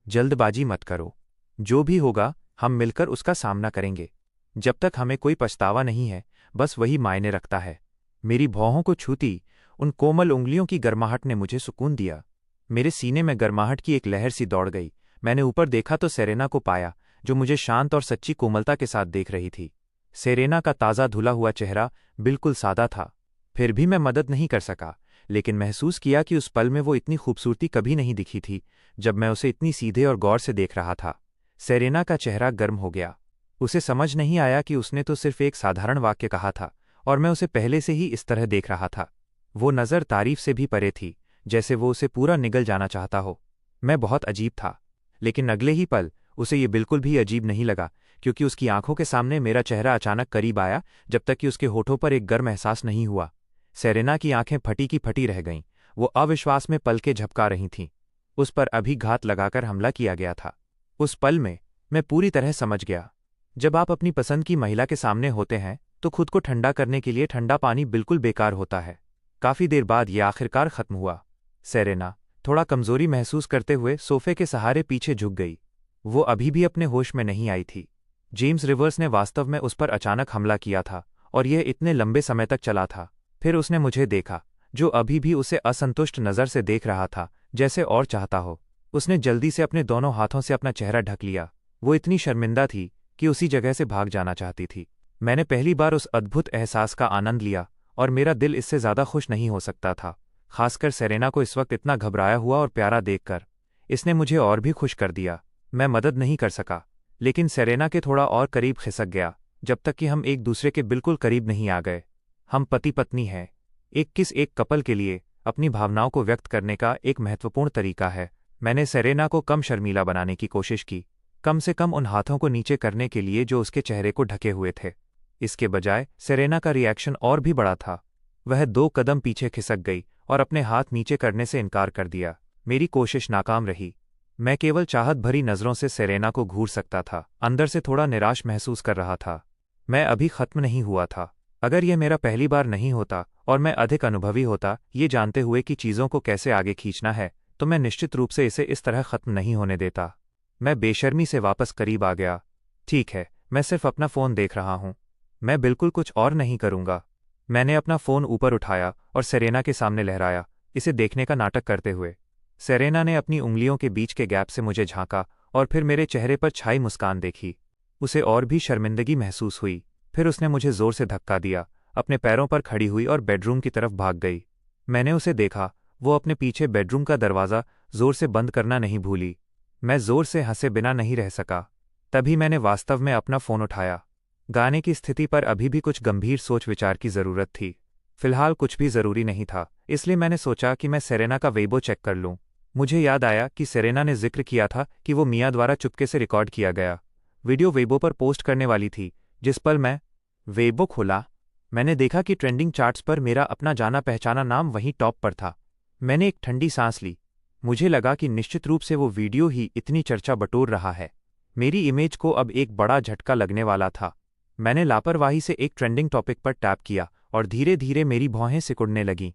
जल्दबाजी मत करो। जो भी होगा हम मिलकर उसका सामना करेंगे। जब तक हमें कोई पछतावा नहीं है, बस वही मायने रखता है। मेरी भौहों को छूती उन कोमल उंगलियों की गर्माहट ने मुझे सुकून दिया। मेरे सीने में गर्माहट की एक लहर सी दौड़ गई। मैंने ऊपर देखा तो सेरेना को पाया, जो मुझे शांत और सच्ची कोमलता के साथ देख रही थी। सेरेना का ताज़ा धुला हुआ चेहरा बिल्कुल सादा था। फिर भी मैं मदद नहीं कर सका, लेकिन महसूस किया कि उस पल में वो इतनी खूबसूरती कभी नहीं दिखी थी जब मैं उसे इतनी सीधे और गौर से देख रहा था। सेरेना का चेहरा गर्म हो गया। उसे समझ नहीं आया कि उसने तो सिर्फ एक साधारण वाक्य कहा था और मैं उसे पहले से ही इस तरह देख रहा था। वो नज़र तारीफ से भी परे थी, जैसे वो उसे पूरा निगल जाना चाहता हो। मैं बहुत अजीब था, लेकिन अगले ही पल उसे ये बिल्कुल भी अजीब नहीं लगा, क्योंकि उसकी आंखों के सामने मेरा चेहरा अचानक करीब आया, जब तक कि उसके होठों पर एक गर्म एहसास नहीं हुआ। सेरेना की आंखें फटी की फटी रह गईं। वो अविश्वास में पलकें झपका रही थीं। उस पर अभी घात लगाकर हमला किया गया था। उस पल में मैं पूरी तरह समझ गया। जब आप अपनी पसंद की महिला के सामने होते हैं तो खुद को ठंडा करने के लिए ठंडा पानी बिल्कुल बेकार होता है। काफी देर बाद यह आखिरकार खत्म हुआ। सेरेना थोड़ा कमजोरी महसूस करते हुए सोफे के सहारे पीछे झुक गई। वो अभी भी अपने होश में नहीं आई थी। जेम्स रिवर्स ने वास्तव में उस पर अचानक हमला किया था, और यह इतने लंबे समय तक चला था। फिर उसने मुझे देखा, जो अभी भी उसे असंतुष्ट नज़र से देख रहा था, जैसे और चाहता हो। उसने जल्दी से अपने दोनों हाथों से अपना चेहरा ढक लिया। वो इतनी शर्मिंदा थी कि उसी जगह से भाग जाना चाहती थी। मैंने पहली बार उस अद्भुत एहसास का आनंद लिया, और मेरा दिल इससे ज़्यादा खुश नहीं हो सकता था, खासकर सेरेना को इस वक्त इतना घबराया हुआ और प्यारा देखकर। इसने मुझे और भी खुश कर दिया। मैं मदद नहीं कर सका, लेकिन सेरेना के थोड़ा और करीब खिसक गया, जब तक कि हम एक दूसरे के बिल्कुल करीब नहीं आ गए। हम पति पत्नी हैं। एक किस एक कपल के लिए अपनी भावनाओं को व्यक्त करने का एक महत्वपूर्ण तरीका है। मैंने सेरेना को कम शर्मीला बनाने की कोशिश की, कम से कम उन हाथों को नीचे करने के लिए जो उसके चेहरे को ढके हुए थे। इसके बजाय सेरेना का रिएक्शन और भी बड़ा था। वह 2 कदम पीछे खिसक गई और अपने हाथ नीचे करने से इनकार कर दिया। मेरी कोशिश नाकाम रही। मैं केवल चाहत भरी नज़रों से सेरेना को घूर सकता था। अंदर से थोड़ा निराश महसूस कर रहा था। मैं अभी खत्म नहीं हुआ था। अगर यह मेरा पहली बार नहीं होता और मैं अधिक अनुभवी होता, ये जानते हुए कि चीज़ों को कैसे आगे खींचना है, तो मैं निश्चित रूप से इसे इस तरह खत्म नहीं होने देता। मैं बेशर्मी से वापस करीब आ गया। ठीक है, मैं सिर्फ अपना फ़ोन देख रहा हूँ। मैं बिल्कुल कुछ और नहीं करूँगा। मैंने अपना फ़ोन ऊपर उठाया और सेरेना के सामने लहराया, इसे देखने का नाटक करते हुए। सेरेना ने अपनी उंगलियों के बीच के गैप से मुझे झांका और फिर मेरे चेहरे पर छाई मुस्कान देखी। उसे और भी शर्मिंदगी महसूस हुई। फिर उसने मुझे जोर से धक्का दिया, अपने पैरों पर खड़ी हुई और बेडरूम की तरफ भाग गई। मैंने उसे देखा, वो अपने पीछे बेडरूम का दरवाज़ा जोर से बंद करना नहीं भूली। मैं जोर से हंसे बिना नहीं रह सका। तभी मैंने वास्तव में अपना फ़ोन उठाया। गाने की स्थिति पर अभी भी कुछ गंभीर सोच विचार की ज़रूरत थी। फिलहाल कुछ भी ज़रूरी नहीं था, इसलिए मैंने सोचा कि मैं सेरेना का वेबो चेक कर लूँ। मुझे याद आया कि सेरेना ने जिक्र किया था कि वो मिया द्वारा चुपके से रिकॉर्ड किया गया वीडियो वेबो पर पोस्ट करने वाली थी। जिस पल मैं वेबो खोला, मैंने देखा कि ट्रेंडिंग चार्ट्स पर मेरा अपना जाना पहचाना नाम वहीं टॉप पर था। मैंने एक ठंडी सांस ली। मुझे लगा कि निश्चित रूप से वो वीडियो ही इतनी चर्चा बटोर रहा है। मेरी इमेज को अब एक बड़ा झटका लगने वाला था। मैंने लापरवाही से एक ट्रेंडिंग टॉपिक पर टैप किया और धीरे धीरे मेरी भौहें सिकुड़ने लगीं।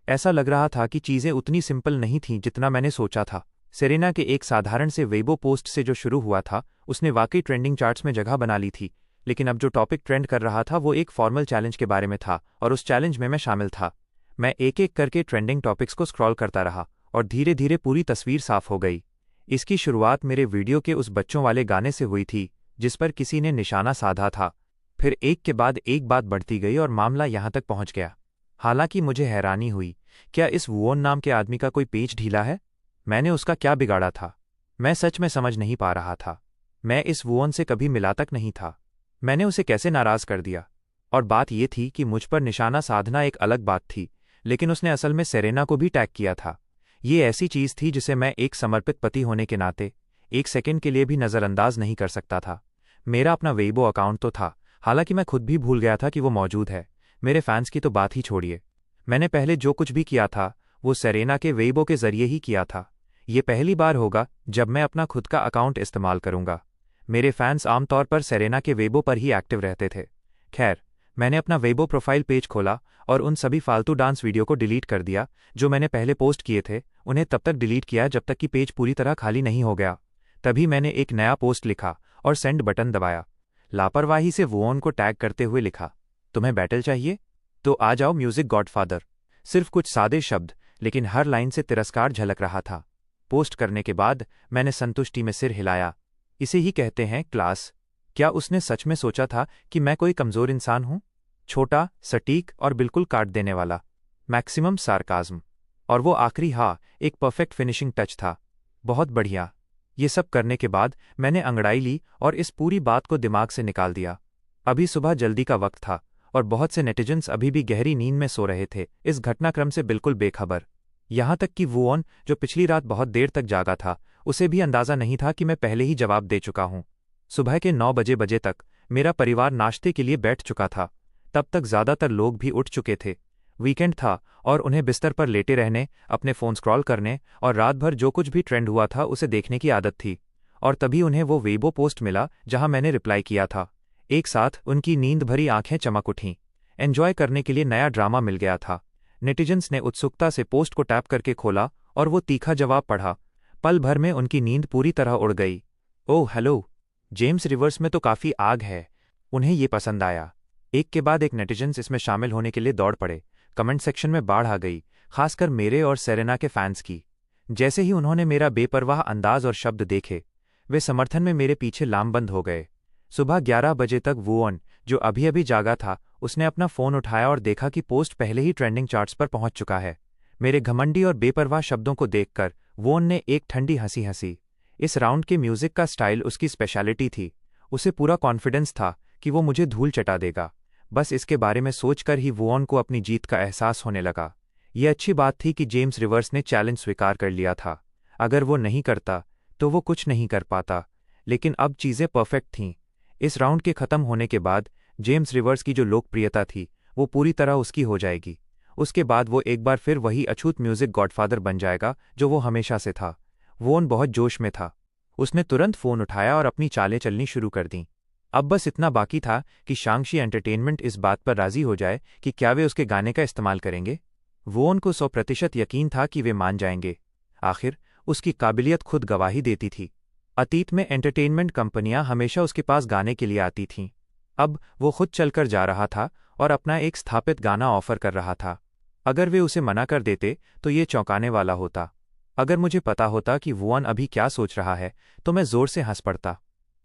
ऐसा लग रहा था कि चीज़ें उतनी सिंपल नहीं थीं जितना मैंने सोचा था। सेरेना के एक साधारण से वेबो पोस्ट से जो शुरू हुआ था, उसने वाकई ट्रेंडिंग चार्ट्स में जगह बना ली थी। लेकिन अब जो टॉपिक ट्रेंड कर रहा था वो एक फॉर्मल चैलेंज के बारे में था, और उस चैलेंज में मैं शामिल था। मैं एक एक करके ट्रेंडिंग टॉपिक्स को स्क्रॉल करता रहा और धीरे धीरे पूरी तस्वीर साफ हो गई। इसकी शुरुआत मेरे वीडियो के उस बच्चों वाले गाने से हुई थी जिस पर किसी ने निशाना साधा था। फिर एक के बाद एक बात बढ़ती गई और मामला यहाँ तक पहुँच गया। हालांकि मुझे हैरानी हुई, क्या इस वुओन नाम के आदमी का कोई पेच ढीला है? मैंने उसका क्या बिगाड़ा था? मैं सच में समझ नहीं पा रहा था। मैं इस वुओन से कभी मिला तक नहीं था। मैंने उसे कैसे नाराज़ कर दिया? और बात यह थी कि मुझ पर निशाना साधना एक अलग बात थी, लेकिन उसने असल में सेरेना को भी टैग किया था। ये ऐसी चीज़ थी जिसे मैं एक समर्पित पति होने के नाते एक सेकंड के लिए भी नज़रअंदाज नहीं कर सकता था। मेरा अपना वेइबो अकाउंट तो था, हालांकि मैं खुद भी भूल गया था कि वो मौजूद है। मेरे फैंस की तो बात ही छोड़िए। मैंने पहले जो कुछ भी किया था वो सेरेना के वेइबो के जरिए ही किया था। ये पहली बार होगा जब मैं अपना खुद का अकाउंट इस्तेमाल करूंगा। मेरे फैंस आमतौर पर सेरेना के वेइबो पर ही एक्टिव रहते थे। खैर, मैंने अपना वेइबो प्रोफाइल पेज खोला और उन सभी फालतू डांस वीडियो को डिलीट कर दिया जो मैंने पहले पोस्ट किए थे। उन्हें तब तक डिलीट किया जब तक कि पेज पूरी तरह खाली नहीं हो गया। तभी मैंने एक नया पोस्ट लिखा और सेंड बटन दबाया। लापरवाही से वुऑन को टैग करते हुए लिखा, तुम्हें बैटल चाहिए? तो आ जाओ म्यूजिक गॉडफादर। सिर्फ कुछ सादे शब्द, लेकिन हर लाइन से तिरस्कार झलक रहा था। पोस्ट करने के बाद मैंने संतुष्टि में सिर हिलाया। इसे ही कहते हैं क्लास। क्या उसने सच में सोचा था कि मैं कोई कमजोर इंसान हूं? छोटा, सटीक और बिल्कुल काट देने वाला। Maximum sarcasm. और वो आखिरी हाँ, एक परफेक्ट फिनिशिंग टच था। बहुत बढ़िया। ये सब करने के बाद मैंने अंगड़ाई ली और इस पूरी बात को दिमाग से निकाल दिया। अभी सुबह जल्दी का वक्त था और बहुत से नेटिजन्स अभी भी गहरी नींद में सो रहे थे, इस घटनाक्रम से बिल्कुल बेखबर। यहां तक कि वुऑन, जो पिछली रात बहुत देर तक जागा था, उसे भी अंदाजा नहीं था कि मैं पहले ही जवाब दे चुका हूं। सुबह के 9 बजे तक मेरा परिवार नाश्ते के लिए बैठ चुका था। तब तक ज्यादातर लोग भी उठ चुके थे। वीकेंड था और उन्हें बिस्तर पर लेटे रहने, अपने फ़ोन स्क्रॉल करने और रात भर जो कुछ भी ट्रेंड हुआ था उसे देखने की आदत थी। और तभी उन्हें वो वेबो पोस्ट मिला जहां मैंने रिप्लाई किया था। एक साथ उनकी नींद भरी आंखें चमक उठीं। एंजॉय करने के लिए नया ड्रामा मिल गया था। नेटिजन्स ने उत्सुकता से पोस्ट को टैप करके खोला और वो तीखा जवाब पढ़ा। पल भर में उनकी नींद पूरी तरह उड़ गई। ओह हेलो, जेम्स रिवर्स में तो काफ़ी आग है। उन्हें ये पसंद आया। एक के बाद एक नेटिजन्स इसमें शामिल होने के लिए दौड़ पड़े। कमेंट सेक्शन में बाढ़ आ गई, खासकर मेरे और सेरेना के फैंस की। जैसे ही उन्होंने मेरा बेपरवाह अंदाज और शब्द देखे, वे समर्थन में मेरे पीछे लामबंद हो गए। सुबह 11 बजे तक वुऑन, जो अभी अभी जागा था, उसने अपना फ़ोन उठाया और देखा कि पोस्ट पहले ही ट्रेंडिंग चार्ट्स पर पहुंच चुका है। मेरे घमंडी और बेपरवाह शब्दों को देखकर वुऑन ने एक ठंडी हंसी हंसी। इस राउंड के म्यूजिक का स्टाइल उसकी स्पेशलिटी थी। उसे पूरा कॉन्फिडेंस था कि वो मुझे धूल चटा देगा। बस इसके बारे में सोचकर ही वुऑन को अपनी जीत का एहसास होने लगा। ये अच्छी बात थी कि जेम्स रिवर्स ने चैलेंज स्वीकार कर लिया था। अगर वो नहीं करता तो वो कुछ नहीं कर पाता। लेकिन अब चीज़ें परफेक्ट थीं। इस राउंड के ख़त्म होने के बाद जेम्स रिवर्स की जो लोकप्रियता थी वो पूरी तरह उसकी हो जाएगी। उसके बाद वो एक बार फिर वही अछूत म्यूजिक गॉडफादर बन जाएगा जो वो हमेशा से था। वुऑन बहुत जोश में था। उसने तुरंत फ़ोन उठाया और अपनी चालें चलनी शुरू कर दीं। अब बस इतना बाकी था कि शांगशी एंटरटेनमेंट इस बात पर राजी हो जाए कि क्या वे उसके गाने का इस्तेमाल करेंगे। वुऑन को 100% यकीन था कि वे मान जाएंगे। आखिर उसकी काबिलियत खुद गवाही देती थी। अतीत में एंटरटेनमेंट कंपनियां हमेशा उसके पास गाने के लिए आती थीं। अब वो खुद चलकर जा रहा था और अपना एक स्थापित गाना ऑफर कर रहा था। अगर वे उसे मना कर देते तो ये चौंकाने वाला होता। अगर मुझे पता होता कि वुऑन अभी क्या सोच रहा है तो मैं जोर से हंस पड़ता।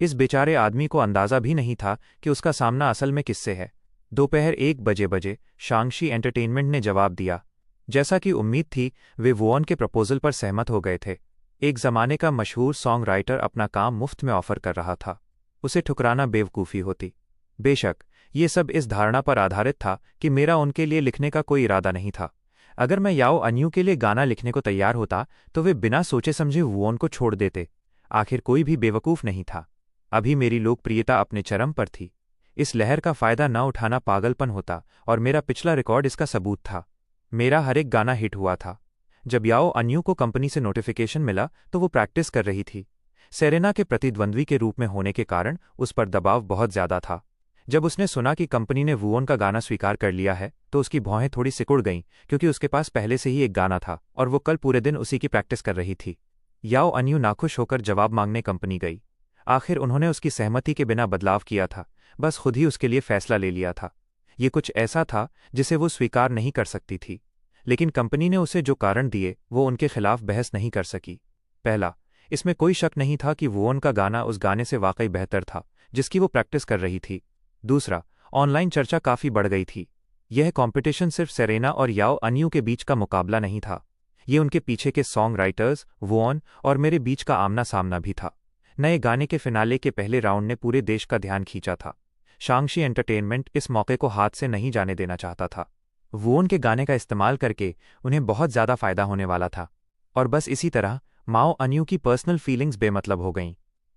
इस बेचारे आदमी को अंदाजा भी नहीं था कि उसका सामना असल में किससे है। दोपहर 1 बजे शांगशी एंटरटेनमेंट ने जवाब दिया। जैसा कि उम्मीद थी, वे वुऑन के प्रपोजल पर सहमत हो गए थे। एक ज़माने का मशहूर सॉन्ग राइटर अपना काम मुफ्त में ऑफर कर रहा था। उसे ठुकराना बेवकूफ़ी होती। बेशक ये सब इस धारणा पर आधारित था कि मेरा उनके लिए लिखने का कोई इरादा नहीं था। अगर मैं याओ अन्यू के लिए गाना लिखने को तैयार होता तो वे बिना सोचे समझे वुऑन को छोड़ देते। आखिर कोई भी बेवकूफ़ नहीं था। अभी मेरी लोकप्रियता अपने चरम पर थी। इस लहर का फ़ायदा न उठाना पागलपन होता और मेरा पिछला रिकॉर्ड इसका सबूत था। मेरा हर एक गाना हिट हुआ था। जब याओ अन्यू को कंपनी से नोटिफिकेशन मिला तो वो प्रैक्टिस कर रही थी। सेरेना के प्रतिद्वंद्वी के रूप में होने के कारण उस पर दबाव बहुत ज़्यादा था। जब उसने सुना कि कंपनी ने वुऑन का गाना स्वीकार कर लिया है तो उसकी भौहें थोड़ी सिकुड़ गईं, क्योंकि उसके पास पहले से ही एक गाना था और वो कल पूरे दिन उसी की प्रैक्टिस कर रही थी। याओ अन्यू नाखुश होकर जवाब मांगने कंपनी गई। आखिर उन्होंने उसकी सहमति के बिना बदलाव किया था, बस खुद ही उसके लिए फैसला ले लिया था। ये कुछ ऐसा था जिसे वो स्वीकार नहीं कर सकती थी, लेकिन कंपनी ने उसे जो कारण दिए वो उनके खिलाफ बहस नहीं कर सकी। पहला, इसमें कोई शक नहीं था कि वुऑन का गाना उस गाने से वाकई बेहतर था जिसकी वो प्रैक्टिस कर रही थी। दूसरा, ऑनलाइन चर्चा काफ़ी बढ़ गई थी। यह कॉम्पिटिशन सिर्फ सेरेना और याओ अन्यू के बीच का मुकाबला नहीं था। ये उनके पीछे के सॉन्ग राइटर्स, वुऑन और मेरे बीच का आमना सामना भी था। नए गाने के फिनाले के पहले राउंड ने पूरे देश का ध्यान खींचा था। शांगशी एंटरटेनमेंट इस मौके को हाथ से नहीं जाने देना चाहता था। वुऑन के गाने का इस्तेमाल करके उन्हें बहुत ज़्यादा फ़ायदा होने वाला था। और बस इसी तरह माओ अन्यू की पर्सनल फीलिंग्स बेमतलब हो गईं।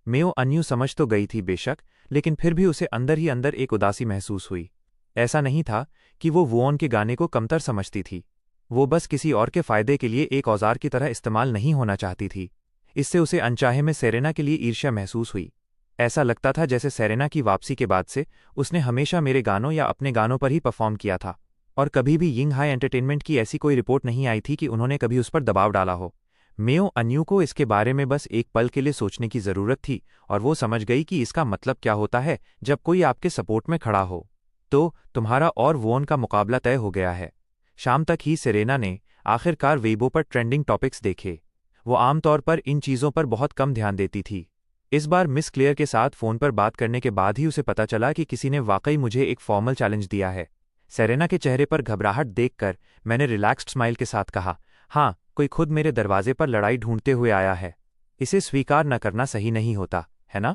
मेओ अन्यू समझ तो गई थी बेशक, लेकिन फिर भी उसे अंदर ही अंदर एक उदासी महसूस हुई। ऐसा नहीं था कि वो वुऑन के गाने को कमतर समझती थी। वो बस किसी और के फ़ायदे के लिए एक औजार की तरह इस्तेमाल नहीं होना चाहती थी। इससे उसे अनचाहे में सेरेना के लिए ईर्ष्या महसूस हुई। ऐसा लगता था जैसे सेरेना की वापसी के बाद से उसने हमेशा मेरे गानों या अपने गानों पर ही परफॉर्म किया था, और कभी भी यिंग हाई एंटरटेनमेंट की ऐसी कोई रिपोर्ट नहीं आई थी कि उन्होंने कभी उस पर दबाव डाला हो। मेयो अन्यू को इसके बारे में बस एक पल के लिए सोचने की जरूरत थी और वो समझ गई कि इसका मतलब क्या होता है जब कोई आपके सपोर्ट में खड़ा हो। तो तुम्हारा और वोन का मुकाबला तय हो गया है। शाम तक ही सेरेना ने आखिरकार वेबो पर ट्रेंडिंग टॉपिक्स देखे। वो आमतौर पर इन चीज़ों पर बहुत कम ध्यान देती थी। इस बार मिस क्लेयर के साथ फ़ोन पर बात करने के बाद ही उसे पता चला कि किसी ने वाकई मुझे एक फॉर्मल चैलेंज दिया है। सेरेना के चेहरे पर घबराहट देखकर मैंने रिलैक्स्ड स्माइल के साथ कहा, हाँ, कोई खुद मेरे दरवाजे पर लड़ाई ढूंढते हुए आया है। इसे स्वीकार न करना सही नहीं होता, है ना?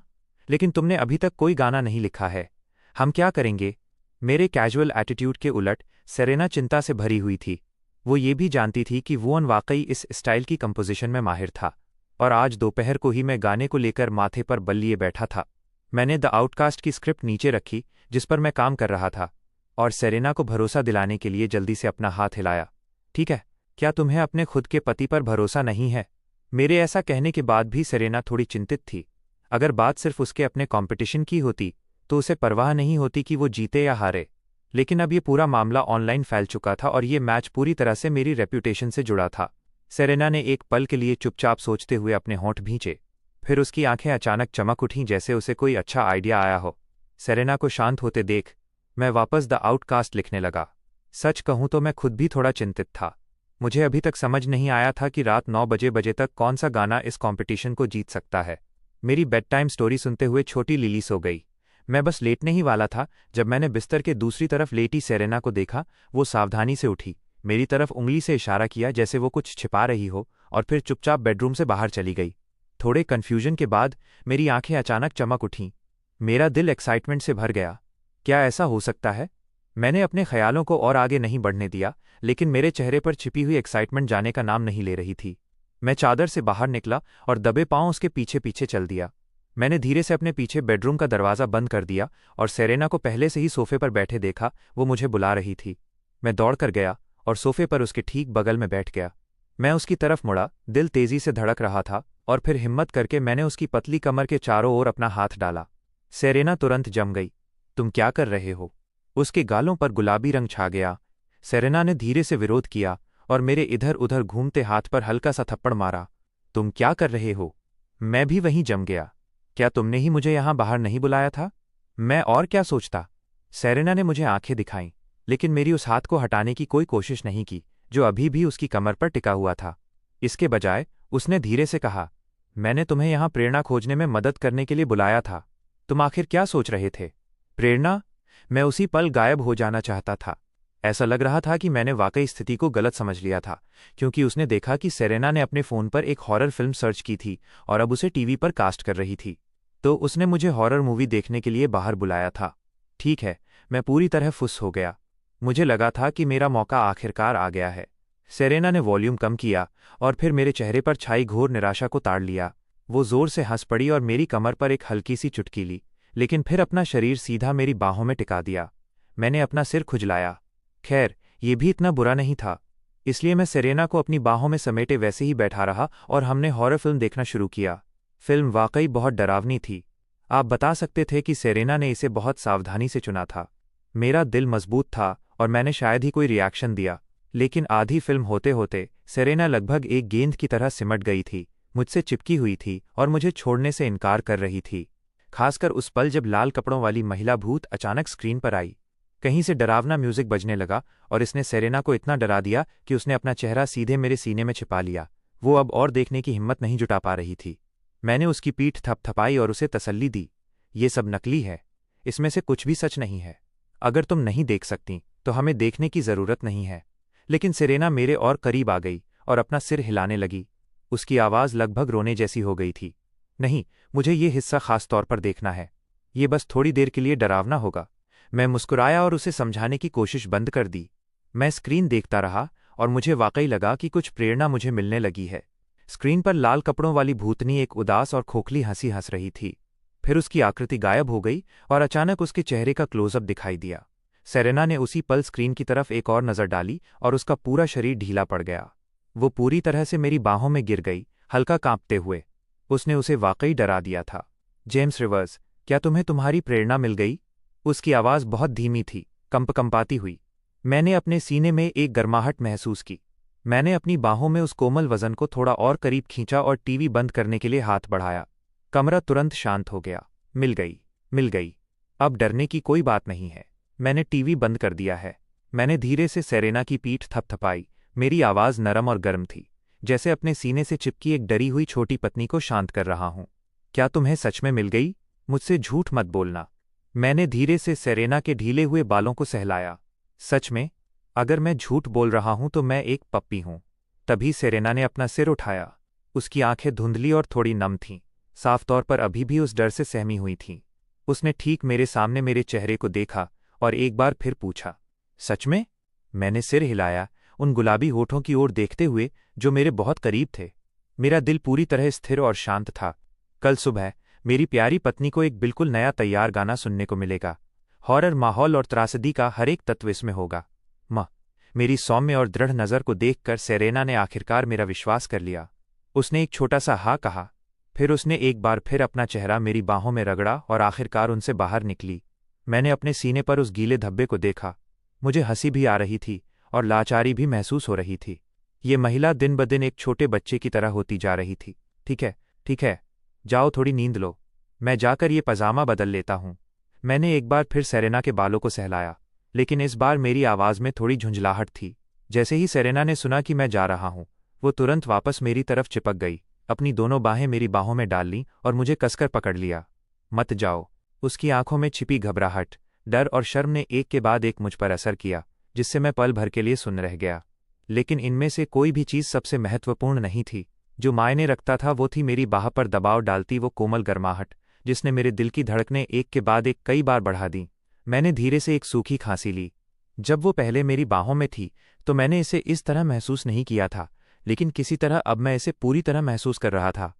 लेकिन तुमने अभी तक कोई गाना नहीं लिखा है। हम क्या करेंगे? मेरे कैजुअल एटीट्यूड के उलट सेरेना चिंता से भरी हुई थी। वो ये भी जानती थी कि वुअन वाकई इस स्टाइल की कंपोजिशन में माहिर था, और आज दोपहर को ही मैं गाने को लेकर माथे पर बल लिए बैठा था। मैंने द आउटकास्ट की स्क्रिप्ट नीचे रखी जिस पर मैं काम कर रहा था, और सेरेना को भरोसा दिलाने के लिए जल्दी से अपना हाथ हिलाया। ठीक है, क्या तुम्हें अपने खुद के पति पर भरोसा नहीं है? मेरे ऐसा कहने के बाद भी सेरेना थोड़ी चिंतित थी। अगर बात सिर्फ उसके अपने कॉम्पिटिशन की होती तो उसे परवाह नहीं होती कि वो जीते या हारे। लेकिन अब ये पूरा मामला ऑनलाइन फैल चुका था और ये मैच पूरी तरह से मेरी रेप्यूटेशन से जुड़ा था। सेरेना ने एक पल के लिए चुपचाप सोचते हुए अपने होंठ भींचे। फिर उसकी आंखें अचानक चमक उठीं जैसे उसे कोई अच्छा आइडिया आया हो। सेरेना को शांत होते देख मैं वापस द आउटकास्ट लिखने लगा। सच कहूं तो मैं खुद भी थोड़ा चिंतित था। मुझे अभी तक समझ नहीं आया था कि रात 9 बजे तक कौन सा गाना इस कॉम्पिटिशन को जीत सकता है। मेरी बेड टाइम स्टोरी सुनते हुए छोटी लिली सो गई। मैं बस लेटने ही वाला था जब मैंने बिस्तर के दूसरी तरफ लेटी सेरेना को देखा। वो सावधानी से उठी, मेरी तरफ उंगली से इशारा किया जैसे वो कुछ छिपा रही हो, और फिर चुपचाप बेडरूम से बाहर चली गई। थोड़े कन्फ्यूजन के बाद मेरी आंखें अचानक चमक उठीं। मेरा दिल एक्साइटमेंट से भर गया। क्या ऐसा हो सकता है? मैंने अपने ख्यालों को और आगे नहीं बढ़ने दिया, लेकिन मेरे चेहरे पर छिपी हुई एक्साइटमेंट जाने का नाम नहीं ले रही थी। मैं चादर से बाहर निकला और दबे पांव उसके पीछे पीछे चल दिया। मैंने धीरे से अपने पीछे बेडरूम का दरवाज़ा बंद कर दिया और सेरेना को पहले से ही सोफे पर बैठे देखा। वो मुझे बुला रही थी। मैं दौड़कर गया और सोफे पर उसके ठीक बगल में बैठ गया। मैं उसकी तरफ मुड़ा, दिल तेजी से धड़क रहा था, और फिर हिम्मत करके मैंने उसकी पतली कमर के चारों ओर अपना हाथ डाला। सेरेना तुरंत जम गई। तुम क्या कर रहे हो? उसके गालों पर गुलाबी रंग छा गया। सेरेना ने धीरे से विरोध किया और मेरे इधर उधर घूमते हाथ पर हल्का सा थप्पड़ मारा। तुम क्या कर रहे हो? मैं भी वहीं जम गया। क्या तुमने ही मुझे यहां बाहर नहीं बुलाया था? मैं और क्या सोचता? सेरेना ने मुझे आंखें दिखाईं, लेकिन मेरी उस हाथ को हटाने की कोई कोशिश नहीं की जो अभी भी उसकी कमर पर टिका हुआ था। इसके बजाय उसने धीरे से कहा, मैंने तुम्हें यहां प्रेरणा खोजने में मदद करने के लिए बुलाया था। तुम आखिर क्या सोच रहे थे? प्रेरणा? मैं उसी पल गायब हो जाना चाहता था। ऐसा लग रहा था कि मैंने वाकई स्थिति को गलत समझ लिया था, क्योंकि उसने देखा कि सेरेना ने अपने फ़ोन पर एक हॉरर फिल्म सर्च की थी और अब उसे टीवी पर कास्ट कर रही थी। तो उसने मुझे हॉरर मूवी देखने के लिए बाहर बुलाया था। ठीक है, मैं पूरी तरह फुस हो गया। मुझे लगा था कि मेरा मौका आखिरकार आ गया है। सेरेना ने वॉल्यूम कम किया और फिर मेरे चेहरे पर छाई घोर निराशा को ताड़ लिया। वो जोर से हंस पड़ी और मेरी कमर पर एक हल्की सी चुटकी ली, लेकिन फिर अपना शरीर सीधा मेरी बाहों में टिका दिया। मैंने अपना सिर खुजलाया। खैर, ये भी इतना बुरा नहीं था। इसलिए मैं सेरेना को अपनी बाहों में समेटे वैसे ही बैठा रहा और हमने हॉरर फिल्म देखना शुरू किया। फिल्म वाकई बहुत डरावनी थी। आप बता सकते थे कि सेरेना ने इसे बहुत सावधानी से चुना था। मेरा दिल मजबूत था और मैंने शायद ही कोई रिएक्शन दिया, लेकिन आधी फिल्म होते होते सेरेना लगभग एक गेंद की तरह सिमट गई थी, मुझसे चिपकी हुई थी और मुझे छोड़ने से इनकार कर रही थी। खासकर उस पल जब लाल कपड़ों वाली महिला भूत अचानक स्क्रीन पर आई। कहीं से डरावना म्यूजिक बजने लगा और इसने सेरेना को इतना डरा दिया कि उसने अपना चेहरा सीधे मेरे सीने में छिपा लिया। वो अब और देखने की हिम्मत नहीं जुटा पा रही थी। मैंने उसकी पीठ थपथपाई और उसे तसल्ली दी। ये सब नकली है, इसमें से कुछ भी सच नहीं है। अगर तुम नहीं देख सकती तो हमें देखने की जरूरत नहीं है। लेकिन सेरेना मेरे और करीब आ गई और अपना सिर हिलाने लगी। उसकी आवाज़ लगभग रोने जैसी हो गई थी। नहीं, मुझे ये हिस्सा खास तौर पर देखना है। ये बस थोड़ी देर के लिए डरावना होगा। मैं मुस्कुराया और उसे समझाने की कोशिश बंद कर दी। मैं स्क्रीन देखता रहा और मुझे वाकई लगा कि कुछ प्रेरणा मुझे मिलने लगी है। स्क्रीन पर लाल कपड़ों वाली भूतनी एक उदास और खोखली हंसी हंस रही थी। फिर उसकी आकृति गायब हो गई और अचानक उसके चेहरे का क्लोजअप दिखाई दिया। सेरेना ने उसी पल स्क्रीन की तरफ एक और नज़र डाली और उसका पूरा शरीर ढीला पड़ गया। वो पूरी तरह से मेरी बाहों में गिर गई, हल्का कांपते हुए। उसने उसे वाकई डरा दिया था। जेम्स रिवर्स, क्या तुम्हें तुम्हारी प्रेरणा मिल गई? उसकी आवाज़ बहुत धीमी थी, कंपाती हुई। मैंने अपने सीने में एक गर्माहट महसूस की। मैंने अपनी बाहों में उस कोमल वजन को थोड़ा और करीब खींचा और टीवी बंद करने के लिए हाथ बढ़ाया। कमरा तुरंत शांत हो गया। मिल गई, मिल गई। अब डरने की कोई बात नहीं है। मैंने टीवी बंद कर दिया है। मैंने धीरे से सेरेना की पीठ थपथपाई। मेरी आवाज़ नरम और गर्म थी, जैसे अपने सीने से चिपकी एक डरी हुई छोटी पत्नी को शांत कर रहा हूं। क्या तुम्हें सच में मिल गई? मुझसे झूठ मत बोलना। मैंने धीरे से सेरेना के ढीले हुए बालों को सहलाया। सच में? अगर मैं झूठ बोल रहा हूं तो मैं एक पप्पी हूं। तभी सेरेना ने अपना सिर उठाया। उसकी आंखें धुंधली और थोड़ी नम थीं, साफ तौर पर अभी भी उस डर से सहमी हुई थीं। उसने ठीक मेरे सामने मेरे चेहरे को देखा और एक बार फिर पूछा, सच में? मैंने सिर हिलाया, उन गुलाबी होठों की ओर देखते हुए जो मेरे बहुत करीब थे। मेरा दिल पूरी तरह स्थिर और शांत था। कल सुबह मेरी प्यारी पत्नी को एक बिल्कुल नया तैयार गाना सुनने को मिलेगा। हॉरर माहौल और त्रासदी का हर एक तत्व इसमें होगा। मेरी सौम्य और दृढ़ नज़र को देखकर सेरेना ने आखिरकार मेरा विश्वास कर लिया। उसने एक छोटा सा हाँ कहा, फिर उसने एक बार फिर अपना चेहरा मेरी बाहों में रगड़ा और आखिरकार उनसे बाहर निकली। मैंने अपने सीने पर उस गीले धब्बे को देखा। मुझे हंसी भी आ रही थी और लाचारी भी महसूस हो रही थी। ये महिला दिन ब दिन एक छोटे बच्चे की तरह होती जा रही थी। ठीक है, जाओ थोड़ी नींद लो, मैं जाकर ये पजामा बदल लेता हूँ। मैंने एक बार फिर सेरेना के बालों को सहलाया, लेकिन इस बार मेरी आवाज़ में थोड़ी झुंझलाहट थी। जैसे ही सेरेना ने सुना कि मैं जा रहा हूँ, वो तुरंत वापस मेरी तरफ चिपक गई, अपनी दोनों बाहें मेरी बाहों में डाल लीं और मुझे कसकर पकड़ लिया। मत जाओ। उसकी आंखों में छिपी घबराहट, डर और शर्म ने एक के बाद एक मुझ पर असर किया, जिससे मैं पल भर के लिए सुन्न रह गया। लेकिन इनमें से कोई भी चीज़ सबसे महत्वपूर्ण नहीं थी। जो मायने रखता था वो थी मेरी बाह पर दबाव डालती वो कोमल गर्माहट, जिसने मेरे दिल की धड़कनें एक के बाद एक कई बार बढ़ा दीं। मैंने धीरे से एक सूखी खांसी ली। जब वो पहले मेरी बाहों में थी तो मैंने इसे इस तरह महसूस नहीं किया था, लेकिन किसी तरह अब मैं इसे पूरी तरह महसूस कर रहा था।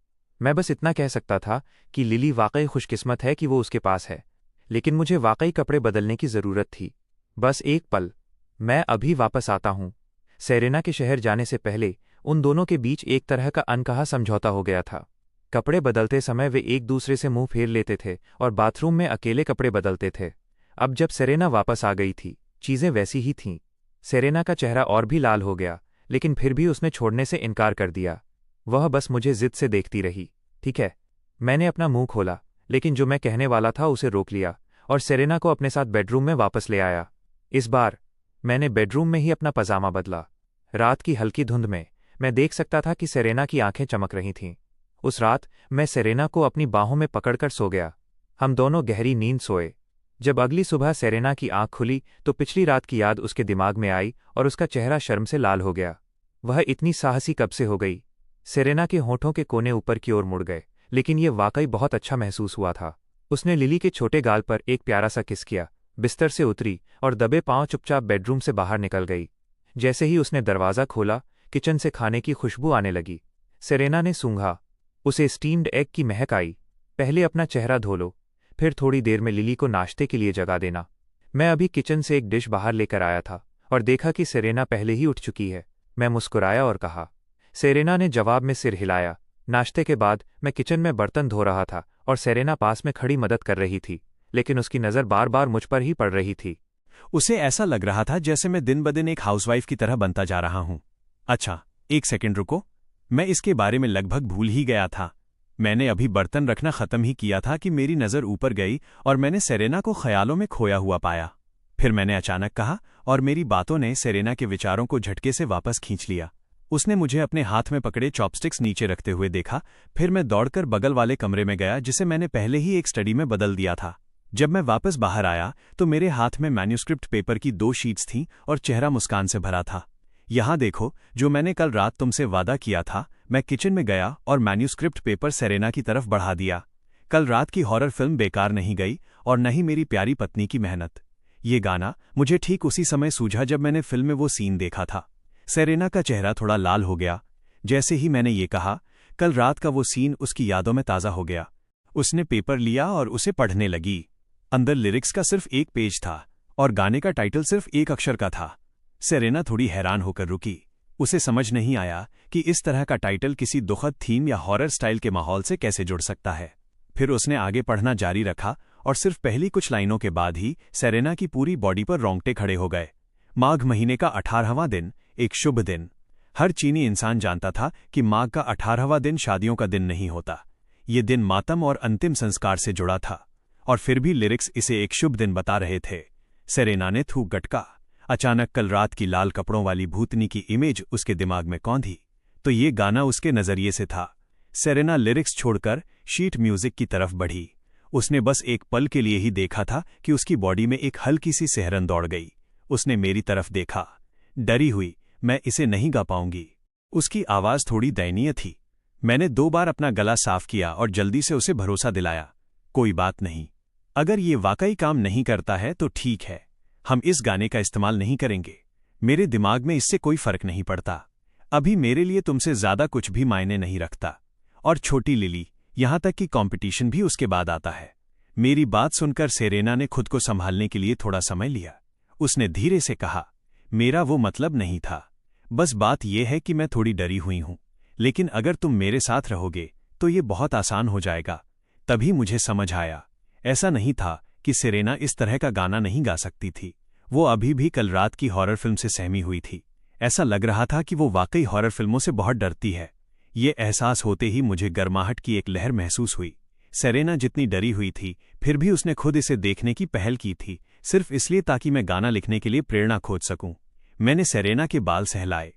मैं बस इतना कह सकता था कि लिली वाकई खुशकिस्मत है कि वो उसके पास है, लेकिन मुझे वाकई कपड़े बदलने की ज़रूरत थी। बस एक पल, मैं अभी वापस आता हूँ। सेरेना के शहर जाने से पहले उन दोनों के बीच एक तरह का अनकहा समझौता हो गया था। कपड़े बदलते समय वे एक दूसरे से मुंह फेर लेते थे और बाथरूम में अकेले कपड़े बदलते थे। अब जब सेरेना वापस आ गई थी, चीज़ें वैसी ही थीं। सेरेना का चेहरा और भी लाल हो गया, लेकिन फिर भी उसने छोड़ने से इनकार कर दिया। वह बस मुझे जिद से देखती रही। ठीक है, मैंने अपना मुंह खोला, लेकिन जो मैं कहने वाला था उसे रोक लिया और सेरेना को अपने साथ बेडरूम में वापस ले आया। इस बार मैंने बेडरूम में ही अपना पजामा बदला। रात की हल्की धुंध में मैं देख सकता था कि सेरेना की आंखें चमक रही थीं। उस रात मैं सेरेना को अपनी बाहों में पकड़कर सो गया। हम दोनों गहरी नींद सोए। जब अगली सुबह सेरेना की आंख खुली तो पिछली रात की याद उसके दिमाग में आई और उसका चेहरा शर्म से लाल हो गया। वह इतनी साहसी कब से हो गई? सेरेना के होठों के कोने ऊपर की ओर मुड़ गए, लेकिन ये वाकई बहुत अच्छा महसूस हुआ था। उसने लिली के छोटे गाल पर एक प्यारा सा किस किया, बिस्तर से उतरी और दबे पांव चुपचाप बेडरूम से बाहर निकल गई। जैसे ही उसने दरवाज़ा खोला, किचन से खाने की खुशबू आने लगी। सेरेना ने सूंघा, उसे स्टीम्ड एग की महक आई। पहले अपना चेहरा धो लो, फिर थोड़ी देर में लिली को नाश्ते के लिए जगा देना। मैं अभी किचन से एक डिश बाहर लेकर आया था और देखा कि सेरेना पहले ही उठ चुकी है। मैं मुस्कुराया और कहा। सेरेना ने जवाब में सिर हिलाया। नाश्ते के बाद मैं किचन में बर्तन धो रहा था और सेरेना पास में खड़ी मदद कर रही थी, लेकिन उसकी नज़र बार बार मुझ पर ही पड़ रही थी। उसे ऐसा लग रहा था जैसे मैं दिन ब दिन एक हाउसवाइफ की तरह बनता जा रहा हूं। अच्छा, एक सेकंड रुको, मैं इसके बारे में लगभग भूल ही गया था। मैंने अभी बर्तन रखना खत्म ही किया था कि मेरी नज़र ऊपर गई और मैंने सेरेना को ख्यालों में खोया हुआ पाया। फिर मैंने अचानक कहा और मेरी बातों ने सेरेना के विचारों को झटके से वापस खींच लिया। उसने मुझे अपने हाथ में पकड़े चॉपस्टिक्स नीचे रखते हुए देखा। फिर मैं दौड़कर बगल वाले कमरे में गया जिसे मैंने पहले ही एक स्टडी में बदल दिया था। जब मैं वापस बाहर आया तो मेरे हाथ में मैन्यूस्क्रिप्ट पेपर की 2 शीट्स थीं और चेहरा मुस्कान से भरा था। यहाँ देखो, जो मैंने कल रात तुमसे वादा किया था। मैं किचन में गया और मैन्यूस्क्रिप्ट पेपर सेरेना की तरफ बढ़ा दिया। कल रात की हॉरर फिल्म बेकार नहीं गई और न ही मेरी प्यारी पत्नी की मेहनत। ये गाना मुझे ठीक उसी समय सूझा जब मैंने फिल्म में वो सीन देखा था। सेरेना का चेहरा थोड़ा लाल हो गया। जैसे ही मैंने ये कहा, कल रात का वो सीन उसकी यादों में ताज़ा हो गया। उसने पेपर लिया और उसे पढ़ने लगी। अंदर लिरिक्स का सिर्फ एक पेज था और गाने का टाइटल सिर्फ एक अक्षर का था। सेरेना थोड़ी हैरान होकर रुकी। उसे समझ नहीं आया कि इस तरह का टाइटल किसी दुखद थीम या हॉरर स्टाइल के माहौल से कैसे जुड़ सकता है। फिर उसने आगे पढ़ना जारी रखा और सिर्फ पहली कुछ लाइनों के बाद ही सेरेना की पूरी बॉडी पर रोंगटे खड़े हो गए। माघ महीने का 18वां दिन, एक शुभ दिन। हर चीनी इंसान जानता था कि माघ का 18वां दिन शादियों का दिन नहीं होता। ये दिन मातम और अंतिम संस्कार से जुड़ा था, और फिर भी लिरिक्स इसे एक शुभ दिन बता रहे थे। सेरेना ने थूक गटका। अचानक कल रात की लाल कपड़ों वाली भूतनी की इमेज उसके दिमाग में कौंधी, तो ये गाना उसके नजरिए से था। सेरेना लिरिक्स छोड़कर शीट म्यूजिक की तरफ बढ़ी। उसने बस एक पल के लिए ही देखा था कि उसकी बॉडी में एक हल्की सी सिहरन दौड़ गई। उसने मेरी तरफ देखा, डरी हुई, मैं इसे नहीं गा पाऊंगी। उसकी आवाज थोड़ी दयनीय थी। मैंने 2 बार अपना गला साफ किया और जल्दी से उसे भरोसा दिलाया, कोई बात नहीं, अगर ये वाकई काम नहीं करता है तो ठीक है, हम इस गाने का इस्तेमाल नहीं करेंगे। मेरे दिमाग में इससे कोई फर्क नहीं पड़ता। अभी मेरे लिए तुमसे ज्यादा कुछ भी मायने नहीं रखता। और छोटी लिली, यहां तक कि कंपटीशन भी उसके बाद आता है। मेरी बात सुनकर सेरेना ने खुद को संभालने के लिए थोड़ा समय लिया। उसने धीरे से कहा, मेरा वो मतलब नहीं था, बस बात यह है कि मैं थोड़ी डरी हुई हूं, लेकिन अगर तुम मेरे साथ रहोगे तो ये बहुत आसान हो जाएगा। तभी मुझे समझ आया, ऐसा नहीं था कि सेरेना इस तरह का गाना नहीं गा सकती थी। वो अभी भी कल रात की हॉरर फिल्म से सहमी हुई थी। ऐसा लग रहा था कि वो वाकई हॉरर फिल्मों से बहुत डरती है। ये एहसास होते ही मुझे गर्माहट की एक लहर महसूस हुई। सेरेना जितनी डरी हुई थी, फिर भी उसने खुद इसे देखने की पहल की थी, सिर्फ इसलिए ताकि मैं गाना लिखने के लिए प्रेरणा खोज सकूं। मैंने सेरेना के बाल सहलाए,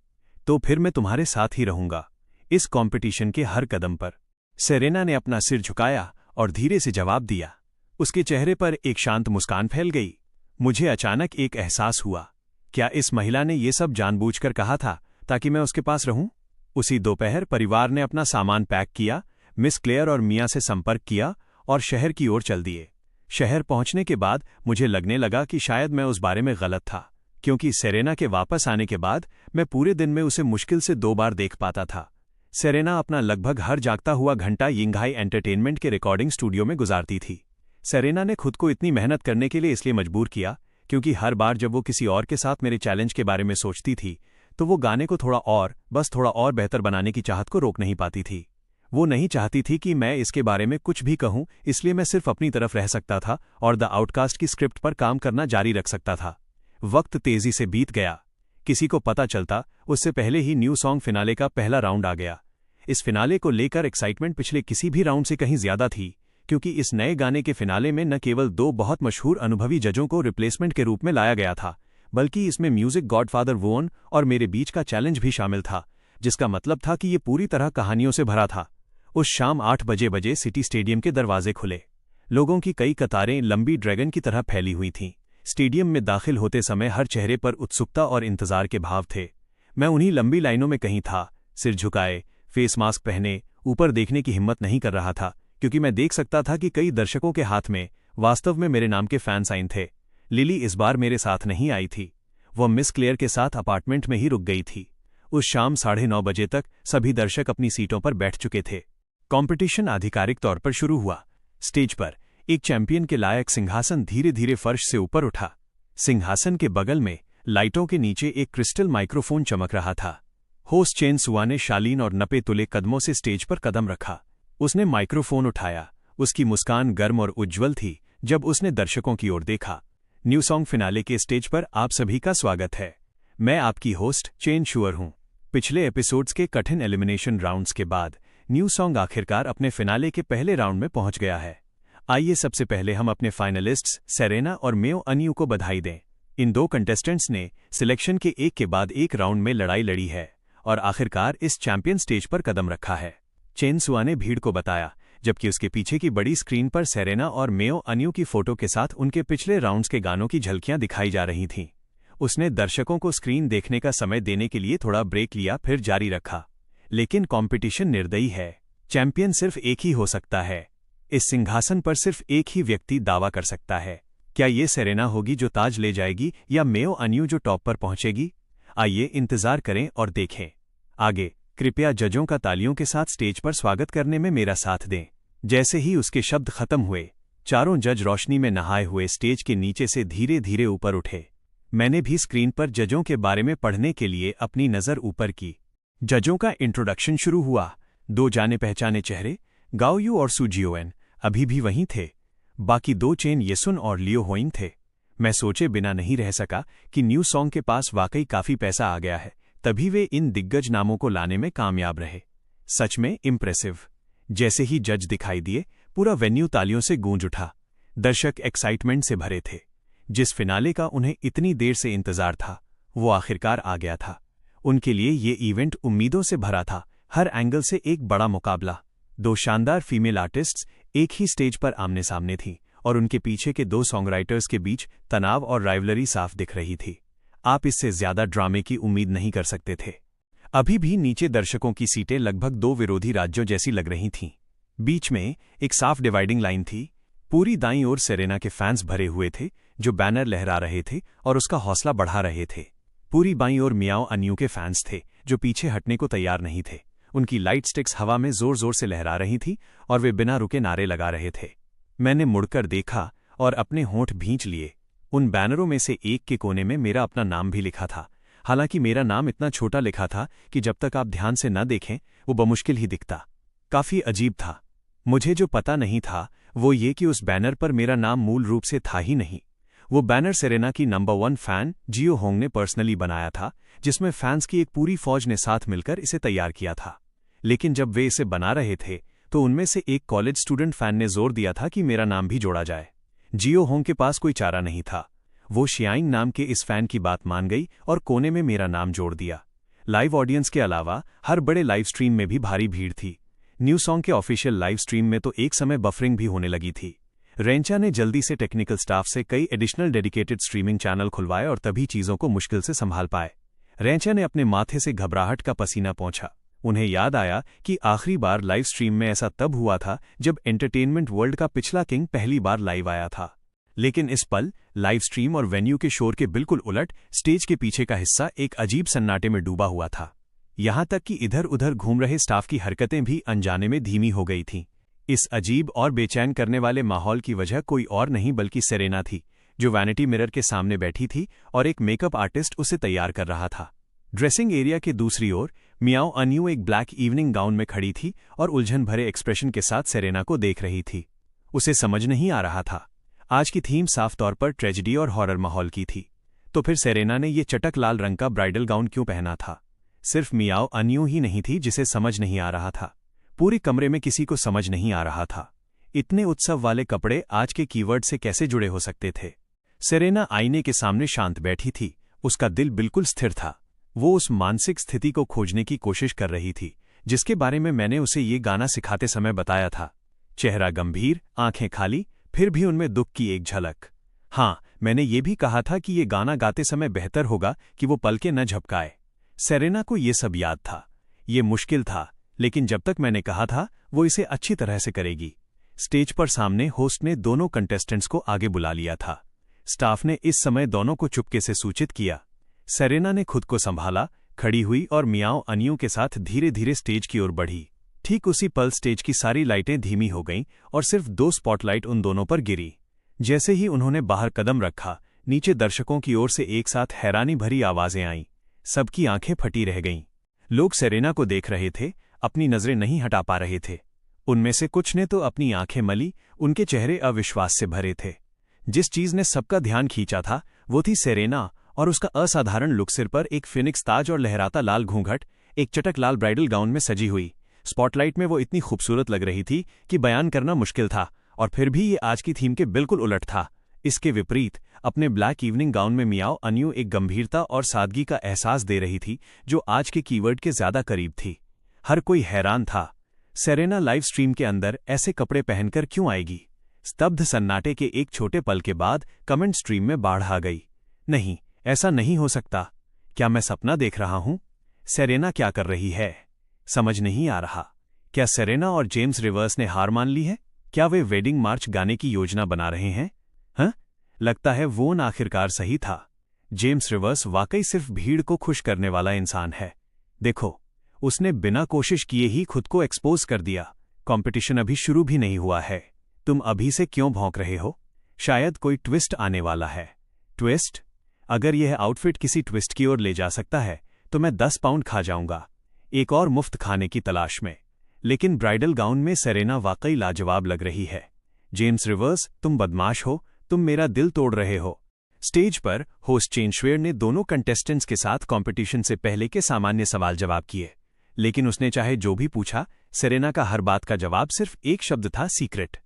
तो फिर मैं तुम्हारे साथ ही रहूंगा, इस कंपटीशन के हर कदम पर। सेरेना ने अपना सिर झुकाया और धीरे से जवाब दिया। उसके चेहरे पर एक शांत मुस्कान फैल गई। मुझे अचानक एक एहसास हुआ, क्या इस महिला ने ये सब जानबूझकर कहा था ताकि मैं उसके पास रहूं? उसी दोपहर परिवार ने अपना सामान पैक किया, मिस क्लेयर और मिया से संपर्क किया और शहर की ओर चल दिए। शहर पहुंचने के बाद मुझे लगने लगा कि शायद मैं उस बारे में गलत था, क्योंकि सेरेना के वापस आने के बाद मैं पूरे दिन में उसे मुश्किल से 2 बार देख पाता था। सेरेना अपना लगभग हर जागता हुआ घंटा यिंघाई एंटरटेनमेंट के रिकॉर्डिंग स्टूडियो में गुजारती थी। सेरेना ने खुद को इतनी मेहनत करने के लिए इसलिए मजबूर किया क्योंकि हर बार जब वो किसी और के साथ मेरे चैलेंज के बारे में सोचती थी, तो वो गाने को बस थोड़ा और बेहतर बनाने की चाहत को रोक नहीं पाती थी। वो नहीं चाहती थी कि मैं इसके बारे में कुछ भी कहूं, इसलिए मैं सिर्फ अपनी तरफ रह सकता था और द आउटकास्ट की स्क्रिप्ट पर काम करना जारी रख सकता था। वक्त तेजी से बीत गया। किसी को पता चलता उससे पहले ही न्यू सॉन्ग फिनाले का पहला राउंड आ गया। इस फिनाले को लेकर एक्साइटमेंट पिछले किसी भी राउंड से कहीं ज्यादा थी, क्योंकि इस नए गाने के फिनाले में न केवल 2 बहुत मशहूर अनुभवी जजों को रिप्लेसमेंट के रूप में लाया गया था, बल्कि इसमें म्यूजिक गॉडफादर वोन और मेरे बीच का चैलेंज भी शामिल था, जिसका मतलब था कि ये पूरी तरह कहानियों से भरा था। उस शाम 8 बजे सिटी स्टेडियम के दरवाजे खुले। लोगों की कई कतारें लंबी ड्रैगन की तरह फैली हुई थीं। स्टेडियम में दाखिल होते समय हर चेहरे पर उत्सुकता और इंतजार के भाव थे। मैं उन्हीं लंबी लाइनों में कहीं था, सिर झुकाए, फेस मास्क पहने, ऊपर देखने की हिम्मत नहीं कर रहा था, क्योंकि मैं देख सकता था कि कई दर्शकों के हाथ में वास्तव में मेरे नाम के फैन साइन थे। लिली इस बार मेरे साथ नहीं आई थी। वह मिस क्लेयर के साथ अपार्टमेंट में ही रुक गई थी। उस शाम 9:30 बजे तक सभी दर्शक अपनी सीटों पर बैठ चुके थे। कॉम्पिटिशन आधिकारिक तौर पर शुरू हुआ। स्टेज पर एक चैंपियन के लायक सिंहासन धीरे धीरे फर्श से ऊपर उठा। सिंहासन के बगल में लाइटों के नीचे एक क्रिस्टल माइक्रोफोन चमक रहा था। होस्ट चेन सुआ ने शालीन और नपे तुले कदमों से स्टेज पर कदम रखा। उसने माइक्रोफोन उठाया। उसकी मुस्कान गर्म और उज्ज्वल थी जब उसने दर्शकों की ओर देखा। न्यू सॉन्ग फिनाले के स्टेज पर आप सभी का स्वागत है। मैं आपकी होस्ट चेन शुअर हूं। पिछले एपिसोड्स के कठिन एलिमिनेशन राउंड्स के बाद न्यू सॉन्ग आखिरकार अपने फिनाले के पहले राउंड में पहुंच गया है। आइए सबसे पहले हम अपने फाइनलिस्ट्स सेरेना और मेयो अनियू को बधाई दें। इन 2 कंटेस्टेंट्स ने सिलेक्शन के एक के बाद एक राउंड में लड़ाई लड़ी है और आखिरकार इस चैंपियन स्टेज पर कदम रखा है। चेन सुआ ने भीड़ को बताया, जबकि उसके पीछे की बड़ी स्क्रीन पर सेरेना और मेयो अनियू की फोटो के साथ उनके पिछले राउंड्स के गानों की झलकियां दिखाई जा रही थीं। उसने दर्शकों को स्क्रीन देखने का समय देने के लिए थोड़ा ब्रेक लिया, फिर जारी रखा। लेकिन कॉम्पिटिशन निर्दयी है। चैंपियन सिर्फ एक ही हो सकता है। इस सिंहासन पर सिर्फ एक ही व्यक्ति दावा कर सकता है। क्या ये सेरेना होगी जो ताज ले जाएगी या मेयो अनियू जो टॉप पर पहुंचेगी? आइए इंतजार करें और देखें। आगे कृपया जजों का तालियों के साथ स्टेज पर स्वागत करने में मेरा साथ दें। जैसे ही उसके शब्द खत्म हुए, चारों जज रोशनी में नहाए हुए स्टेज के नीचे से धीरे धीरे ऊपर उठे। मैंने भी स्क्रीन पर जजों के बारे में पढ़ने के लिए अपनी नज़र ऊपर की। जजों का इंट्रोडक्शन शुरू हुआ। 2 जाने पहचाने चेहरे, गाओयू और सुजियोएन, अभी भी वहीं थे। बाकी 2 चेन येसुन और लियो होइंग थे। मैं सोचे बिना नहीं रह सका कि न्यू सॉन्ग के पास वाकई काफी पैसा आ गया है, तभी वे इन दिग्गज नामों को लाने में कामयाब रहे। सच में इम्प्रेसिव। जैसे ही जज दिखाई दिए, पूरा वेन्यू तालियों से गूंज उठा। दर्शक एक्साइटमेंट से भरे थे। जिस फिनाले का उन्हें इतनी देर से इंतजार था, वो आखिरकार आ गया था। उनके लिए ये इवेंट उम्मीदों से भरा था, हर एंगल से एक बड़ा मुकाबला। दो शानदार फीमेल आर्टिस्ट्स एक ही स्टेज पर आमने सामने थीं, और उनके पीछे के दो सॉन्गराइटर्स के बीच तनाव और राइवलरी साफ दिख रही थी। आप इससे ज्यादा ड्रामे की उम्मीद नहीं कर सकते थे। अभी भी नीचे दर्शकों की सीटें लगभग दो विरोधी राज्यों जैसी लग रही थीं। बीच में एक साफ डिवाइडिंग लाइन थी। पूरी दाईं ओर सेरेना के फैंस भरे हुए थे, जो बैनर लहरा रहे थे और उसका हौसला बढ़ा रहे थे। पूरी बाईं ओर मियाओ अनियू के फैंस थे, जो पीछे हटने को तैयार नहीं थे। उनकी लाइट स्टिक्स हवा में जोर जोर से लहरा रही थी और वे बिना रुके नारे लगा रहे थे। मैंने मुड़कर देखा और अपने होंठ भींच लिए। उन बैनरों में से एक के कोने में मेरा अपना नाम भी लिखा था। हालांकि मेरा नाम इतना छोटा लिखा था कि जब तक आप ध्यान से न देखें वो बमुश्किल ही दिखता। काफी अजीब था। मुझे जो पता नहीं था वो ये कि उस बैनर पर मेरा नाम मूल रूप से था ही नहीं। वो बैनर सेरेना की नंबर 1 फैन जियो होंग ने पर्सनली बनाया था, जिसमें फैंस की एक पूरी फौज ने साथ मिलकर इसे तैयार किया था। लेकिन जब वे इसे बना रहे थे तो उनमें से एक कॉलेज स्टूडेंट फैन ने जोर दिया था कि मेरा नाम भी जोड़ा जाए। जियो होंग के पास कोई चारा नहीं था। वो शियाइंग नाम के इस फैन की बात मान गई और कोने में मेरा नाम जोड़ दिया। लाइव ऑडियंस के अलावा हर बड़े लाइव स्ट्रीम में भी भारी भीड़ थी। न्यू सॉन्ग के ऑफिशियल लाइव स्ट्रीम में तो एक समय बफरिंग भी होने लगी थी। रेंचा ने जल्दी से टेक्निकल स्टाफ से कई एडिशनल डेडिकेटेड स्ट्रीमिंग चैनल खुलवाए और तभी चीजों को मुश्किल से संभाल पाए। रेंचा ने अपने माथे से घबराहट का पसीना पोंछा। उन्हें याद आया कि आखिरी बार लाइव स्ट्रीम में ऐसा तब हुआ था जब एंटरटेनमेंट वर्ल्ड का पिछला किंग पहली बार लाइव आया था। लेकिन इस पल लाइव स्ट्रीम और वेन्यू के शोर के बिल्कुल उलट स्टेज के पीछे का हिस्सा एक अजीब सन्नाटे में डूबा हुआ था। यहां तक कि इधर उधर घूम रहे स्टाफ की हरकतें भी अनजाने में धीमी हो गई थीं। इस अजीब और बेचैन करने वाले माहौल की वजह कोई और नहीं बल्कि सेरेना थी, जो वैनिटी मिरर के सामने बैठी थी और एक मेकअप आर्टिस्ट उसे तैयार कर रहा था। ड्रेसिंग एरिया के दूसरी ओर मियाओ अनियू एक ब्लैक इवनिंग गाउन में खड़ी थी और उलझन भरे एक्सप्रेशन के साथ सेरेना को देख रही थी। उसे समझ नहीं आ रहा था। आज की थीम साफ तौर पर ट्रेजेडी और हॉरर माहौल की थी, तो फिर सेरेना ने ये चटक लाल रंग का ब्राइडल गाउन क्यों पहना था? सिर्फ मियाओ अनियू ही नहीं थी जिसे समझ नहीं आ रहा था। पूरे कमरे में किसी को समझ नहीं आ रहा था। इतने उत्सव वाले कपड़े आज के कीवर्ड से कैसे जुड़े हो सकते थे? सेरेना आईने के सामने शांत बैठी थी। उसका दिल बिल्कुल स्थिर था। वो उस मानसिक स्थिति को खोजने की कोशिश कर रही थी जिसके बारे में मैंने उसे ये गाना सिखाते समय बताया था। चेहरा गंभीर, आंखें खाली, फिर भी उनमें दुख की एक झलक। हाँ, मैंने ये भी कहा था कि ये गाना गाते समय बेहतर होगा कि वो पलकें न झपकाए। सेरेना को ये सब याद था। ये मुश्किल था, लेकिन जब तक मैंने कहा था वो इसे अच्छी तरह से करेगी। स्टेज पर सामने होस्ट ने दोनों कंटेस्टेंट्स को आगे बुला लिया था। स्टाफ ने इस समय दोनों को चुपके से सूचित किया। सेरेना ने खुद को संभाला, खड़ी हुई और मियाओ अनियू के साथ धीरे धीरे स्टेज की ओर बढ़ी। ठीक उसी पल स्टेज की सारी लाइटें धीमी हो गईं और सिर्फ 2 स्पॉटलाइट उन दोनों पर गिरी। जैसे ही उन्होंने बाहर कदम रखा, नीचे दर्शकों की ओर से एक साथ हैरानी भरी आवाजें आईं। सबकी आंखें फटी रह गईं। लोग सेरेना को देख रहे थे, अपनी नजरें नहीं हटा पा रहे थे। उनमें से कुछ ने तो अपनी आंखें मली, उनके चेहरे अविश्वास से भरे थे। जिस चीज ने सबका ध्यान खींचा था वो थी सेरेना और उसका असाधारण लुक। सिर पर एक फिनिक्स ताज और लहराता लाल घूंघट, एक चटक लाल ब्राइडल गाउन में सजी हुई। स्पॉटलाइट में वो इतनी खूबसूरत लग रही थी कि बयान करना मुश्किल था, और फिर भी ये आज की थीम के बिल्कुल उलट था। इसके विपरीत अपने ब्लैक इवनिंग गाउन में मियाओ अनियू एक गंभीरता और सादगी का एहसास दे रही थी जो आज के कीवर्ड के ज्यादा करीब थी। हर कोई हैरान था, सेरेना लाइव स्ट्रीम के अंदर ऐसे कपड़े पहनकर क्यों आएगी? स्तब्ध सन्नाटे के एक छोटे पल के बाद कमेंट स्ट्रीम में बाढ़ आ गई। नहीं, ऐसा नहीं हो सकता। क्या मैं सपना देख रहा हूं? सेरेना क्या कर रही है? समझ नहीं आ रहा। क्या सेरेना और जेम्स रिवर्स ने हार मान ली है? क्या वे वेडिंग मार्च गाने की योजना बना रहे हैं? हाँ, लगता है वो न आखिरकार सही था। जेम्स रिवर्स वाकई सिर्फ भीड़ को खुश करने वाला इंसान है। देखो, उसने बिना कोशिश किए ही खुद को एक्सपोज कर दिया। कंपटीशन अभी शुरू भी नहीं हुआ है। तुम अभी से क्यों भौंक रहे हो? शायद कोई ट्विस्ट आने वाला है। ट्विस्ट? अगर यह आउटफिट किसी ट्विस्ट की ओर ले जा सकता है तो मैं 10 पाउंड खा जाऊंगा, एक और मुफ्त खाने की तलाश में। लेकिन ब्राइडल गाउन में सेरेना वाकई लाजवाब लग रही है। जेम्स रिवर्स, तुम बदमाश हो, तुम मेरा दिल तोड़ रहे हो। स्टेज पर होस्ट चेन श्वेर ने दोनों कंटेस्टेंट्स के साथ कंपटीशन से पहले के सामान्य सवाल जवाब किए, लेकिन उसने चाहे जो भी पूछा, सेरेना का हर बात का जवाब सिर्फ एक शब्द था, सीक्रेट।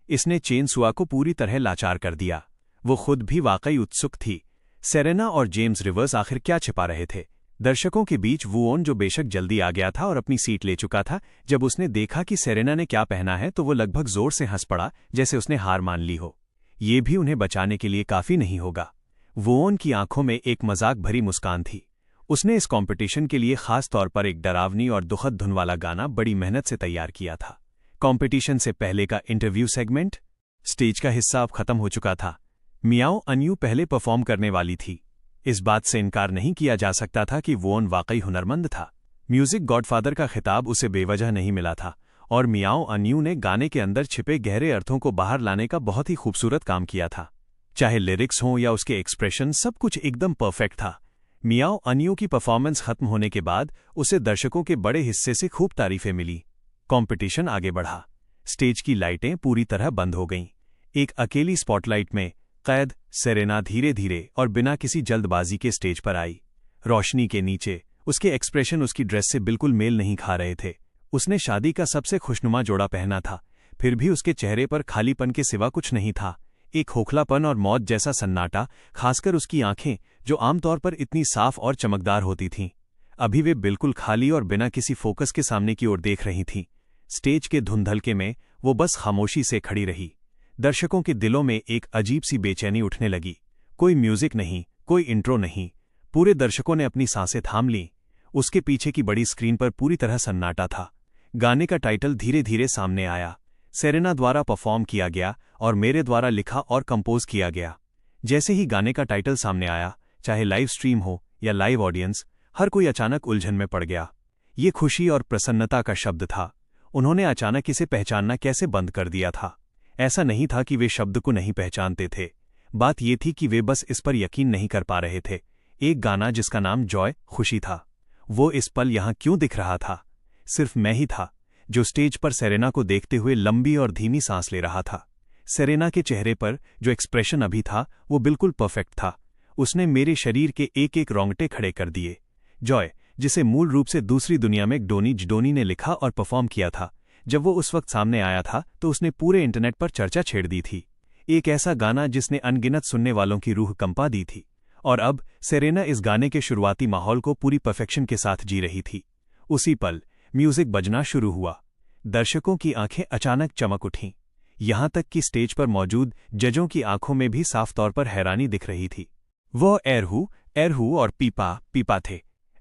इसने चेन सुआ को पूरी तरह लाचार कर दिया। वो खुद भी वाकई उत्सुक थी। सेरेना और जेम्स रिवर्स आखिर क्या छिपा रहे थे? दर्शकों के बीच वुओन, जो बेशक जल्दी आ गया था और अपनी सीट ले चुका था, जब उसने देखा कि सेरेना ने क्या पहना है तो वो लगभग जोर से हंस पड़ा, जैसे उसने हार मान ली हो। ये भी उन्हें बचाने के लिए काफी नहीं होगा। वुओन की आंखों में एक मजाक भरी मुस्कान थी। उसने इस कंपटीशन के लिए खास तौर पर एक डरावनी और दुखद धुन वाला गाना बड़ी मेहनत से तैयार किया था। कंपटीशन से पहले का इंटरव्यू सेगमेंट। स्टेज का हिस्सा अब खत्म हो चुका था। मियाओ अन्यू पहले परफॉर्म करने वाली थी। इस बात से इनकार नहीं किया जा सकता था कि वुओन वाकई हुनरमंद था। म्यूजिक गॉडफादर का खिताब उसे बेवजह नहीं मिला था, और मियाओ अन्यू ने गाने के अंदर छिपे गहरे अर्थों को बाहर लाने का बहुत ही खूबसूरत काम किया था। चाहे लिरिक्स हों या उसके एक्सप्रेशन, सब कुछ एकदम परफेक्ट था। मियाओ अन्यू की परफॉर्मेंस खत्म होने के बाद उसे दर्शकों के बड़े हिस्से से खूब तारीफें मिली। कंपटीशन आगे बढ़ा। स्टेज की लाइटें पूरी तरह बंद हो गईं। एक अकेली स्पॉटलाइट में कैद सेरेना धीरे धीरे और बिना किसी जल्दबाजी के स्टेज पर आई। रोशनी के नीचे उसके एक्सप्रेशन उसकी ड्रेस से बिल्कुल मेल नहीं खा रहे थे। उसने शादी का सबसे खुशनुमा जोड़ा पहना था, फिर भी उसके चेहरे पर खालीपन के सिवा कुछ नहीं था। एक खोखलापन और मौत जैसा सन्नाटा, खासकर उसकी आंखें जो आमतौर पर इतनी साफ और चमकदार होती थीं, अभी वे बिल्कुल खाली और बिना किसी फोकस के सामने की ओर देख रही थीं। स्टेज के धुंधलके में वो बस खामोशी से खड़ी रही। दर्शकों के दिलों में एक अजीब सी बेचैनी उठने लगी। कोई म्यूजिक नहीं, कोई इंट्रो नहीं। पूरे दर्शकों ने अपनी सांसें थाम लीं। उसके पीछे की बड़ी स्क्रीन पर पूरी तरह सन्नाटा था। गाने का टाइटल धीरे धीरे सामने आया। सेरेना द्वारा परफॉर्म किया गया और मेरे द्वारा लिखा और कंपोज किया गया। जैसे ही गाने का टाइटल सामने आया, चाहे लाइव स्ट्रीम हो या लाइव ऑडियंस, हर कोई अचानक उलझन में पड़ गया। ये खुशी और प्रसन्नता का शब्द था। उन्होंने अचानक इसे पहचानना कैसे बंद कर दिया था। ऐसा नहीं था कि वे शब्द को नहीं पहचानते थे, बात ये थी कि वे बस इस पर यकीन नहीं कर पा रहे थे। एक गाना जिसका नाम जॉय, खुशी था, वो इस पल यहां क्यों दिख रहा था? सिर्फ मैं ही था जो स्टेज पर सेरेना को देखते हुए लंबी और धीमी सांस ले रहा था। सेरेना के चेहरे पर जो एक्सप्रेशन अभी था वो बिल्कुल परफेक्ट था। उसने मेरे शरीर के एक एक रोंगटे खड़े कर दिए। जॉय, जिसे मूल रूप से दूसरी दुनिया में डोनी जडोनी ने लिखा और परफॉर्म किया था, जब वो उस वक्त सामने आया था तो उसने पूरे इंटरनेट पर चर्चा छेड़ दी थी। एक ऐसा गाना जिसने अनगिनत सुनने वालों की रूह कंपा दी थी। और अब सेरेना इस गाने के शुरुआती माहौल को पूरी परफेक्शन के साथ जी रही थी। उसी पल म्यूजिक बजना शुरू हुआ। दर्शकों की आंखें अचानक चमक उठीं। यहां तक कि स्टेज पर मौजूद जजों की आंखों में भी साफ तौर पर हैरानी दिख रही थी। वह एरहू और पीपा थे।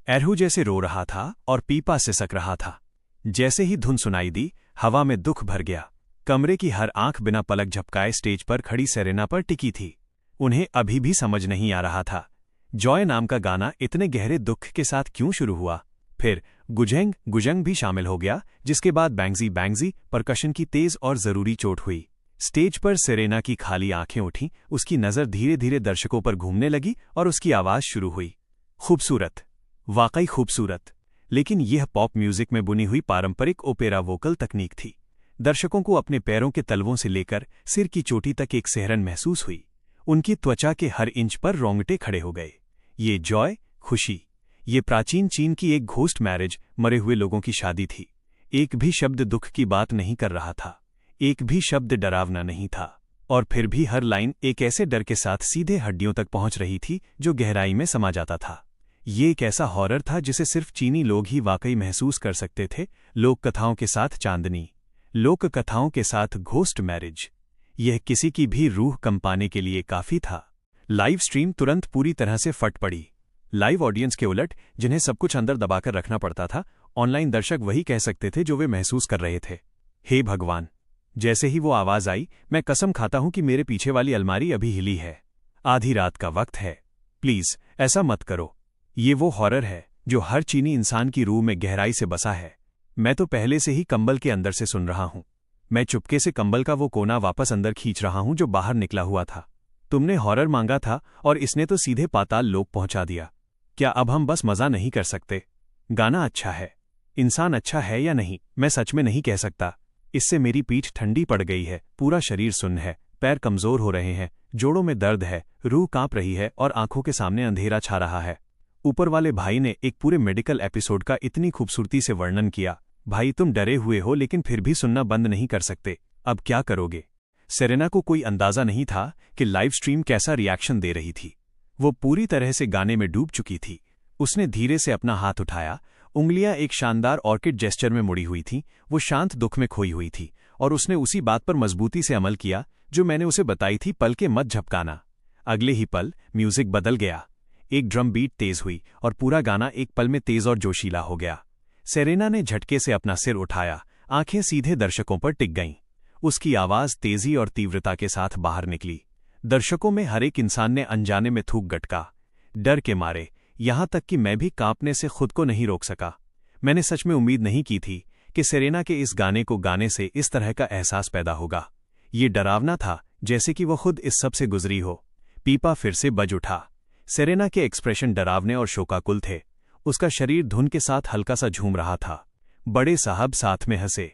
एरहू जैसे रो रहा था और पीपा सिसक रहा था। जैसे ही धुन सुनाई दी, हवा में दुख भर गया। कमरे की हर आंख बिना पलक झपकाए स्टेज पर खड़ी सेरेना पर टिकी थी। उन्हें अभी भी समझ नहीं आ रहा था जॉय नाम का गाना इतने गहरे दुख के साथ क्यों शुरू हुआ। फिर गुजंग भी शामिल हो गया, जिसके बाद बैंगजी परकशन की तेज और जरूरी चोट हुई। स्टेज पर सेरेना की खाली आंखें उठीं, उसकी नजर धीरे धीरे दर्शकों पर घूमने लगी और उसकी आवाज शुरू हुई। खूबसूरत, वाकई खूबसूरत। लेकिन यह पॉप म्यूजिक में बुनी हुई पारंपरिक ओपेरा वोकल तकनीक थी। दर्शकों को अपने पैरों के तलवों से लेकर सिर की चोटी तक एक सिहरन महसूस हुई। उनकी त्वचा के हर इंच पर रोंगटे खड़े हो गए। ये जॉय, खुशी, ये प्राचीन चीन की एक घोस्ट मैरिज, मरे हुए लोगों की शादी थी। एक भी शब्द दुख की बात नहीं कर रहा था, एक भी शब्द डरावना नहीं था, और फिर भी हर लाइन एक ऐसे डर के साथ सीधे हड्डियों तक पहुंच रही थी जो गहराई में समा जाता था। ये एक ऐसा हॉरर था जिसे सिर्फ चीनी लोग ही वाकई महसूस कर सकते थे। लोक कथाओं के साथ चांदनी, लोक कथाओं के साथ घोस्ट मैरिज, यह किसी की भी रूह कंपाने के लिए काफी था। लाइव स्ट्रीम तुरंत पूरी तरह से फट पड़ी। लाइव ऑडियंस के उलट, जिन्हें सब कुछ अंदर दबाकर रखना पड़ता था, ऑनलाइन दर्शक वही कह सकते थे जो वे महसूस कर रहे थे। हे भगवान! जैसे ही वो आवाज आई, मैं कसम खाता हूं कि मेरे पीछे वाली अलमारी अभी हिली है। आधी रात का वक्त है, प्लीज ऐसा मत करो। ये वो हॉरर है जो हर चीनी इंसान की रूह में गहराई से बसा है। मैं तो पहले से ही कंबल के अंदर से सुन रहा हूं। मैं चुपके से कंबल का वो कोना वापस अंदर खींच रहा हूं जो बाहर निकला हुआ था। तुमने हॉरर मांगा था और इसने तो सीधे पाताल लोक पहुंचा दिया। क्या अब हम बस मजा नहीं कर सकते? गाना अच्छा है, इंसान अच्छा है या नहीं, मैं सच में नहीं कह सकता। इससे मेरी पीठ ठंडी पड़ गई है, पूरा शरीर सुन्न है, पैर कमजोर हो रहे हैं, जोड़ों में दर्द है, रूह कांप रही है और आंखों के सामने अंधेरा छा रहा है। ऊपर वाले भाई ने एक पूरे मेडिकल एपिसोड का इतनी खूबसूरती से वर्णन किया। भाई तुम डरे हुए हो लेकिन फिर भी सुनना बंद नहीं कर सकते, अब क्या करोगे? सेरेना को कोई अंदाजा नहीं था कि लाइव स्ट्रीम कैसा रिएक्शन दे रही थी। वो पूरी तरह से गाने में डूब चुकी थी। उसने धीरे से अपना हाथ उठाया, उंगलियां एक शानदार ऑर्किड जेस्चर में मुड़ी हुई थीं। वो शांत दुख में खोई हुई थी और उसने उसी बात पर मजबूती से अमल किया जो मैंने उसे बताई थी, पल के मत झपकाना। अगले ही पल म्यूजिक बदल गया। एक ड्रम बीट तेज हुई और पूरा गाना एक पल में तेज और जोशीला हो गया। सेरेना ने झटके से अपना सिर उठाया, आंखें सीधे दर्शकों पर टिक गईं। उसकी आवाज तेजी और तीव्रता के साथ बाहर निकली। दर्शकों में हर एक इंसान ने अनजाने में थूक गटका, डर के मारे, यहां तक कि मैं भी कांपने से खुद को नहीं रोक सका। मैंने सच में उम्मीद नहीं की थी कि सेरेना के इस गाने को गाने से इस तरह का एहसास पैदा होगा। ये डरावना था, जैसे कि वो खुद इस सब से गुजरी हो। पीपा फिर से बज उठा। सेरेना के एक्सप्रेशन डरावने और शोकाकुल थे। उसका शरीर धुन के साथ हल्का सा झूम रहा था। बड़े साहब साथ में हंसे।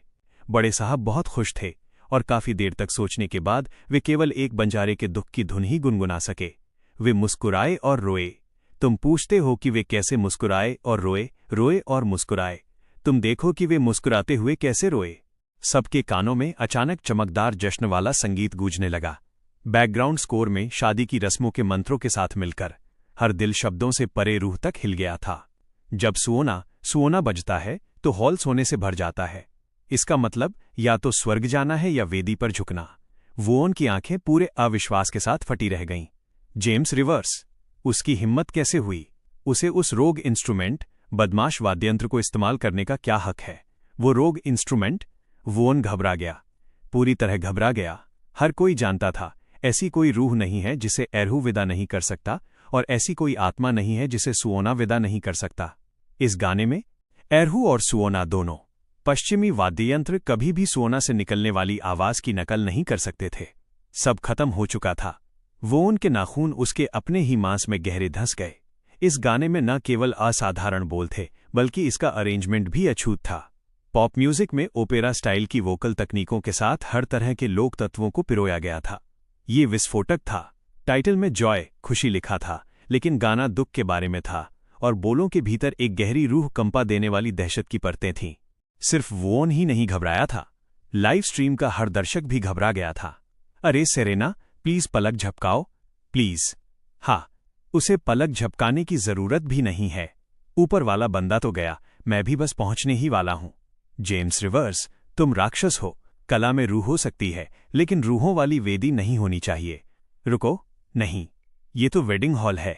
बड़े साहब बहुत खुश थे और काफी देर तक सोचने के बाद वे केवल एक बंजारे के दुख की धुन ही गुनगुना सके। वे मुस्कुराए और रोए। तुम पूछते हो कि वे कैसे मुस्कुराए और रोए, रोए और मुस्कुराए। तुम देखो कि वे मुस्कुराते हुए कैसे रोए। सबके कानों में अचानक चमकदार जश्न वाला संगीत गूंजने लगा। बैकग्राउंड स्कोर में शादी की रस्मों के मंत्रों के साथ मिलकर हर दिल शब्दों से परे रूह तक हिल गया था। जब सुओना सुओना बजता है तो हॉल सोने से भर जाता है। इसका मतलब या तो स्वर्ग जाना है या वेदी पर झुकना। वुओन की आंखें पूरे अविश्वास के साथ फटी रह गईं। जेम्स रिवर्स, उसकी हिम्मत कैसे हुई? उसे उस रोग इंस्ट्रूमेंट, बदमाश वाद्ययंत्र को इस्तेमाल करने का क्या हक है? वो रोग इंस्ट्रूमेंट? वुओन घबरा गया, पूरी तरह घबरा गया। हर कोई जानता था ऐसी कोई रूह नहीं है जिसे एरहू विदा नहीं कर सकता और ऐसी कोई आत्मा नहीं है जिसे सुओना विदा नहीं कर सकता। इस गाने में एरहू और सुओना दोनों पश्चिमी वाद्ययंत्र कभी भी सुओना से निकलने वाली आवाज की नकल नहीं कर सकते थे। सब खत्म हो चुका था। वुओन के नाखून उसके अपने ही मांस में गहरे धंस गए। इस गाने में न केवल असाधारण बोल थे बल्कि इसका अरेंजमेंट भी अछूत था। पॉप म्यूजिक में ओपेरा स्टाइल की वोकल तकनीकों के साथ हर तरह के लोक तत्वों को पिरोया गया था। ये विस्फोटक था। टाइटल में जॉय, खुशी लिखा था, लेकिन गाना दुख के बारे में था और बोलों के भीतर एक गहरी रूह कंपा देने वाली दहशत की परतें थीं। सिर्फ वुओन ही नहीं घबराया था, लाइव स्ट्रीम का हर दर्शक भी घबरा गया था। अरे सेरेना, प्लीज पलक झपकाओ, प्लीज। हाँ, उसे पलक झपकाने की जरूरत भी नहीं है। ऊपर वाला बंदा तो गया, मैं भी बस पहुंचने ही वाला हूं। जेम्स रिवर्स, तुम राक्षस हो। कला में रूह हो सकती है, लेकिन रूहों वाली वेदी नहीं होनी चाहिए। रुको, नहीं, ये तो वेडिंग हॉल है।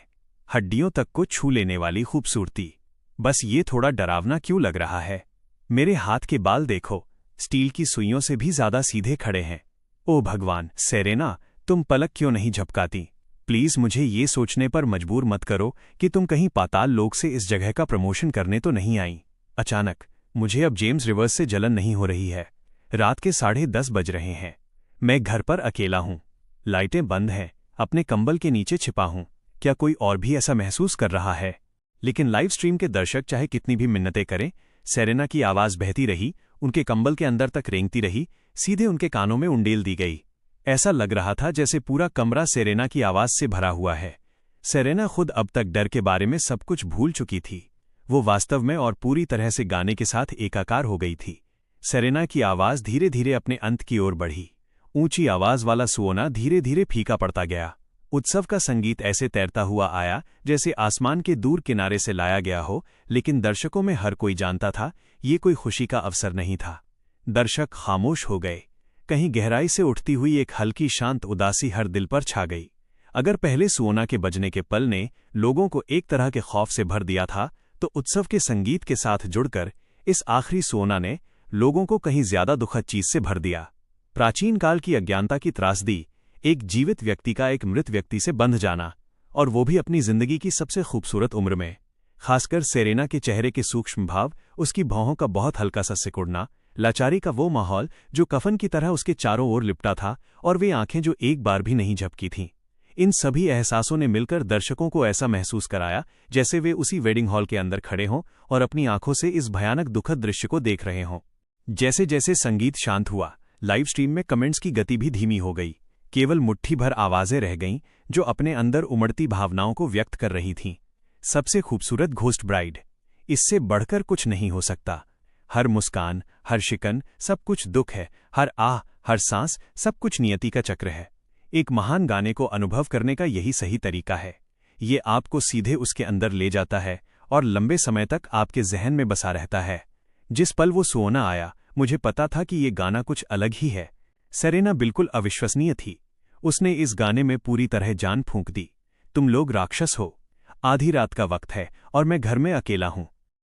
हड्डियों तक को छू लेने वाली खूबसूरती। बस ये थोड़ा डरावना क्यों लग रहा है? मेरे हाथ के बाल देखो, स्टील की सुइयों से भी ज्यादा सीधे खड़े हैं। ओ भगवान, सेरेना, तुम पलक क्यों नहीं झपकाती? प्लीज मुझे ये सोचने पर मजबूर मत करो कि तुम कहीं पाताल लोक से इस जगह का प्रमोशन करने तो नहीं आई। अचानक मुझे अब जेम्स रिवर्स से जलन नहीं हो रही है। रात के 10:30 बज रहे हैं। मैं घर पर अकेला हूं, लाइटें बंद हैं, अपने कंबल के नीचे छिपा हूं। क्या कोई और भी ऐसा महसूस कर रहा है? लेकिन लाइव स्ट्रीम के दर्शक चाहे कितनी भी मिन्नतें करें, सेरेना की आवाज बहती रही, उनके कंबल के अंदर तक रेंगती रही, सीधे उनके कानों में उंडेल दी गई। ऐसा लग रहा था जैसे पूरा कमरा सेरेना की आवाज से भरा हुआ है। सेरेना खुद अब तक डर के बारे में सब कुछ भूल चुकी थी। वो वास्तव में और पूरी तरह से गाने के साथ एकाकार हो गई थी। सेरेना की आवाज धीरे धीरे अपने अंत की ओर बढ़ी। ऊंची आवाज वाला सुओना धीरे धीरे फीका पड़ता गया। उत्सव का संगीत ऐसे तैरता हुआ आया जैसे आसमान के दूर किनारे से लाया गया हो, लेकिन दर्शकों में हर कोई जानता था ये कोई खुशी का अवसर नहीं था। दर्शक खामोश हो गए। कहीं गहराई से उठती हुई एक हल्की शांत उदासी हर दिल पर छा गई। अगर पहले सुओना के बजने के पल ने लोगों को एक तरह के खौफ से भर दिया था, तो उत्सव के संगीत के साथ जुड़कर इस आखिरी सुओना ने लोगों को कहीं ज्यादा दुखद चीज से भर दिया। प्राचीन काल की अज्ञानता की त्रासदी, एक जीवित व्यक्ति का एक मृत व्यक्ति से बंध जाना, और वो भी अपनी जिंदगी की सबसे खूबसूरत उम्र में। खासकर सेरेना के चेहरे के सूक्ष्म भाव, उसकी भौहों का बहुत हल्का सा सिकुड़ना, लाचारी का वो माहौल जो कफन की तरह उसके चारों ओर लिपटा था, और वे आंखें जो एक बार भी नहीं झपकी थीं। इन सभी एहसासों ने मिलकर दर्शकों को ऐसा महसूस कराया जैसे वे उसी वेडिंग हॉल के अंदर खड़े हों और अपनी आंखों से इस भयानक दुखद दृश्य को देख रहे हों। जैसे जैसे संगीत शांत हुआ, लाइव स्ट्रीम में कमेंट्स की गति भी धीमी हो गई। केवल मुट्ठी भर आवाजें रह गईं जो अपने अंदर उमड़ती भावनाओं को व्यक्त कर रही थीं। सबसे खूबसूरत घोस्ट ब्राइड, इससे बढ़कर कुछ नहीं हो सकता। हर मुस्कान, हर शिकन, सब कुछ दुख है। हर आह, हर सांस, सब कुछ नियति का चक्र है। एक महान गाने को अनुभव करने का यही सही तरीका है। ये आपको सीधे उसके अंदर ले जाता है और लंबे समय तक आपके जहन में बसा रहता है। जिस पल वो सोना आया, मुझे पता था कि ये गाना कुछ अलग ही है। सेरेना बिल्कुल अविश्वसनीय थी। उसने इस गाने में पूरी तरह जान फूंक दी। तुम लोग राक्षस हो। आधी रात का वक्त है और मैं घर में अकेला हूं।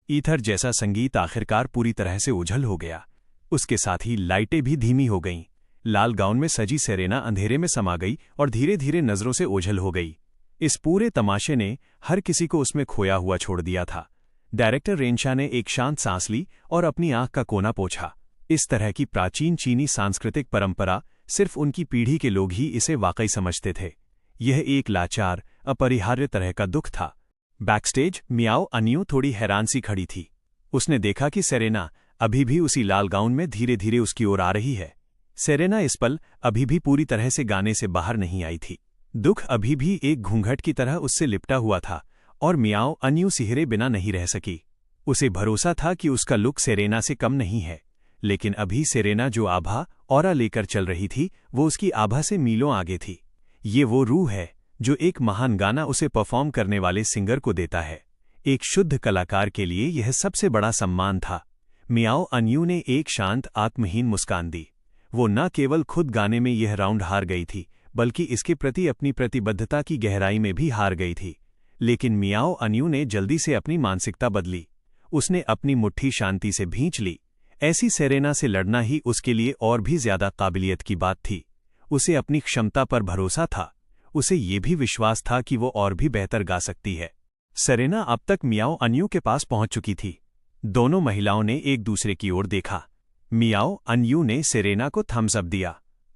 ईथर जैसा संगीत आखिरकार पूरी तरह से ओझल हो गया। उसके साथ ही लाइटें भी धीमी हो गईं। लाल गाउन में सजी सेरेना अंधेरे में समा गई और धीरे धीरे नजरों से ओझल हो गई। इस पूरे तमाशे ने हर किसी को उसमें खोया हुआ छोड़ दिया था। डायरेक्टर रेंशा ने एक शांत सांस ली और अपनी आंख का कोना पोंछा। इस तरह की प्राचीन चीनी सांस्कृतिक परंपरा सिर्फ उनकी पीढ़ी के लोग ही इसे वाकई समझते थे। यह एक लाचार, अपरिहार्य तरह का दुख था। बैकस्टेज मियाओ अनियू थोड़ी हैरान सी खड़ी थी। उसने देखा कि सेरेना अभी भी उसी लाल गाउन में धीरे धीरे उसकी ओर आ रही है। सेरेना इस पल अभी भी पूरी तरह से गाने से बाहर नहीं आई थी। दुख अभी भी एक घूंघट की तरह उससे लिपटा हुआ था और मियाओ अनियू सिहरे बिना नहीं रह सकी। उसे भरोसा था कि उसका लुक सेरेना से कम नहीं है, लेकिन अभी सेरेना जो आभा ऑरा लेकर चल रही थी वो उसकी आभा से मीलों आगे थी। ये वो रूह है जो एक महान गाना उसे परफॉर्म करने वाले सिंगर को देता है। एक शुद्ध कलाकार के लिए यह सबसे बड़ा सम्मान था। मियाओ अनियू ने एक शांत आत्महीन मुस्कान दी। वो न केवल खुद गाने में यह राउंड हार गई थी, बल्कि इसके प्रति अपनी प्रतिबद्धता की गहराई में भी हार गई थी। लेकिन मियाओ अनियू ने जल्दी से अपनी मानसिकता बदली। उसने अपनी मुट्ठी शांति से भींच ली। ऐसी सेरेना से लड़ना ही उसके लिए और भी ज्यादा काबिलियत की बात थी। उसे अपनी क्षमता पर भरोसा था। उसे ये भी विश्वास था कि वो और भी बेहतर गा सकती है। सेरेना अब तक मियाओ अनियू के पास पहुंच चुकी थी। दोनों महिलाओं ने एक दूसरे की ओर देखा। मियाओ अनियू ने सेरेना को थम्स अप दिया।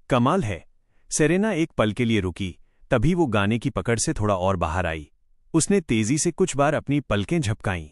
कमाल है। सेरेना एक पल के लिए रुकी, तभी वो गाने की पकड़ से थोड़ा और बाहर आई। उसने तेजी से कुछ बार अपनी पलकें झपकाईं।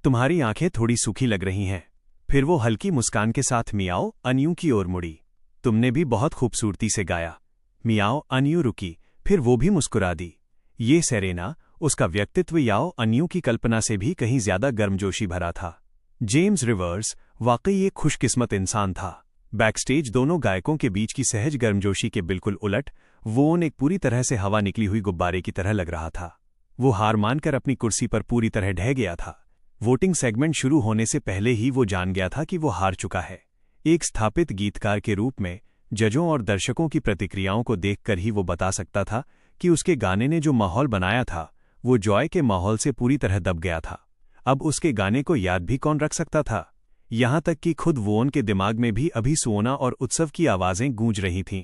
तुम्हारी आंखें थोड़ी सूखी लग रही हैं। फिर वो हल्की मुस्कान के साथ मियाओ अनियू की ओर मुड़ी। तुमने भी बहुत खूबसूरती से गाया। मियाओ अनियू रुकी, फिर वो भी मुस्कुरा दी। ये सेरेना, उसका व्यक्तित्व याओ अनियू की कल्पना से भी कहीं ज्यादा गर्मजोशी भरा था। जेम्स रिवर्स वाकई एक खुशकिस्मत इंसान था। बैकस्टेज दोनों गायकों के बीच की सहज गर्मजोशी के बिल्कुल उलट वोन एक पूरी तरह से हवा निकली हुई गुब्बारे की तरह लग रहा था। वो हार मानकर अपनी कुर्सी पर पूरी तरह ढह गया था। वोटिंग सेगमेंट शुरू होने से पहले ही वो जान गया था कि वो हार चुका है। एक स्थापित गीतकार के रूप में जजों और दर्शकों की प्रतिक्रियाओं को देखकर ही वो बता सकता था कि उसके गाने ने जो माहौल बनाया था वो जॉय के माहौल से पूरी तरह दब गया था। अब उसके गाने को याद भी कौन रख सकता था। यहां तक कि खुद वोन के दिमाग में भी अभी सुओना और उत्सव की आवाजें गूंज रही थीं।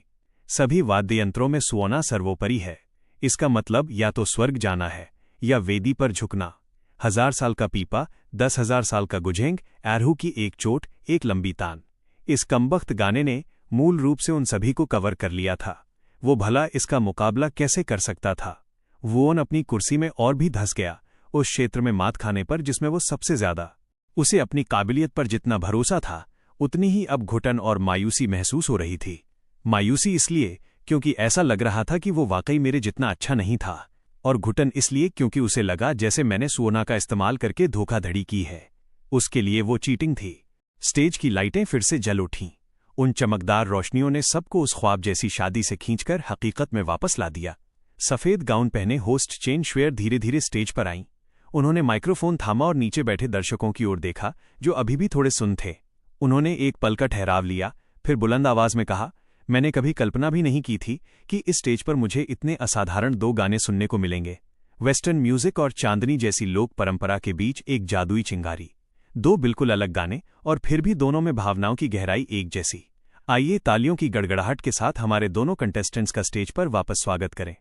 सभी वाद्ययंत्रों में सुओना सर्वोपरि है। इसका मतलब या तो स्वर्ग जाना है या वेदी पर झुकना। 1000 साल का पीपा, 10,000 साल का गुझेंग, एरहू की एक चोट, एक लंबी तान। इस कमबख्त गाने ने मूल रूप से उन सभी को कवर कर लिया था। वो भला इसका मुकाबला कैसे कर सकता था। वोन अपनी कुर्सी में और भी धंस गया, उस क्षेत्र में मात खाने पर जिसमें वो सबसे ज्यादा। उसे अपनी काबिलियत पर जितना भरोसा था उतनी ही अब घुटन और मायूसी महसूस हो रही थी। मायूसी इसलिए क्योंकि ऐसा लग रहा था कि वो वाकई मेरे जितना अच्छा नहीं था, और घुटन इसलिए क्योंकि उसे लगा जैसे मैंने सुओना का इस्तेमाल करके धोखाधड़ी की है। उसके लिए वो चीटिंग थी। स्टेज की लाइटें फिर से जल उठीं। उन चमकदार रोशनियों ने सबको उस ख्वाब जैसी शादी से खींचकर हकीकत में वापस ला दिया। सफेद गाउन पहने होस्ट चेन श्वेर धीरे धीरे स्टेज पर आईं। उन्होंने माइक्रोफोन थामा और नीचे बैठे दर्शकों की ओर देखा जो अभी भी थोड़े सुन्न थे। उन्होंने एक पल का ठहराव लिया, फिर बुलंद आवाज में कहा, मैंने कभी कल्पना भी नहीं की थी कि इस स्टेज पर मुझे इतने असाधारण 2 गाने सुनने को मिलेंगे। वेस्टर्न म्यूजिक और चांदनी जैसी लोक परंपरा के बीच एक जादुई चिंगारी। 2 बिल्कुल अलग गाने और फिर भी दोनों में भावनाओं की गहराई एक जैसी। आइए तालियों की गड़गड़ाहट के साथ हमारे दोनों कंटेस्टेंट्स का स्टेज पर वापस स्वागत करें।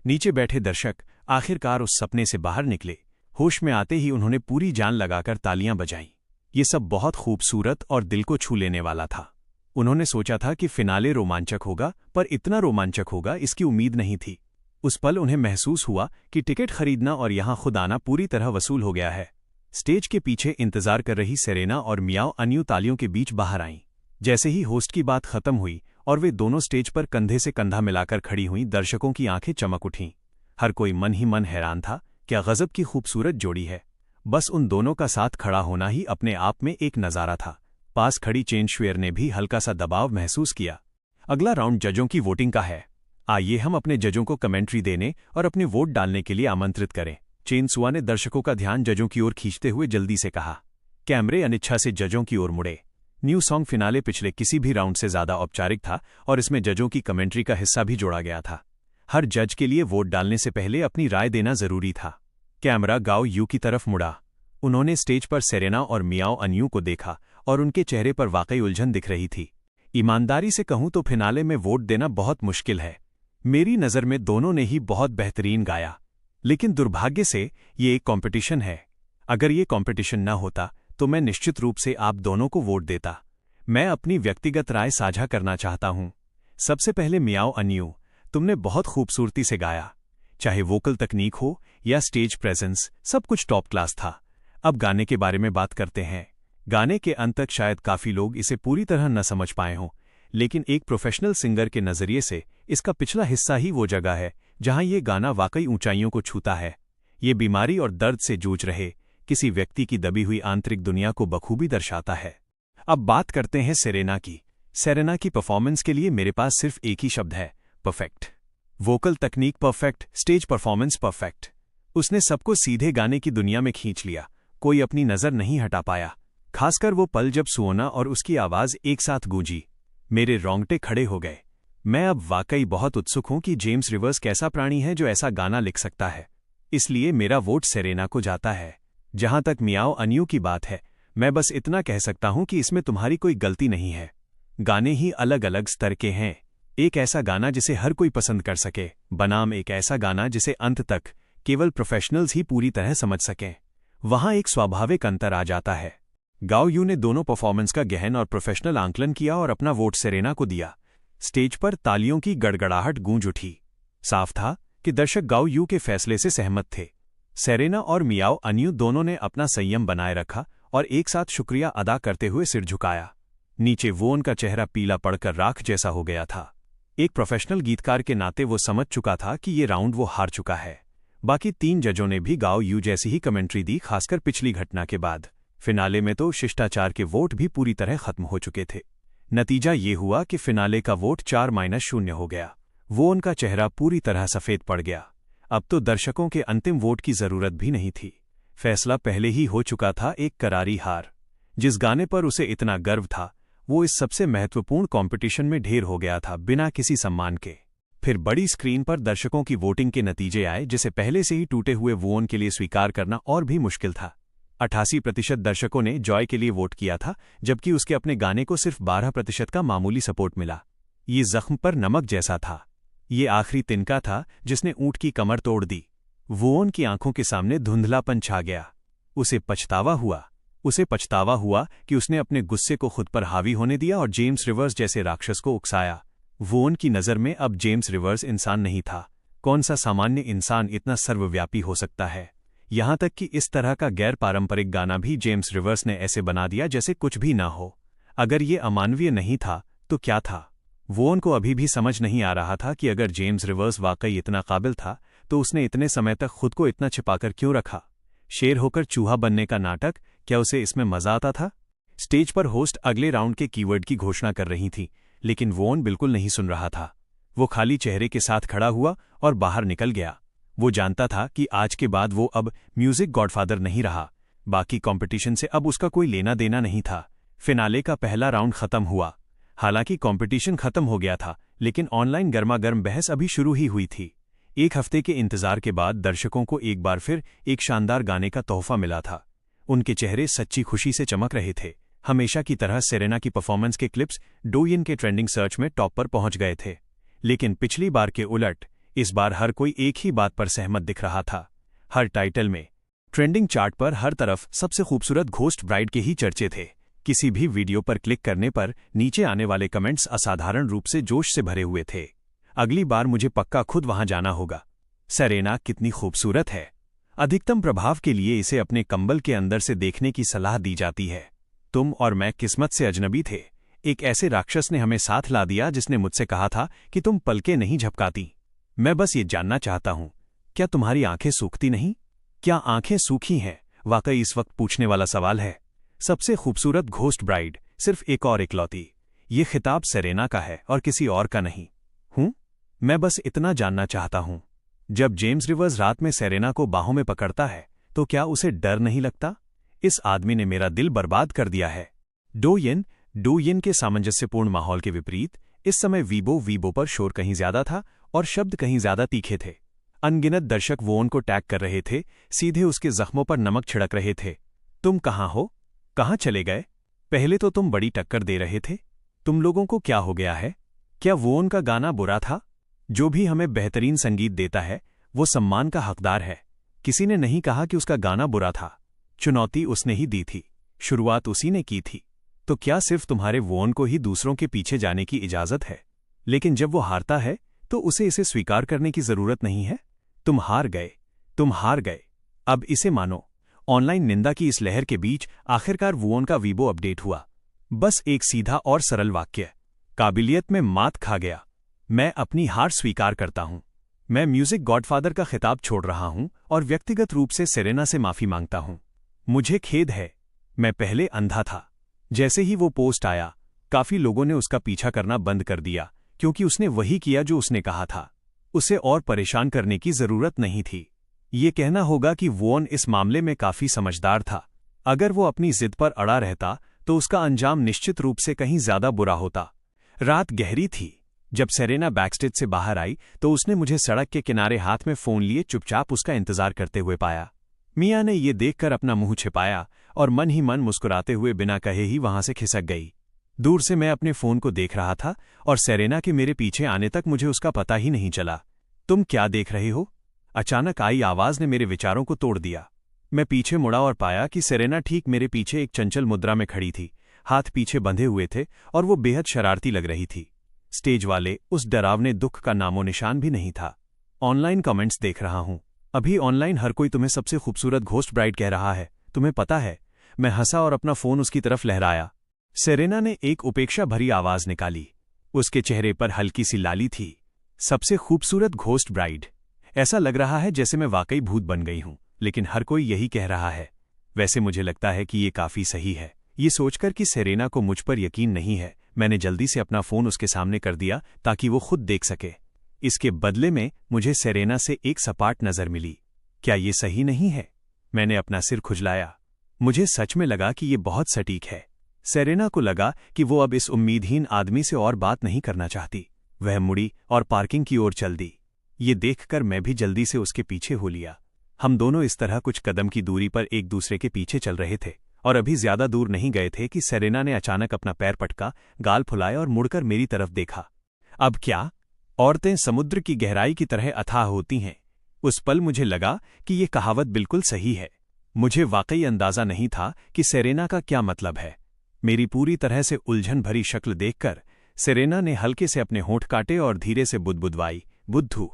नीचे बैठे दर्शक आखिरकार उस सपने से बाहर निकले। होश में आते ही उन्होंने पूरी जान लगाकर तालियां बजाईं। ये सब बहुत खूबसूरत और दिल को छू लेने वाला था। उन्होंने सोचा था कि फिनाले रोमांचक होगा, पर इतना रोमांचक होगा इसकी उम्मीद नहीं थी। उस पल उन्हें महसूस हुआ कि टिकट खरीदना और यहां खुद आना पूरी तरह वसूल हो गया है। स्टेज के पीछे इंतजार कर रही सेरेना और मियाओ अनियू तालियों के बीच बाहर आईं। जैसे ही होस्ट की बात खत्म हुई और वे दोनों स्टेज पर कंधे से कंधा मिलाकर खड़ी हुईं। दर्शकों की आंखें चमक उठीं। हर कोई मन ही मन हैरान था, क्या गजब की खूबसूरत जोड़ी है। बस उन दोनों का साथ खड़ा होना ही अपने आप में एक नज़ारा था। पास खड़ी चेन शुएर ने भी हल्का सा दबाव महसूस किया। अगला राउंड जजों की वोटिंग का है। आइए हम अपने जजों को कमेंट्री देने और अपने वोट डालने के लिए आमंत्रित करें। चेन सुआ ने दर्शकों का ध्यान जजों की ओर खींचते हुए जल्दी से कहा। कैमरे अनिच्छा से जजों की ओर मुड़े। न्यू सॉन्ग फिनाले पिछले किसी भी राउंड से ज्यादा औपचारिक था और इसमें जजों की कमेंट्री का हिस्सा भी जोड़ा गया था। हर जज के लिए वोट डालने से पहले अपनी राय देना जरूरी था। कैमरा गाओ यू की तरफ मुड़ा। उन्होंने स्टेज पर सेरेना और मियाओ अनियू को देखा और उनके चेहरे पर वाकई उलझन दिख रही थी। ईमानदारी से कहूं तो फिनाले में वोट देना बहुत मुश्किल है। मेरी नज़र में दोनों ने ही बहुत बेहतरीन गाया, लेकिन दुर्भाग्य से ये एक कॉम्पिटिशन है। अगर ये कॉम्पिटिशन न होता तो मैं निश्चित रूप से आप दोनों को वोट देता। मैं अपनी व्यक्तिगत राय साझा करना चाहता हूं। सबसे पहले मियाओ अनियू, तुमने बहुत खूबसूरती से गाया। चाहे वोकल तकनीक हो या स्टेज प्रेजेंस, सब कुछ टॉप क्लास था। अब गाने के बारे में बात करते हैं। गाने के अंत तक शायद काफ़ी लोग इसे पूरी तरह न समझ पाए हों, लेकिन एक प्रोफेशनल सिंगर के नज़रिए से इसका पिछला हिस्सा ही वो जगह है जहां ये गाना वाकई ऊंचाइयों को छूता है। ये बीमारी और दर्द से जूझ रहे किसी व्यक्ति की दबी हुई आंतरिक दुनिया को बखूबी दर्शाता है। अब बात करते हैं सेरेना की। सेरेना की परफॉर्मेंस के लिए मेरे पास सिर्फ एक ही शब्द है, परफेक्ट। वोकल तकनीक परफेक्ट, स्टेज परफॉर्मेंस परफेक्ट। उसने सबको सीधे गाने की दुनिया में खींच लिया, कोई अपनी नज़र नहीं हटा पाया। खासकर वो पल जब सुओना और उसकी आवाज़ एक साथ गूंजी, मेरे रोंगटे खड़े हो गए। मैं अब वाकई बहुत उत्सुक हूं कि जेम्स रिवर्स कैसा प्राणी है जो ऐसा गाना लिख सकता है। इसलिए मेरा वोट सेरेना को जाता है। जहां तक मियाओ अनियू की बात है, मैं बस इतना कह सकता हूं कि इसमें तुम्हारी कोई गलती नहीं है। गाने ही अलग अलग स्तर के हैं। एक ऐसा गाना जिसे हर कोई पसंद कर सके, बनाम एक ऐसा गाना जिसे अंत तक केवल प्रोफेशनल्स ही पूरी तरह समझ सकें। वहां एक स्वाभाविक अंतर आ जाता है। गाओ यू ने दोनों परफॉर्मेंस का गहन और प्रोफेशनल आंकलन किया और अपना वोट सेरेना को दिया। स्टेज पर तालियों की गड़गड़ाहट गूंज उठी। साफ था कि दर्शक गाओ यू के फैसले से सहमत थे। सेरेना और मियाओ अनियू दोनों ने अपना संयम बनाए रखा और एक साथ शुक्रिया अदा करते हुए सिर झुकाया। नीचे वोन का चेहरा पीला पड़कर राख जैसा हो गया था। एक प्रोफेशनल गीतकार के नाते वो समझ चुका था कि ये राउंड वो हार चुका है। बाकी 3 जजों ने भी गाओ यू जैसी ही कमेंट्री दी, खासकर पिछली घटना के बाद। फिनाले में तो शिष्टाचार के वोट भी पूरी तरह खत्म हो चुके थे। नतीजा ये हुआ कि फिनाले का वोट 4-0 हो गया। वो उनका चेहरा पूरी तरह सफ़ेद पड़ गया। अब तो दर्शकों के अंतिम वोट की ज़रूरत भी नहीं थी। फैसला पहले ही हो चुका था, एक करारी हार। जिस गाने पर उसे इतना गर्व था वो इस सबसे महत्वपूर्ण कॉम्पिटिशन में ढेर हो गया था, बिना किसी सम्मान के। फिर बड़ी स्क्रीन पर दर्शकों की वोटिंग के नतीजे आए, जिसे पहले से ही टूटे हुए वोन के लिए स्वीकार करना और भी मुश्किल था। 88% दर्शकों ने जॉय के लिए वोट किया था, जबकि उसके अपने गाने को सिर्फ 12% का मामूली सपोर्ट मिला। ये जख्म पर नमक जैसा था। ये आखिरी तिनका था जिसने ऊंट की कमर तोड़ दी। वोन की आंखों के सामने धुंधलापन छा गया। उसे पछतावा हुआ कि उसने अपने गुस्से को खुद पर हावी होने दिया और जेम्स रिवर्स जैसे राक्षस को उकसाया। वोन की नज़र में अब जेम्स रिवर्स इंसान नहीं था। कौन सा सामान्य इंसान इतना सर्वव्यापी हो सकता है? यहां तक कि इस तरह का गैर पारंपरिक गाना भी जेम्स रिवर्स ने ऐसे बना दिया जैसे कुछ भी ना हो। अगर ये अमानवीय नहीं था तो क्या था? वोन को अभी भी समझ नहीं आ रहा था कि अगर जेम्स रिवर्स वाकई इतना काबिल था तो उसने इतने समय तक खुद को इतना छिपाकर क्यों रखा? शेर होकर चूहा बनने का नाटक, क्या उसे इसमें मजा आता था? स्टेज पर होस्ट अगले राउंड के कीवर्ड की घोषणा कर रही थी, लेकिन वोन बिल्कुल नहीं सुन रहा था। वो खाली चेहरे के साथ खड़ा हुआ और बाहर निकल गया। वो जानता था कि आज के बाद वो अब म्यूजिक गॉडफादर नहीं रहा। बाकी कंपटीशन से अब उसका कोई लेना देना नहीं था। फिनाले का पहला राउंड खत्म हुआ। हालांकि कंपटीशन खत्म हो गया था, लेकिन ऑनलाइन गर्मागर्म बहस अभी शुरू ही हुई थी। 1 हफ्ते के इंतजार के बाद दर्शकों को एक बार फिर एक शानदार गाने का तोहफा मिला था। उनके चेहरे सच्ची खुशी से चमक रहे थे। हमेशा की तरह सेरेना की परफॉर्मेंस के क्लिप्स डोइन के ट्रेंडिंग सर्च में टॉप पर पहुंच गए थे। लेकिन पिछली बार के उलट इस बार हर कोई एक ही बात पर सहमत दिख रहा था। हर टाइटल में, ट्रेंडिंग चार्ट पर हर तरफ सबसे खूबसूरत घोस्ट ब्राइड के ही चर्चे थे। किसी भी वीडियो पर क्लिक करने पर नीचे आने वाले कमेंट्स असाधारण रूप से जोश से भरे हुए थे। अगली बार मुझे पक्का खुद वहां जाना होगा। सेरेना कितनी खूबसूरत है। अधिकतम प्रभाव के लिए इसे अपने कंबल के अंदर से देखने की सलाह दी जाती है। तुम और मैं किस्मत से अजनबी थे। एक ऐसे राक्षस ने हमें साथ ला दिया जिसने मुझसे कहा था कि तुम पलकें नहीं झपकाती। मैं बस ये जानना चाहता हूं, क्या तुम्हारी आंखें सूखती नहीं? क्या आंखें सूखी हैं? वाकई इस वक्त पूछने वाला सवाल है। सबसे खूबसूरत घोस्ट ब्राइड, सिर्फ एक और इकलौती। ये खिताब सेरेना का है और किसी और का नहीं। मैं बस इतना जानना चाहता हूं, जब जेम्स रिवर्स रात में सेरेना को बाहों में पकड़ता है तो क्या उसे डर नहीं लगता? इस आदमी ने मेरा दिल बर्बाद कर दिया है। डो यिन के सामंजस्यपूर्ण माहौल के विपरीत इस समय वीबो पर शोर कहीं ज्यादा था और शब्द कहीं ज्यादा तीखे थे। अनगिनत दर्शक वोन को टैग कर रहे थे, सीधे उसके जख्मों पर नमक छिड़क रहे थे। तुम कहाँ हो? कहाँ चले गए? पहले तो तुम बड़ी टक्कर दे रहे थे। तुम लोगों को क्या हो गया है? क्या वोन का गाना बुरा था? जो भी हमें बेहतरीन संगीत देता है वो सम्मान का हकदार है। किसी ने नहीं कहा कि उसका गाना बुरा था। चुनौती उसने ही दी थी, शुरुआत उसी ने की थी। तो क्या सिर्फ तुम्हारे वोन को ही दूसरों के पीछे जाने की इजाजत है? लेकिन जब वो हारता है तो उसे इसे स्वीकार करने की जरूरत नहीं है। तुम हार गए। अब इसे मानो। ऑनलाइन निंदा की इस लहर के बीच आखिरकार वोन का वीबो अपडेट हुआ। बस एक सीधा और सरल वाक्य, काबिलियत में मात खा गया। मैं अपनी हार स्वीकार करता हूं। मैं म्यूजिक गॉडफादर का खिताब छोड़ रहा हूं और व्यक्तिगत रूप से सेरेना से माफी मांगता हूं। मुझे खेद है, मैं पहले अंधा था। जैसे ही वो पोस्ट आया, काफी लोगों ने उसका पीछा करना बंद कर दिया, क्योंकि उसने वही किया जो उसने कहा था। उसे और परेशान करने की जरूरत नहीं थी। ये कहना होगा कि वोन इस मामले में काफी समझदार था। अगर वो अपनी जिद पर अड़ा रहता तो उसका अंजाम निश्चित रूप से कहीं ज्यादा बुरा होता। रात गहरी थी। जब सेरेना बैकस्टेज से बाहर आई तो उसने मुझे सड़क के किनारे हाथ में फोन लिए चुपचाप उसका इंतजार करते हुए पाया। मिया ने ये देखकर अपना मुंह छिपाया और मन ही मन मुस्कुराते हुए बिना कहे ही वहां से खिसक गई। दूर से मैं अपने फोन को देख रहा था और सेरेना के मेरे पीछे आने तक मुझे उसका पता ही नहीं चला। तुम क्या देख रहे हो? अचानक आई आवाज ने मेरे विचारों को तोड़ दिया। मैं पीछे मुड़ा और पाया कि सेरेना ठीक मेरे पीछे एक चंचल मुद्रा में खड़ी थी। हाथ पीछे बंधे हुए थे और वो बेहद शरारती लग रही थी। स्टेज वाले उस डरावने दुख का नामो निशान भी नहीं था। ऑनलाइन कमेंट्स देख रहा हूं। अभी ऑनलाइन हर कोई तुम्हें सबसे खूबसूरत घोस्ट ब्राइड कह रहा है, तुम्हें पता है? मैं हंसा और अपना फोन उसकी तरफ लहराया। सेरेना ने एक उपेक्षा भरी आवाज निकाली। उसके चेहरे पर हल्की सी लाली थी। सबसे खूबसूरत घोस्ट ब्राइड। ऐसा लग रहा है जैसे मैं वाकई भूत बन गई हूं, लेकिन हर कोई यही कह रहा है। वैसे मुझे लगता है कि ये काफी सही है। ये सोचकर कि सेरेना को मुझ पर यकीन नहीं है, मैंने जल्दी से अपना फोन उसके सामने कर दिया ताकि वो खुद देख सके। इसके बदले में मुझे सेरेना से एक सपाट नजर मिली। क्या ये सही नहीं है? मैंने अपना सिर खुजलाया। मुझे सच में लगा कि ये बहुत सटीक है। सेरेना को लगा कि वो अब इस उम्मीदहीन आदमी से और बात नहीं करना चाहती। वह मुड़ी और पार्किंग की ओर चल दी। ये देखकर मैं भी जल्दी से उसके पीछे हो लिया। हम दोनों इस तरह कुछ कदम की दूरी पर एक दूसरे के पीछे चल रहे थे और अभी ज्यादा दूर नहीं गए थे कि सेरेना ने अचानक अपना पैर पटका, गाल फुलाए और मुड़कर मेरी तरफ देखा। अब क्या? औरतें समुद्र की गहराई की तरह अथाह होती हैं। उस पल मुझे लगा कि ये कहावत बिल्कुल सही है। मुझे वाकई अंदाजा नहीं था कि सेरेना का क्या मतलब है। मेरी पूरी तरह से उलझन भरी शक्ल देखकर सेरेना ने हल्के से अपने होंठ काटे और धीरे से बुदबुदवाई, बुद्धू।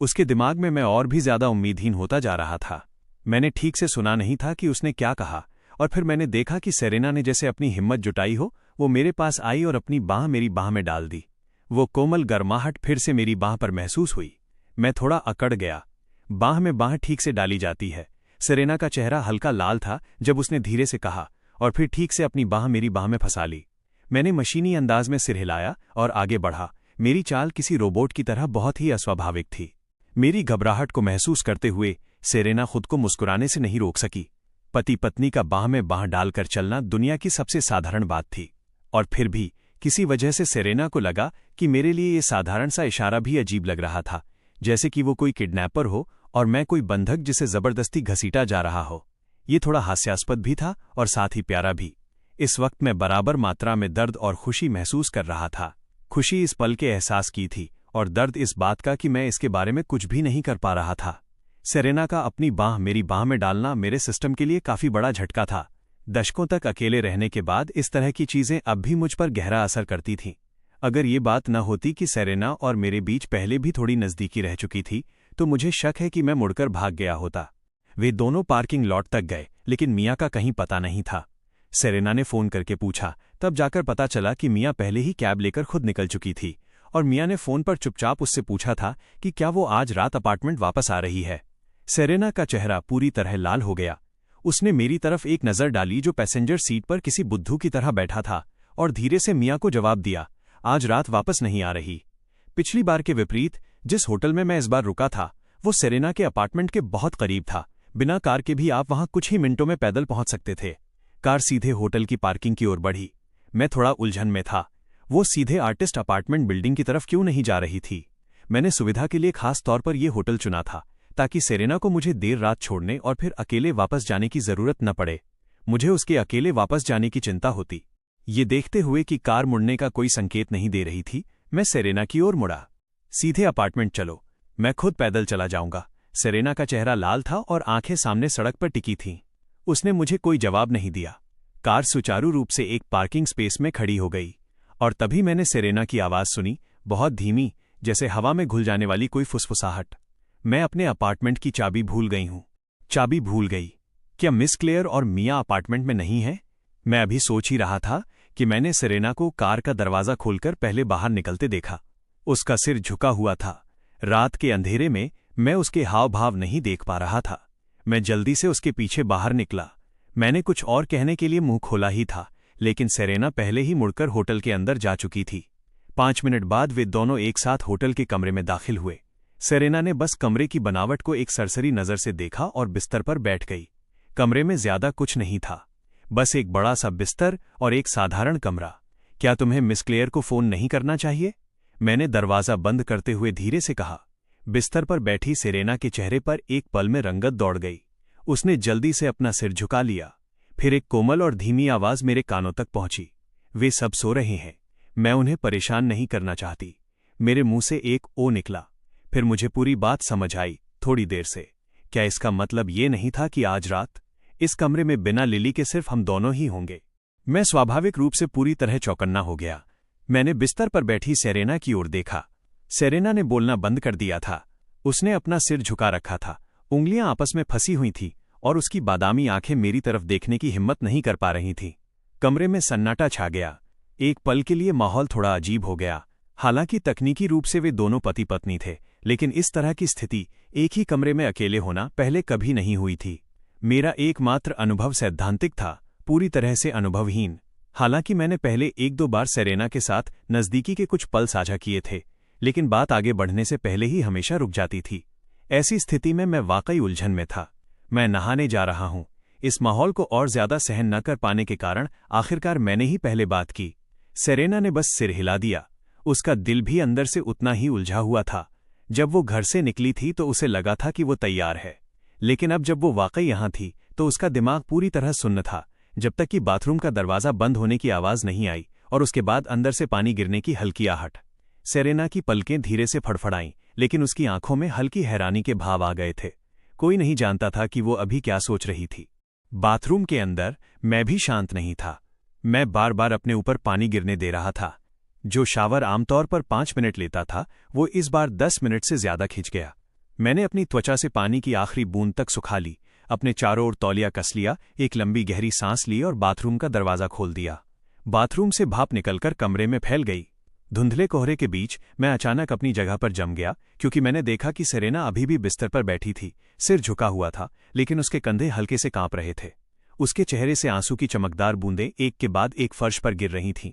उसके दिमाग में मैं और भी ज्यादा उम्मीदहीन होता जा रहा था। मैंने ठीक से सुना नहीं था कि उसने क्या कहा, और फिर मैंने देखा कि सेरेना ने जैसे अपनी हिम्मत जुटाई हो, वो मेरे पास आई और अपनी बांह मेरी बांह में डाल दी। वो कोमल गर्माहट फिर से मेरी बांह पर महसूस हुई। मैं थोड़ा अकड़ गया। बांह में बांह ठीक से डाली जाती है। सेरेना का चेहरा हल्का लाल था जब उसने धीरे से कहा, और फिर ठीक से अपनी बांह मेरी बांह में फंसा ली। मैंने मशीनी अंदाज में सिर हिलाया और आगे बढ़ा। मेरी चाल किसी रोबोट की तरह बहुत ही अस्वाभाविक थी। मेरी घबराहट को महसूस करते हुए सेरेना खुद को मुस्कुराने से नहीं रोक सकी। पति पत्नी का बांह में बांह डालकर चलना दुनिया की सबसे साधारण बात थी, और फिर भी किसी वजह से सेरेना को लगा कि मेरे लिए ये साधारण सा इशारा भी अजीब लग रहा था, जैसे कि वो कोई किडनैपर हो और मैं कोई बंधक जिसे जबरदस्ती घसीटा जा रहा हो। ये थोड़ा हास्यास्पद भी था और साथ ही प्यारा भी। इस वक्त मैं बराबर मात्रा में दर्द और खुशी महसूस कर रहा था। खुशी इस पल के एहसास की थी और दर्द इस बात का कि मैं इसके बारे में कुछ भी नहीं कर पा रहा था। सेरेना का अपनी बांह मेरी बांह में डालना मेरे सिस्टम के लिए काफी बड़ा झटका था। दशकों तक अकेले रहने के बाद इस तरह की चीजें अब भी मुझ पर गहरा असर करती थीं। अगर ये बात न होती कि सेरेना और मेरे बीच पहले भी थोड़ी नजदीकी रह चुकी थी, तो मुझे शक है कि मैं मुड़कर भाग गया होता। वे दोनों पार्किंग लॉट तक गए, लेकिन मिया का कहीं पता नहीं था। सेरेना ने फोन करके पूछा, तब जाकर पता चला कि मियाँ पहले ही कैब लेकर खुद निकल चुकी थी और मियाँ ने फ़ोन पर चुपचाप उससे पूछा था कि क्या वो आज रात अपार्टमेंट वापस आ रही है। सेरेना का चेहरा पूरी तरह लाल हो गया। उसने मेरी तरफ एक नज़र डाली जो पैसेंजर सीट पर किसी बुद्धू की तरह बैठा था और धीरे से मियाँ को जवाब दिया, आज रात वापस नहीं आ रही। पिछली बार के विपरीत जिस होटल में मैं इस बार रुका था वो सेरेना के अपार्टमेंट के बहुत करीब था। बिना कार के भी आप वहां कुछ ही मिनटों में पैदल पहुंच सकते थे। कार सीधे होटल की पार्किंग की ओर बढ़ी। मैं थोड़ा उलझन में था। वो सीधे आर्टिस्ट अपार्टमेंट बिल्डिंग की तरफ क्यों नहीं जा रही थी? मैंने सुविधा के लिए खास तौर पर यह होटल चुना था ताकि सेरेना को मुझे देर रात छोड़ने और फिर अकेले वापस जाने की जरूरत न पड़े। मुझे उसके अकेले वापस जाने की चिंता होती। ये देखते हुए कि कार मुड़ने का कोई संकेत नहीं दे रही थी, मैं सेरेना की ओर मुड़ा। सीधे अपार्टमेंट चलो, मैं खुद पैदल चला जाऊंगा। सेरेना का चेहरा लाल था और आंखें सामने सड़क पर टिकी थीं। उसने मुझे कोई जवाब नहीं दिया। कार सुचारू रूप से एक पार्किंग स्पेस में खड़ी हो गई और तभी मैंने सेरेना की आवाज सुनी, बहुत धीमी, जैसे हवा में घुल जाने वाली कोई फुसफुसाहट। मैं अपने अपार्टमेंट की चाबी भूल गई हूं। चाबी भूल गई? क्या मिस क्लेयर और मियाँ अपार्टमेंट में नहीं है? मैं अभी सोच ही रहा था कि मैंने सेरेना को कार का दरवाजा खोलकर पहले बाहर निकलते देखा। उसका सिर झुका हुआ था। रात के अंधेरे में मैं उसके हाव भाव नहीं देख पा रहा था। मैं जल्दी से उसके पीछे बाहर निकला। मैंने कुछ और कहने के लिए मुंह खोला ही था, लेकिन सेरेना पहले ही मुड़कर होटल के अंदर जा चुकी थी। 5 मिनट बाद वे दोनों एक साथ होटल के कमरे में दाखिल हुए। सेरेना ने बस कमरे की बनावट को एक सरसरी नजर से देखा और बिस्तर पर बैठ गई। कमरे में ज्यादा कुछ नहीं था, बस एक बड़ा सा बिस्तर और एक साधारण कमरा। क्या तुम्हें मिस क्लेयर को फोन नहीं करना चाहिए? मैंने दरवाजा बंद करते हुए धीरे से कहा। बिस्तर पर बैठी सेरेना के चेहरे पर एक पल में रंगत दौड़ गई। उसने जल्दी से अपना सिर झुका लिया। फिर एक कोमल और धीमी आवाज मेरे कानों तक पहुंची, वे सब सो रहे हैं, मैं उन्हें परेशान नहीं करना चाहती। मेरे मुंह से एक ओ निकला। फिर मुझे पूरी बात समझ आई थोड़ी देर से। क्या इसका मतलब ये नहीं था कि आज रात इस कमरे में बिना लिली के सिर्फ हम दोनों ही होंगे? मैं स्वाभाविक रूप से पूरी तरह चौकन्ना हो गया। मैंने बिस्तर पर बैठी सेरेना की ओर देखा। सेरेना ने बोलना बंद कर दिया था। उसने अपना सिर झुका रखा था, उंगलियां आपस में फंसी हुई थीं और उसकी बादामी आंखें मेरी तरफ देखने की हिम्मत नहीं कर पा रही थीं। कमरे में सन्नाटा छा गया। एक पल के लिए माहौल थोड़ा अजीब हो गया। हालांकि तकनीकी रूप से वे दोनों पति पत्नी थे, लेकिन इस तरह की स्थिति, एक ही कमरे में अकेले होना, पहले कभी नहीं हुई थी। मेरा एकमात्र अनुभव सैद्धांतिक था, पूरी तरह से अनुभवहीन। हालांकि मैंने पहले 1-2 बार सेरेना के साथ नज़दीकी के कुछ पल साझा किए थे, लेकिन बात आगे बढ़ने से पहले ही हमेशा रुक जाती थी। ऐसी स्थिति में मैं वाकई उलझन में था। मैं नहाने जा रहा हूं। इस माहौल को और ज्यादा सहन न कर पाने के कारण आखिरकार मैंने ही पहले बात की। सेरेना ने बस सिर हिला दिया। उसका दिल भी अंदर से उतना ही उलझा हुआ था। जब वो घर से निकली थी तो उसे लगा था कि वो तैयार है, लेकिन अब जब वो वाकई यहां थी तो उसका दिमाग पूरी तरह सुन्न था, जब तक कि बाथरूम का दरवाजा बंद होने की आवाज नहीं आई और उसके बाद अंदर से पानी गिरने की हल्की आहट। सेरेना की पलकें धीरे से फड़फड़ाईं, लेकिन उसकी आंखों में हल्की हैरानी के भाव आ गए थे। कोई नहीं जानता था कि वो अभी क्या सोच रही थी। बाथरूम के अंदर मैं भी शांत नहीं था। मैं बार बार अपने ऊपर पानी गिरने दे रहा था। जो शावर आमतौर पर 5 मिनट लेता था, वो इस बार 10 मिनट से ज्यादा खिंच गया। मैंने अपनी त्वचा से पानी की आखिरी बूंद तक सुखा ली, अपने चारों ओर तौलिया कस लिया, एक लंबी गहरी सांस ली और बाथरूम का दरवाजा खोल दिया। बाथरूम से भाप निकलकर कमरे में फैल गई। धुंधले कोहरे के बीच मैं अचानक अपनी जगह पर जम गया, क्योंकि मैंने देखा कि सेरेना अभी भी बिस्तर पर बैठी थी। सिर झुका हुआ था, लेकिन उसके कंधे हल्के से कांप रहे थे। उसके चेहरे से आंसू की चमकदार बूंदें एक के बाद एक फर्श पर गिर रही थीं।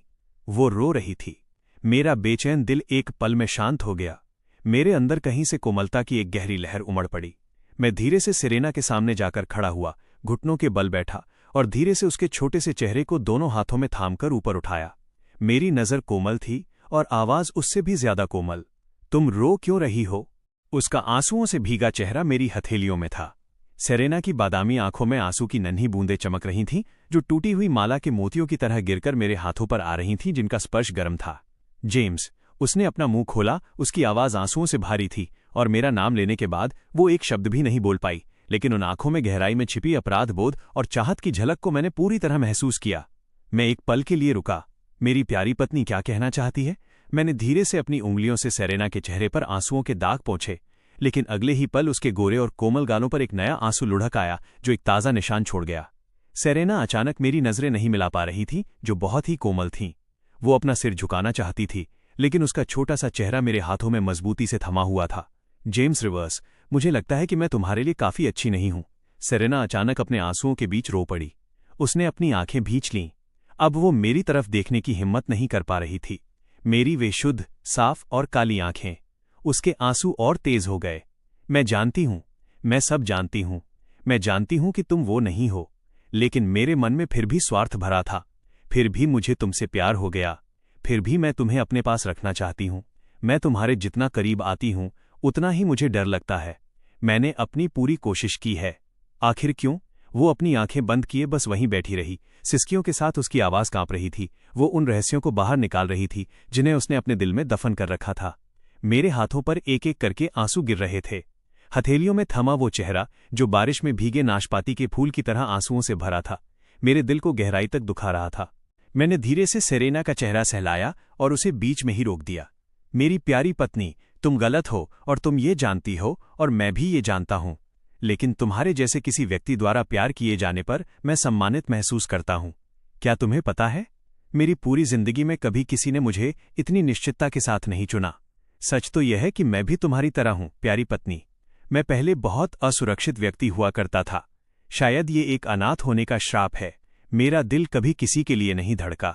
वो रो रही थी। मेरा बेचैन दिल एक पल में शांत हो गया। मेरे अंदर कहीं से कोमलता की एक गहरी लहर उमड़ पड़ी। मैं धीरे से सेरेना के सामने जाकर खड़ा हुआ, घुटनों के बल बैठा और धीरे से उसके छोटे से चेहरे को दोनों हाथों में थामकर ऊपर उठाया। मेरी नजर कोमल थी और आवाज उससे भी ज्यादा कोमल। तुम रो क्यों रही हो? उसका आंसुओं से भीगा चेहरा मेरी हथेलियों में था। सेरेना की बादामी आंखों में आंसू की नन्ही बूंदें चमक रही थीं, जो टूटी हुई माला के मोतियों की तरह गिरकर मेरे हाथों पर आ रही थीं, जिनका स्पर्श गर्म था। जेम्स। उसने अपना मुंह खोला। उसकी आवाज आंसुओं से भारी थी और मेरा नाम लेने के बाद वो एक शब्द भी नहीं बोल पाई, लेकिन उन आंखों में गहराई में छिपी अपराध बोध और चाहत की झलक को मैंने पूरी तरह महसूस किया। मैं एक पल के लिए रुका। मेरी प्यारी पत्नी क्या कहना चाहती है? मैंने धीरे से अपनी उंगलियों से सेरेना के चेहरे पर आंसुओं के दाग पोंछे, लेकिन अगले ही पल उसके गोरे और कोमल गालों पर एक नया आंसू लुढ़क आया, जो एक ताज़ा निशान छोड़ गया। सेरेना अचानक मेरी नजरें नहीं मिला पा रही थी, जो बहुत ही कोमल थीं। वो अपना सिर झुकाना चाहती थी, लेकिन उसका छोटा सा चेहरा मेरे हाथों में मजबूती से थमा हुआ था। जेम्स रिवर्स, मुझे लगता है कि मैं तुम्हारे लिए काफी अच्छी नहीं हूं। सेरेना अचानक अपने आंसुओं के बीच रो पड़ी। उसने अपनी आंखें भींच लीं। अब वो मेरी तरफ देखने की हिम्मत नहीं कर पा रही थी। मेरी वे शुद्ध, साफ और काली आंखें। उसके आंसू और तेज हो गए। मैं जानती हूं, मैं सब जानती हूं। मैं जानती हूं कि तुम वो नहीं हो, लेकिन मेरे मन में फिर भी स्वार्थ भरा था। फिर भी मुझे तुमसे प्यार हो गया। फिर भी मैं तुम्हें अपने पास रखना चाहती हूं। मैं तुम्हारे जितना करीब आती हूं, उतना ही मुझे डर लगता है। मैंने अपनी पूरी कोशिश की है। आखिर क्यों? वो अपनी आंखें बंद किए बस वहीं बैठी रही। सिसकियों के साथ उसकी आवाज कांप रही थी। वो उन रहस्यों को बाहर निकाल रही थी जिन्हें उसने अपने दिल में दफन कर रखा था। मेरे हाथों पर एक एक करके आंसू गिर रहे थे। हथेलियों में थमा वो चेहरा, जो बारिश में भीगे नाशपाती के फूल की तरह आंसुओं से भरा था, मेरे दिल को गहराई तक दुखा रहा था। मैंने धीरे से सेरेना का चेहरा सहलाया और उसे बीच में ही रोक दिया। मेरी प्यारी पत्नी, तुम गलत हो और तुम ये जानती हो और मैं भी ये जानता हूं। लेकिन तुम्हारे जैसे किसी व्यक्ति द्वारा प्यार किए जाने पर मैं सम्मानित महसूस करता हूं। क्या तुम्हें पता है, मेरी पूरी जिंदगी में कभी किसी ने मुझे इतनी निश्चितता के साथ नहीं चुना। सच तो यह है कि मैं भी तुम्हारी तरह हूं, प्यारी पत्नी। मैं पहले बहुत असुरक्षित व्यक्ति हुआ करता था। शायद ये एक अनाथ होने का श्राप है। मेरा दिल कभी किसी के लिए नहीं धड़का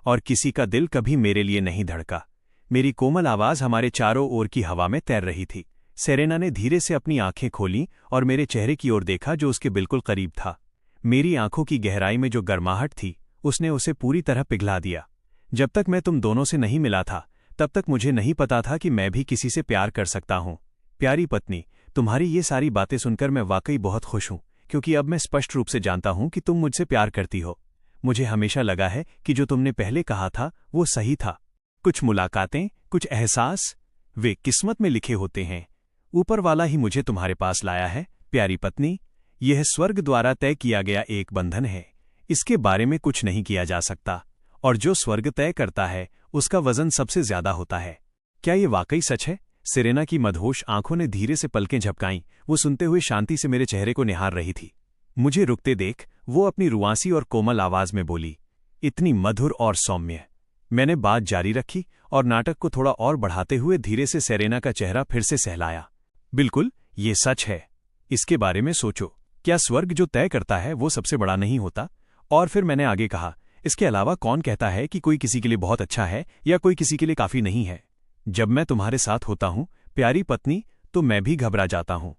और किसी का दिल कभी मेरे लिए नहीं धड़का। मेरी कोमल आवाज हमारे चारों ओर की हवा में तैर रही थी। सेरेना ने धीरे से अपनी आंखें खोलीं और मेरे चेहरे की ओर देखा, जो उसके बिल्कुल करीब था। मेरी आंखों की गहराई में जो गर्माहट थी, उसने उसे पूरी तरह पिघला दिया। जब तक मैं तुम दोनों से नहीं मिला था, तब तक मुझे नहीं पता था कि मैं भी किसी से प्यार कर सकता हूं। प्यारी पत्नी, तुम्हारी ये सारी बातें सुनकर मैं वाकई बहुत खुश हूं, क्योंकि अब मैं स्पष्ट रूप से जानता हूं कि तुम मुझसे प्यार करती हो। मुझे हमेशा लगा है कि जो तुमने पहले कहा था वो सही था। कुछ मुलाकातें, कुछ एहसास, वे किस्मत में लिखे होते हैं। ऊपर वाला ही मुझे तुम्हारे पास लाया है, प्यारी पत्नी। यह स्वर्ग द्वारा तय किया गया एक बंधन है। इसके बारे में कुछ नहीं किया जा सकता, और जो स्वर्ग तय करता है उसका वजन सबसे ज्यादा होता है। क्या ये वाकई सच है? सेरेना की मदहोश आंखों ने धीरे से पलकें झपकाईं। वो सुनते हुए शांति से मेरे चेहरे को निहार रही थी। मुझे रुकते देख वो अपनी रुआंसी और कोमल आवाज में बोली, इतनी मधुर और सौम्य। मैंने बात जारी रखी और नाटक को थोड़ा और बढ़ाते हुए धीरे से सेरेना का चेहरा फिर से सहलाया। बिल्कुल, ये सच है। इसके बारे में सोचो, क्या स्वर्ग जो तय करता है वो सबसे बड़ा नहीं होता? और फिर मैंने आगे कहा, इसके अलावा कौन कहता है कि कोई किसी के लिए बहुत अच्छा है या कोई किसी के लिए काफी नहीं है? जब मैं तुम्हारे साथ होता हूं, प्यारी पत्नी, तो मैं भी घबरा जाता हूं।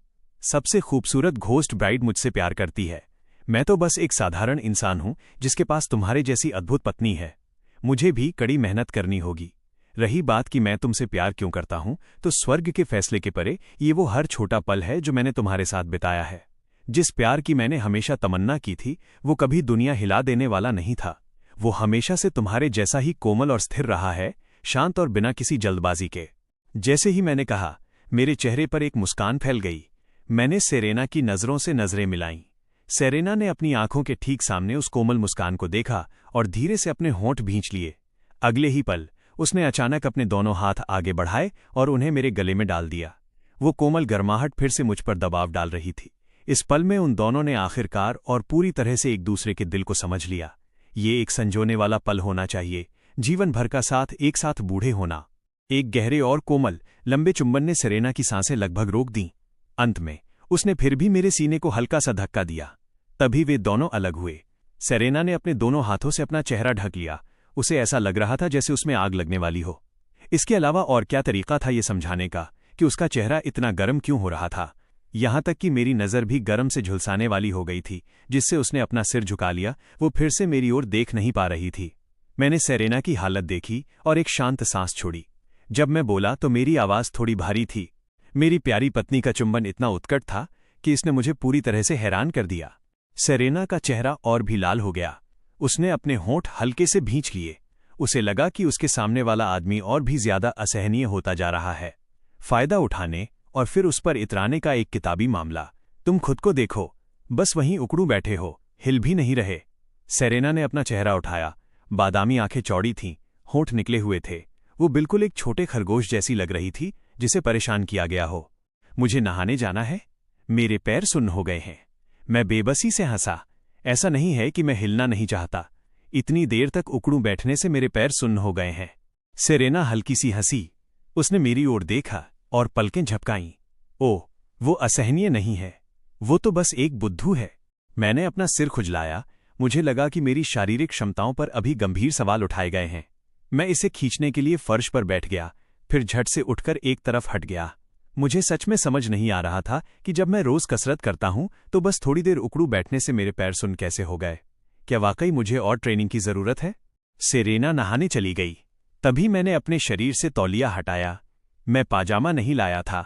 सबसे खूबसूरत घोस्ट ब्राइड मुझसे प्यार करती है। मैं तो बस एक साधारण इंसान हूं जिसके पास तुम्हारे जैसी अद्भुत पत्नी है। मुझे भी कड़ी मेहनत करनी होगी। रही बात कि मैं तुमसे प्यार क्यों करता हूं, तो स्वर्ग के फैसले के परे ये वो हर छोटा पल है जो मैंने तुम्हारे साथ बिताया है। जिस प्यार की मैंने हमेशा तमन्ना की थी, वो कभी दुनिया हिला देने वाला नहीं था। वो हमेशा से तुम्हारे जैसा ही कोमल और स्थिर रहा है, शांत और बिना किसी जल्दबाजी के। जैसे ही मैंने कहा, मेरे चेहरे पर एक मुस्कान फैल गई। मैंने सेरेना की नजरों से नजरें मिलाईं। सेरेना ने अपनी आंखों के ठीक सामने उस कोमल मुस्कान को देखा और धीरे से अपने होंठ भींच लिए। अगले ही पल उसने अचानक अपने दोनों हाथ आगे बढ़ाए और उन्हें मेरे गले में डाल दिया। वो कोमल गर्माहट फिर से मुझ पर दबाव डाल रही थी। इस पल में उन दोनों ने आखिरकार और पूरी तरह से एक दूसरे के दिल को समझ लिया। ये एक संजोने वाला पल होना चाहिए, जीवन भर का साथ, एक साथ बूढ़े होना। एक गहरे और कोमल, लंबे चुंबन ने सेरेना की सांसें लगभग रोक दीं। अंत में उसने फिर भी मेरे सीने को हल्का सा धक्का दिया। तभी वे दोनों अलग हुए। सेरेना ने अपने दोनों हाथों से अपना चेहरा ढक लिया। उसे ऐसा लग रहा था जैसे उसमें आग लगने वाली हो। इसके अलावा और क्या तरीका था ये समझाने का कि उसका चेहरा इतना गर्म क्यों हो रहा था? यहां तक कि मेरी नज़र भी गर्म से झुलसाने वाली हो गई थी, जिससे उसने अपना सिर झुका लिया। वो फिर से मेरी ओर देख नहीं पा रही थी। मैंने सेरेना की हालत देखी और एक शांत सांस छोड़ी। जब मैं बोला तो मेरी आवाज थोड़ी भारी थी। मेरी प्यारी पत्नी का चुंबन इतना उत्कट था कि इसने मुझे पूरी तरह से हैरान कर दिया। सेरेना का चेहरा और भी लाल हो गया। उसने अपने होंठ हल्के से भींच लिए। उसे लगा कि उसके सामने वाला आदमी और भी ज्यादा असहनीय होता जा रहा है। फायदा उठाने और फिर उस पर इतराने का एक किताबी मामला। तुम खुद को देखो, बस वहीं उकड़ू बैठे हो, हिल भी नहीं रहे। सेरेना ने अपना चेहरा उठाया। बादामी आंखें चौड़ी थीं, होंठ निकले हुए थे। वो बिल्कुल एक छोटे खरगोश जैसी लग रही थी जिसे परेशान किया गया हो। मुझे नहाने जाना है, मेरे पैर सुन्न हो गए हैं। मैं बेबसी से हंसा। ऐसा नहीं है कि मैं हिलना नहीं चाहता, इतनी देर तक उकड़ूं बैठने से मेरे पैर सुन्न हो गए हैं। सेरेना हल्की सी हंसी। उसने मेरी ओर देखा और पलकें झपकाईं। ओह, वो असहनीय नहीं है, वो तो बस एक बुद्धू है। मैंने अपना सिर खुजलाया। मुझे लगा कि मेरी शारीरिक क्षमताओं पर अभी गंभीर सवाल उठाए गए हैं। मैं इसे खींचने के लिए फर्श पर बैठ गया, फिर झट से उठकर एक तरफ हट गया। मुझे सच में समझ नहीं आ रहा था कि जब मैं रोज कसरत करता हूं तो बस थोड़ी देर उकड़ू बैठने से मेरे पैर सुन्न कैसे हो गए। क्या वाकई मुझे और ट्रेनिंग की जरूरत है? सेरेना नहाने चली गई। तभी मैंने अपने शरीर से तौलिया हटाया। मैं पाजामा नहीं लाया था।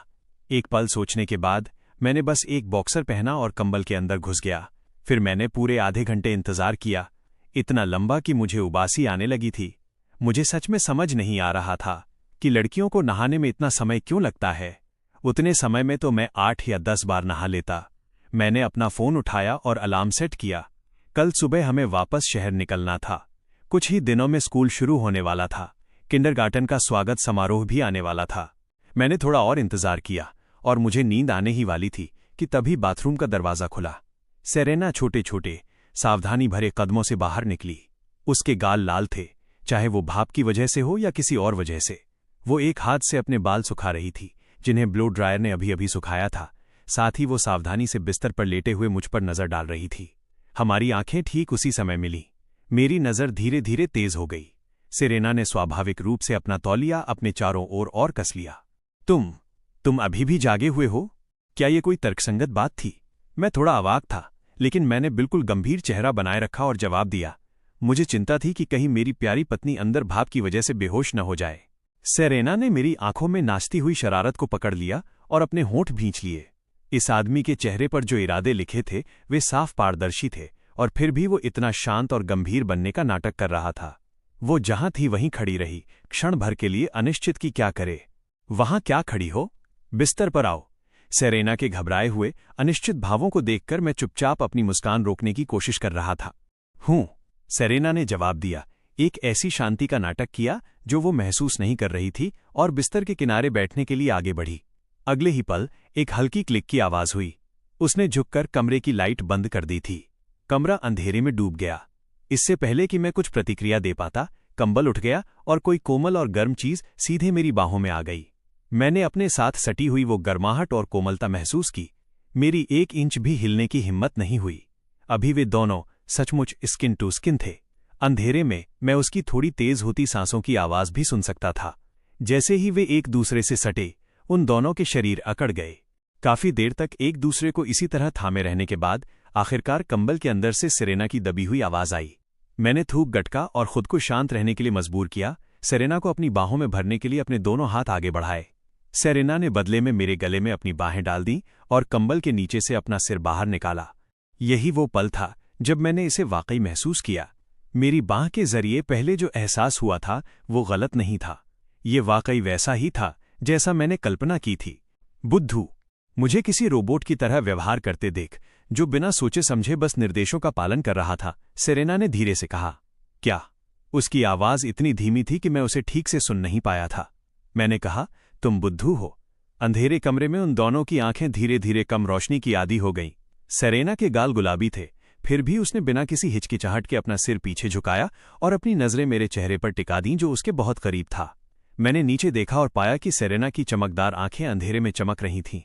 एक पल सोचने के बाद मैंने बस एक बॉक्सर पहना और कंबल के अंदर घुस गया। फिर मैंने पूरे आधे घंटे इंतजार किया, इतना लंबा कि मुझे उबासी आने लगी थी। मुझे सच में समझ नहीं आ रहा था कि लड़कियों को नहाने में इतना समय क्यों लगता है। उतने समय में तो मैं 8 या 10 बार नहा लेता। मैंने अपना फोन उठाया और अलार्म सेट किया। कल सुबह हमें वापस शहर निकलना था। कुछ ही दिनों में स्कूल शुरू होने वाला था। किंडरगार्टन का स्वागत समारोह भी आने वाला था। मैंने थोड़ा और इंतजार किया और मुझे नींद आने ही वाली थी कि तभी बाथरूम का दरवाजा खुला। सेरेना छोटे छोटे सावधानी भरे कदमों से बाहर निकली। उसके गाल लाल थे, चाहे वो भाप की वजह से हो या किसी और वजह से। वो एक हाथ से अपने बाल सुखा रही थी, जिन्हें ब्लो ड्रायर ने अभी अभी सुखाया था। साथ ही वो सावधानी से बिस्तर पर लेटे हुए मुझ पर नजर डाल रही थी। हमारी आंखें ठीक उसी समय मिली। मेरी नजर धीरे धीरे तेज हो गई। सेरेना ने स्वाभाविक रूप से अपना तौलिया अपने चारों ओर और कस लिया। तुम अभी भी जागे हुए हो? क्या ये कोई तर्कसंगत बात थी? मैं थोड़ा अवाक था, लेकिन मैंने बिल्कुल गंभीर चेहरा बनाए रखा और जवाब दिया। मुझे चिंता थी कि कहीं मेरी प्यारी पत्नी अंदर भाप की वजह से बेहोश न हो जाए। सेरेना ने मेरी आंखों में नाचती हुई शरारत को पकड़ लिया और अपने होंठ भींच लिए। इस आदमी के चेहरे पर जो इरादे लिखे थे वे साफ पारदर्शी थे, और फिर भी वो इतना शांत और गंभीर बनने का नाटक कर रहा था। वो जहां थी वहीं खड़ी रही, क्षण भर के लिए अनिश्चित कि क्या करे। वहां क्या खड़ी हो? बिस्तर पर आओ। सेरेना के घबराए हुए अनिश्चित भावों को देखकर मैं चुपचाप अपनी मुस्कान रोकने की कोशिश कर रहा था। हूं, सेरेना ने जवाब दिया। एक ऐसी शांति का नाटक किया जो वो महसूस नहीं कर रही थी, और बिस्तर के किनारे बैठने के लिए आगे बढ़ी। अगले ही पल एक हल्की क्लिक की आवाज हुई। उसने झुककर कमरे की लाइट बंद कर दी थी। कमरा अंधेरे में डूब गया। इससे पहले कि मैं कुछ प्रतिक्रिया दे पाता, कंबल उठ गया और कोई कोमल और गर्म चीज सीधे मेरी बाहों में आ गई। मैंने अपने साथ सटी हुई वो गर्माहट और कोमलता महसूस की। मेरी 1 इंच भी हिलने की हिम्मत नहीं हुई। अभी वे दोनों सचमुच स्किन टू स्किन थे। अंधेरे में मैं उसकी थोड़ी तेज होती सांसों की आवाज भी सुन सकता था। जैसे ही वे एक दूसरे से सटे, उन दोनों के शरीर अकड़ गए। काफी देर तक एक दूसरे को इसी तरह थामे रहने के बाद आखिरकार कंबल के अंदर से सेरेना की दबी हुई आवाज आई। मैंने थूक गटका और खुद को शांत रहने के लिए मजबूर किया। सेरेना को अपनी बाहों में भरने के लिए अपने दोनों हाथ आगे बढ़ाए। सेरेना ने बदले में मेरे गले में अपनी बाहें डाल दी और कंबल के नीचे से अपना सिर बाहर निकाला। यही वो पल था जब मैंने इसे वाकई महसूस किया। मेरी बाह के जरिए पहले जो एहसास हुआ था वो गलत नहीं था। ये वाकई वैसा ही था जैसा मैंने कल्पना की थी। बुद्धू, मुझे किसी रोबोट की तरह व्यवहार करते देख, जो बिना सोचे समझे बस निर्देशों का पालन कर रहा था, सेरेना ने धीरे से कहा। क्या? उसकी आवाज इतनी धीमी थी कि मैं उसे ठीक से सुन नहीं पाया था। मैंने कहा, तुम बुद्धू हो। अंधेरे कमरे में उन दोनों की आंखें धीरे धीरे कम रोशनी की आदी हो गईं। सेरेना के गाल गुलाबी थे, फिर भी उसने बिना किसी हिचकिचाहट के अपना सिर पीछे झुकाया और अपनी नजरें मेरे चेहरे पर टिका दीं, जो उसके बहुत करीब था। मैंने नीचे देखा और पाया कि सेरेना की चमकदार आंखें अंधेरे में चमक रही थीं।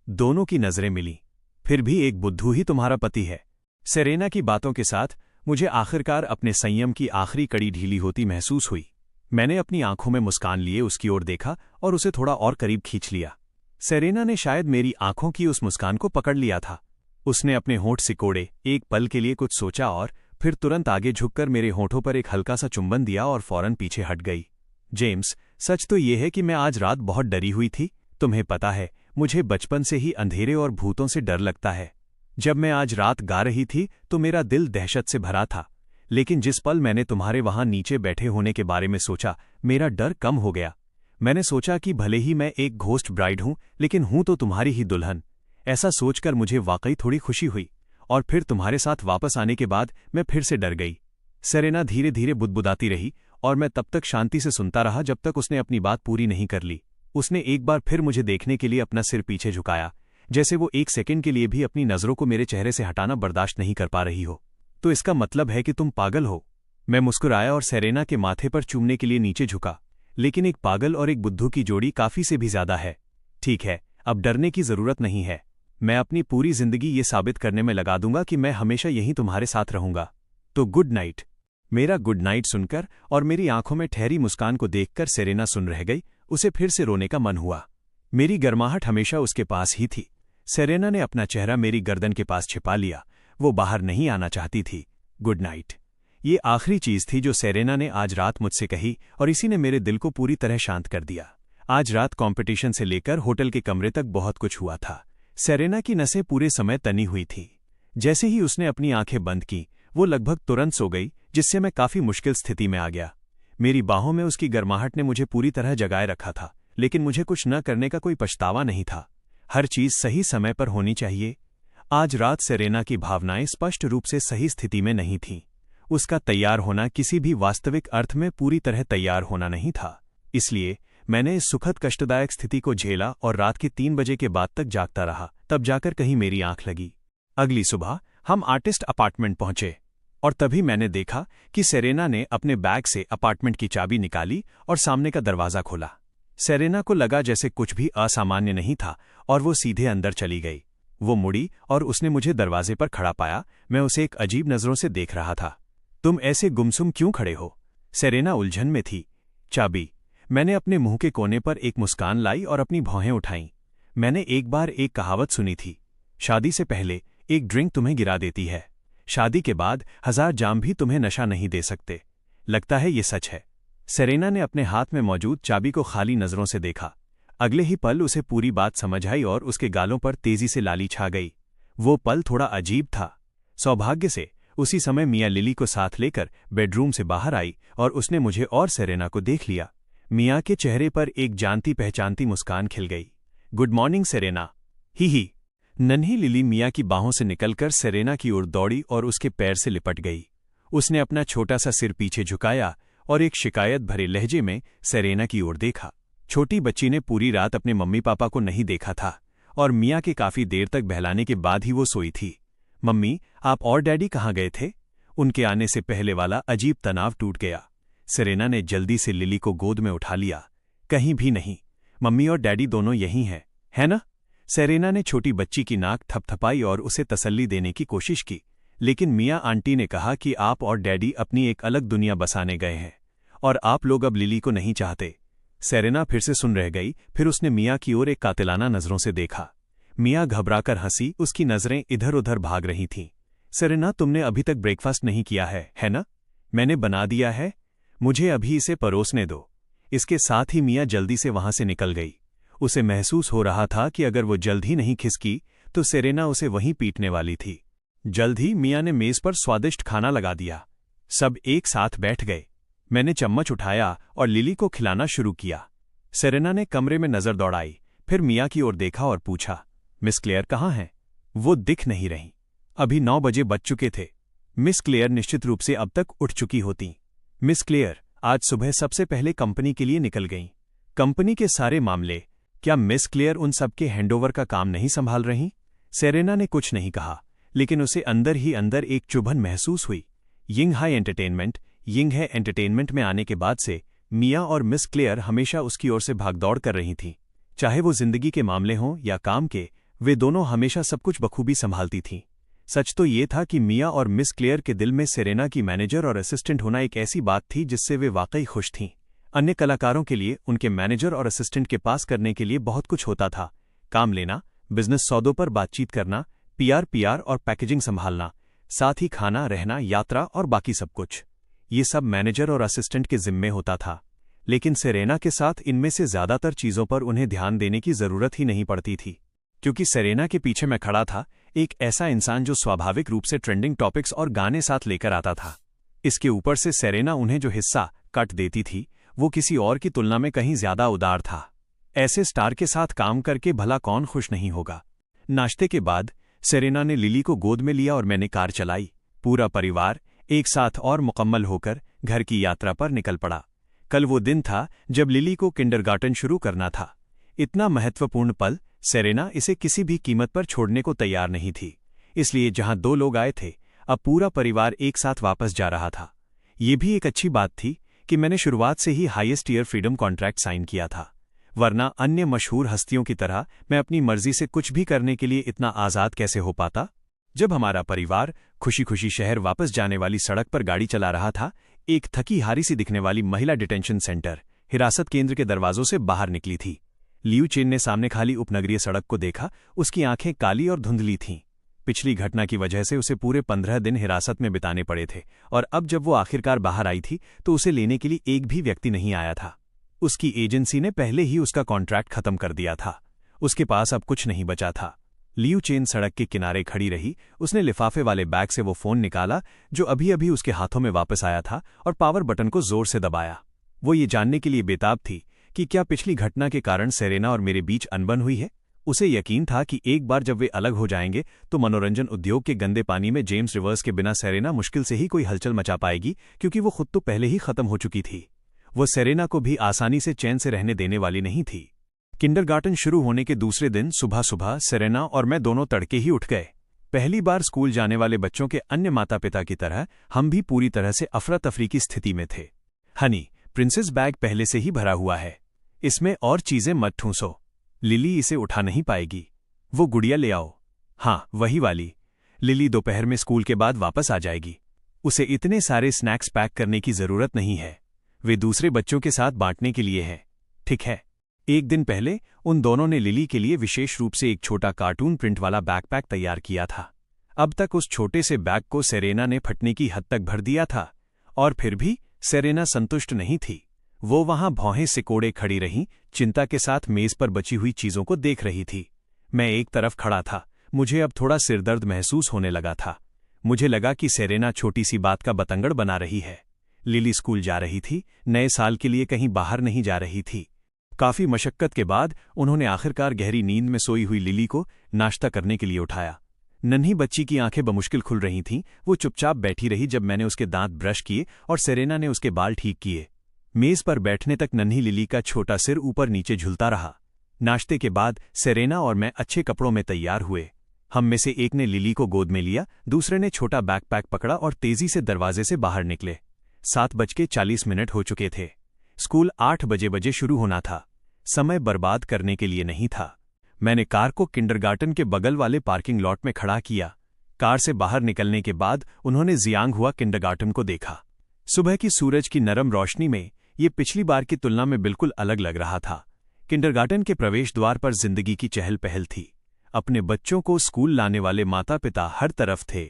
दोनों की नजरें मिलीं। फिर भी एक बुद्धू ही तुम्हारा पति है। सेरेना की बातों के साथ मुझे आखिरकार अपने संयम की आखिरी कड़ी ढीली होती महसूस हुई। मैंने अपनी आंखों में मुस्कान लिए उसकी ओर देखा और उसे थोड़ा और करीब खींच लिया। सेरेना ने शायद मेरी आंखों की उस मुस्कान को पकड़ लिया था। उसने अपने होंठ सिकोड़े, एक पल के लिए कुछ सोचा और फिर तुरंत आगे झुककर मेरे होंठों पर एक हल्का सा चुंबन दिया और फौरन पीछे हट गई। जेम्स, सच तो ये है कि मैं आज रात बहुत डरी हुई थी। तुम्हें पता है, मुझे बचपन से ही अंधेरे और भूतों से डर लगता है। जब मैं आज रात गा रही थी तो मेरा दिल दहशत से भरा था, लेकिन जिस पल मैंने तुम्हारे वहां नीचे बैठे होने के बारे में सोचा, मेरा डर कम हो गया। मैंने सोचा कि भले ही मैं एक घोस्ट ब्राइड हूं, लेकिन हूं तो तुम्हारी ही दुल्हन। ऐसा सोचकर मुझे वाकई थोड़ी खुशी हुई, और फिर तुम्हारे साथ वापस आने के बाद मैं फिर से डर गई। सेरेना धीरे धीरे बुदबुदाती रही और मैं तब तक शांति से सुनता रहा जब तक उसने अपनी बात पूरी नहीं कर ली। उसने एक बार फिर मुझे देखने के लिए अपना सिर पीछे झुकाया, जैसे वो 1 सेकंड के लिए भी अपनी नजरों को मेरे चेहरे से हटाना बर्दाश्त नहीं कर पा रही हो। तो इसका मतलब है कि तुम पागल हो। मैं मुस्कुराया और सेरेना के माथे पर चूमने के लिए नीचे झुका। लेकिन एक पागल और एक बुद्धू की जोड़ी काफी से भी ज्यादा है। ठीक है, अब डरने की जरूरत नहीं है। मैं अपनी पूरी जिंदगी ये साबित करने में लगा दूंगा कि मैं हमेशा यहीं तुम्हारे साथ रहूंगा। तो गुड नाइट। मेरा गुड नाइट सुनकर और मेरी आंखों में ठहरी मुस्कान को देखकर सेरेना सुन रह गई। उसे फिर से रोने का मन हुआ। मेरी गर्माहट हमेशा उसके पास ही थी। सेरेना ने अपना चेहरा मेरी गर्दन के पास छिपा लिया। वो बाहर नहीं आना चाहती थी। Good night. ये आखिरी चीज थी जो सेरेना ने आज रात मुझसे कही और इसी ने मेरे दिल को पूरी तरह शांत कर दिया। आज रात कंपटीशन से लेकर होटल के कमरे तक बहुत कुछ हुआ था। सेरेना की नसें पूरे समय तनी हुई थी। जैसे ही उसने अपनी आंखें बंद की, वो लगभग तुरंत सो गई, जिससे मैं काफी मुश्किल स्थिति में आ गया। मेरी बाहों में उसकी गर्माहट ने मुझे पूरी तरह जगाए रखा था, लेकिन मुझे कुछ न करने का कोई पछतावा नहीं था। हर चीज सही समय पर होनी चाहिए। आज रात सेरेना की भावनाएं स्पष्ट रूप से सही स्थिति में नहीं थीं। उसका तैयार होना किसी भी वास्तविक अर्थ में पूरी तरह तैयार होना नहीं था। इसलिए मैंने इस सुखद कष्टदायक स्थिति को झेला और रात के 3 बजे के बाद तक जागता रहा। तब जाकर कहीं मेरी आंख लगी। अगली सुबह हम आर्टिस्ट अपार्टमेंट पहुंचे और तभी मैंने देखा कि सेरेना ने अपने बैग से अपार्टमेंट की चाबी निकाली और सामने का दरवाजा खोला। सेरेना को लगा जैसे कुछ भी असामान्य नहीं था और वो सीधे अंदर चली गई। वो मुड़ी और उसने मुझे दरवाजे पर खड़ा पाया। मैं उसे एक अजीब नजरों से देख रहा था। तुम ऐसे गुमसुम क्यों खड़े हो? सेरेना उलझन में थी। चाबी। मैंने अपने मुंह के कोने पर एक मुस्कान लाई और अपनी भौहें उठाईं। मैंने एक बार एक कहावत सुनी थी, शादी से पहले एक ड्रिंक तुम्हें गिरा देती है, शादी के बाद 1000 जाम भी तुम्हें नशा नहीं दे सकते। लगता है ये सच है। सेरेना ने अपने हाथ में मौजूद चाबी को खाली नजरों से देखा। अगले ही पल उसे पूरी बात समझ आई और उसके गालों पर तेजी से लाली छा गई। वो पल थोड़ा अजीब था। सौभाग्य से उसी समय मियाँ लिली को साथ लेकर बेडरूम से बाहर आई और उसने मुझे और सेरेना को देख लिया। मियाँ के चेहरे पर एक जानती पहचानती मुस्कान खिल गई। Good morning Serena. ही। नन्ही लिली मियाँ की बाहों से निकलकर सेरेना की ओर दौड़ी और उसके पैर से लिपट गई। उसने अपना छोटा सा सिर पीछे झुकाया और एक शिकायत भरे लहजे में सेरेना की ओर देखा। छोटी बच्ची ने पूरी रात अपने मम्मी पापा को नहीं देखा था और मियाँ के काफी देर तक बहलाने के बाद ही वो सोई थी। मम्मी, आप और डैडी कहाँ गए थे? उनके आने से पहले वाला अजीब तनाव टूट गया। सेरेना ने जल्दी से लिली को गोद में उठा लिया। कहीं भी नहीं, मम्मी और डैडी दोनों यहीं हैं, है ना? सेरेना ने छोटी बच्ची की नाक थपथपाई और उसे तसल्ली देने की कोशिश की, लेकिन मियाँ आंटी ने कहा कि आप और डैडी अपनी एक अलग दुनिया बसाने गए हैं और आप लोग अब लिली को नहीं चाहते। सेरेना फिर से सुन रह गई। फिर उसने मियाँ की ओर एक कातिलाना नजरों से देखा। मियाँ घबराकर हंसी। उसकी नजरें इधर उधर भाग रही थीं। सेरेना, तुमने अभी तक ब्रेकफास्ट नहीं किया है ना? मैंने बना दिया है, मुझे अभी इसे परोसने दो। इसके साथ ही मियाँ जल्दी से वहां से निकल गई। उसे महसूस हो रहा था कि अगर वो जल्द ही नहीं खिसकी तो सेरेना उसे वहीं पीटने वाली थी। जल्द ही मियाँ ने मेज पर स्वादिष्ट खाना लगा दिया। सब एक साथ बैठ गए। मैंने चम्मच उठाया और लिली को खिलाना शुरू किया। सेरेना ने कमरे में नजर दौड़ाई, फिर मियाँ की ओर देखा और पूछा, मिस क्लेयर कहाँ हैं? वो दिख नहीं रही। अभी 9 बजे बज चुके थे। मिस क्लेयर निश्चित रूप से अब तक उठ चुकी होती। मिस क्लेयर आज सुबह सबसे पहले कंपनी के लिए निकल गईं। कंपनी के सारे मामले, क्या मिस क्लेयर उन सबके हैंडओवर का काम नहीं संभाल रही? सेरेना ने कुछ नहीं कहा, लेकिन उसे अंदर ही अंदर एक चुभन महसूस हुई। यिंग है एंटरटेनमेंट में आने के बाद से मियाँ और मिस क्लेयर हमेशा उसकी ओर से भागदौड़ कर रही थीं। चाहे वो जिंदगी के मामले हों या काम के, वे दोनों हमेशा सब कुछ बखूबी संभालती थीं। सच तो ये था कि मियाँ और मिस क्लेयर के दिल में सेरेना की मैनेजर और असिस्टेंट होना एक ऐसी बात थी जिससे वे वाकई खुश थीं। अन्य कलाकारों के लिए उनके मैनेजर और असिस्टेंट के पास करने के लिए बहुत कुछ होता था। काम लेना, बिजनेस सौदों पर बातचीत करना, पीआर और पैकेजिंग संभालना, साथ ही खाना, रहना, यात्रा और बाकी सब कुछ। ये सब मैनेजर और असिस्टेंट के जिम्मे होता था। लेकिन सेरेना के साथ इनमें से ज्यादातर चीजों पर उन्हें ध्यान देने की जरूरत ही नहीं पड़ती थी, क्योंकि सेरेना के पीछे मैं खड़ा था, एक ऐसा इंसान जो स्वाभाविक रूप से ट्रेंडिंग टॉपिक्स और गाने साथ लेकर आता था। इसके ऊपर से सेरेना उन्हें जो हिस्सा कट देती थी वो किसी और की तुलना में कहीं ज्यादा उदार था। ऐसे स्टार के साथ काम करके भला कौन खुश नहीं होगा। नाश्ते के बाद सेरेना ने लिली को गोद में लिया और मैंने कार चलाई। पूरा परिवार एक साथ और मुकम्मल होकर घर की यात्रा पर निकल पड़ा। कल वो दिन था जब लिली को किंडरगार्टन शुरू करना था। इतना महत्वपूर्ण पल, सेरेना इसे किसी भी कीमत पर छोड़ने को तैयार नहीं थी। इसलिए जहां 2 लोग आए थे, अब पूरा परिवार एक साथ वापस जा रहा था। ये भी एक अच्छी बात थी कि मैंने शुरुआत से ही highest year freedom contract sign किया था, वरना अन्य मशहूर हस्तियों की तरह मैं अपनी मर्जी से कुछ भी करने के लिए इतना आज़ाद कैसे हो पाता। जब हमारा परिवार खुशी खुशी शहर वापस जाने वाली सड़क पर गाड़ी चला रहा था, एक थकी हारी सी दिखने वाली महिला डिटेंशन सेंटर हिरासत केंद्र के दरवाजों से बाहर निकली थी। लियू चेन ने सामने खाली उपनगरीय सड़क को देखा। उसकी आंखें काली और धुंधली थीं। पिछली घटना की वजह से उसे पूरे 15 दिन हिरासत में बिताने पड़े थे, और अब जब वो आखिरकार बाहर आई थी तो उसे लेने के लिए एक भी व्यक्ति नहीं आया था। उसकी एजेंसी ने पहले ही उसका कॉन्ट्रैक्ट खत्म कर दिया था। उसके पास अब कुछ नहीं बचा था। लियू चेन सड़क के किनारे खड़ी रही। उसने लिफाफे वाले बैग से वो फोन निकाला जो अभी अभी उसके हाथों में वापस आया था, और पावर बटन को जोर से दबाया। वो ये जानने के लिए बेताब थी कि क्या पिछली घटना के कारण सेरेना और मेरे बीच अनबन हुई है। उसे यकीन था कि एक बार जब वे अलग हो जाएंगे तो मनोरंजन उद्योग के गंदे पानी में जेम्स रिवर्स के बिना सेरेना मुश्किल से ही कोई हलचल मचा पाएगी, क्योंकि वो खुद तो पहले ही खत्म हो चुकी थी। वो सेरेना को भी आसानी से चैन से रहने देने वाली नहीं थी। किंडरगार्टन शुरू होने के दूसरे दिन सुबह सुबह सेरेना और मैं दोनों तड़के ही उठ गए। पहली बार स्कूल जाने वाले बच्चों के अन्य माता पिता की तरह हम भी पूरी तरह से अफरा तफरी की स्थिति में थे। हनी, प्रिंसेस बैग पहले से ही भरा हुआ है, इसमें और चीजें मत ठूंसो। लिली इसे उठा नहीं पाएगी। वो गुड़िया ले आओ। हाँ, वही वाली। लिली दोपहर में स्कूल के बाद वापस आ जाएगी। उसे इतने सारे स्नैक्स पैक करने की जरूरत नहीं है, वे दूसरे बच्चों के साथ बांटने के लिए हैं। ठीक है। एक दिन पहले उन दोनों ने लिली के लिए विशेष रूप से एक छोटा कार्टून प्रिंट वाला बैकपैक तैयार किया था। अब तक उस छोटे से बैग को सेरेना ने फटने की हद तक भर दिया था, और फिर भी सेरेना संतुष्ट नहीं थी। वो वहां भौहें सिकोड़े खड़ी रहीं, चिंता के साथ मेज पर बची हुई चीजों को देख रही थी। मैं एक तरफ खड़ा था। मुझे अब थोड़ा सिरदर्द महसूस होने लगा था। मुझे लगा कि सेरेना छोटी सी बात का बतंगड़ बना रही है। लिली स्कूल जा रही थी, नए साल के लिए कहीं बाहर नहीं जा रही थी। काफी मशक्कत के बाद उन्होंने आखिरकार गहरी नींद में सोई हुई लिली को नाश्ता करने के लिए उठाया। नन्ही बच्ची की आंखें बमुश्किल खुल रही थीं। वो चुपचाप बैठी रही जब मैंने उसके दांत ब्रश किए और सेरेना ने उसके बाल ठीक किए। मेज पर बैठने तक नन्ही लिली का छोटा सिर ऊपर नीचे झुलता रहा। नाश्ते के बाद सेरेना और मैं अच्छे कपड़ों में तैयार हुए। हम में से एक ने लिली को गोद में लिया, दूसरे ने छोटा बैकपैक पकड़ा और तेजी से दरवाजे से बाहर निकले। 7:40 हो चुके थे। स्कूल 8 बजे शुरू होना था। समय बर्बाद करने के लिए नहीं था। मैंने कार को किंडरगार्टन के बगल वाले पार्किंग लॉट में खड़ा किया। कार से बाहर निकलने के बाद उन्होंने जियांग हुआ किंडरगार्टन को देखा। सुबह की सूरज की नरम रोशनी में ये पिछली बार की तुलना में बिल्कुल अलग लग रहा था। किंडरगार्टन के प्रवेश द्वार पर जिंदगी की चहल पहल थी। अपने बच्चों को स्कूल लाने वाले माता पिता हर तरफ थे,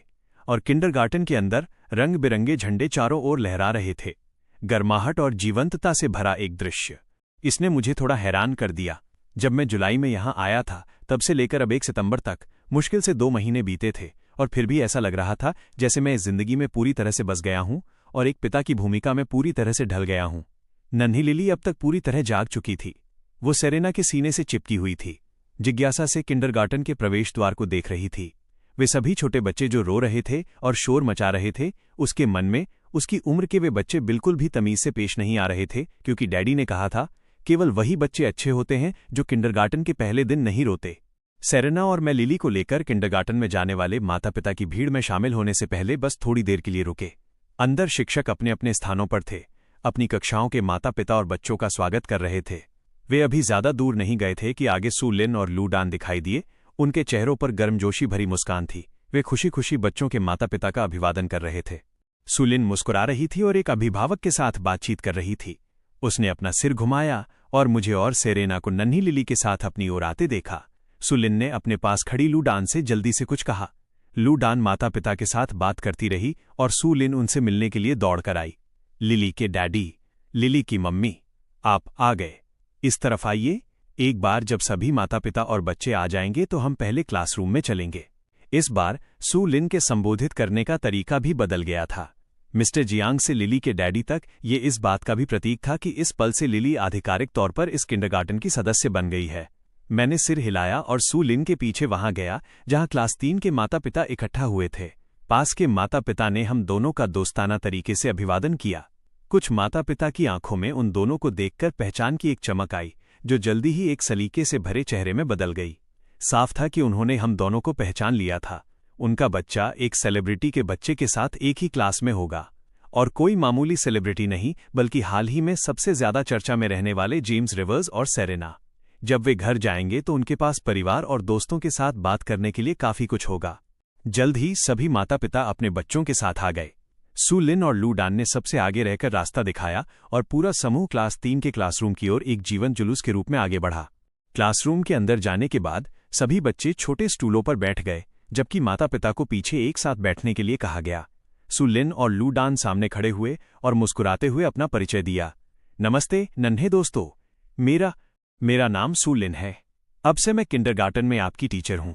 और किंडरगार्टन के अंदर रंग बिरंगे झंडे चारों ओर लहरा रहे थे। गर्माहट और जीवंतता से भरा एक दृश्य। इसने मुझे थोड़ा हैरान कर दिया। जब मैं जुलाई में यहां आया था, तब से लेकर अब 1 सितंबर तक मुश्किल से 2 महीने बीते थे, और फिर भी ऐसा लग रहा था जैसे मैं इस जिंदगी में पूरी तरह से बस गया हूं और एक पिता की भूमिका में पूरी तरह से ढल गया हूं। नन्ही लिली अब तक पूरी तरह जाग चुकी थी। वो सेरेना के सीने से चिपकी हुई थी, जिज्ञासा से किंडरगार्टन के प्रवेश द्वार को देख रही थी। वे सभी छोटे बच्चे जो रो रहे थे और शोर मचा रहे थे, उसके मन में उसकी उम्र के वे बच्चे बिल्कुल भी तमीज से पेश नहीं आ रहे थे, क्योंकि डैडी ने कहा था केवल वही बच्चे अच्छे होते हैं जो किंडरगार्टन के पहले दिन नहीं रोते। सेरेना और मैं लिली को लेकर किंडरगार्टन में जाने वाले माता पिता की भीड़ में शामिल होने से पहले बस थोड़ी देर के लिए रुके। अंदर शिक्षक अपने अपने स्थानों पर थे, अपनी कक्षाओं के माता पिता और बच्चों का स्वागत कर रहे थे। वे अभी ज्यादा दूर नहीं गए थे कि आगे सू लिन और लू डान दिखाई दिए। उनके चेहरों पर गर्मजोशी भरी मुस्कान थी। वे खुशी खुशी बच्चों के माता पिता का अभिवादन कर रहे थे। सू लिन मुस्कुरा रही थी और एक अभिभावक के साथ बातचीत कर रही थी। उसने अपना सिर घुमाया और मुझे और सेरेना को नन्ही लिली के साथ अपनी ओर आते देखा। सू लिन ने अपने पास खड़ी लू डान से जल्दी से कुछ कहा। लू डान माता पिता के साथ बात करती रही और सू लिन उनसे मिलने के लिए दौड़कर आई। लिली के डैडी, लिली की मम्मी, आप आ गए। इस तरफ आइए। एक बार जब सभी माता पिता और बच्चे आ जाएंगे तो हम पहले क्लासरूम में चलेंगे। इस बार सू लिन के संबोधित करने का तरीका भी बदल गया था। मिस्टर जियांग से लिली के डैडी तक ये इस बात का भी प्रतीक था कि इस पल से लिली आधिकारिक तौर पर इस किंडरगार्टन की सदस्य बन गई है। मैंने सिर हिलाया और सू लिन के पीछे वहां गया जहां क्लास 3 के माता पिता इकट्ठा हुए थे। पास के माता पिता ने हम दोनों का दोस्ताना तरीके से अभिवादन किया। कुछ माता पिता की आंखों में उन दोनों को देखकर पहचान की एक चमक आई, जो जल्दी ही एक सलीके से भरे चेहरे में बदल गई। साफ था कि उन्होंने हम दोनों को पहचान लिया था। उनका बच्चा एक सेलिब्रिटी के बच्चे के साथ एक ही क्लास में होगा, और कोई मामूली सेलिब्रिटी नहीं बल्कि हाल ही में सबसे ज्यादा चर्चा में रहने वाले जेम्स रिवर्स और सेरेना। जब वे घर जाएंगे तो उनके पास परिवार और दोस्तों के साथ बात करने के लिए काफी कुछ होगा। जल्द ही सभी माता पिता अपने बच्चों के साथ आ गए। सू लिन और लू डान ने सबसे आगे रहकर रास्ता दिखाया और पूरा समूह क्लास 3 के क्लासरूम की ओर एक जीवंत जुलूस के रूप में आगे बढ़ा। क्लासरूम के अंदर जाने के बाद सभी बच्चे छोटे स्टूलों पर बैठ गए, जबकि माता पिता को पीछे एक साथ बैठने के लिए कहा गया। सू लिन और लू डान सामने खड़े हुए और मुस्कुराते हुए अपना परिचय दिया। नमस्ते नन्हे दोस्तों, मेरा नाम सू लिन है। अब से मैं किंडरगार्टन में आपकी टीचर हूं।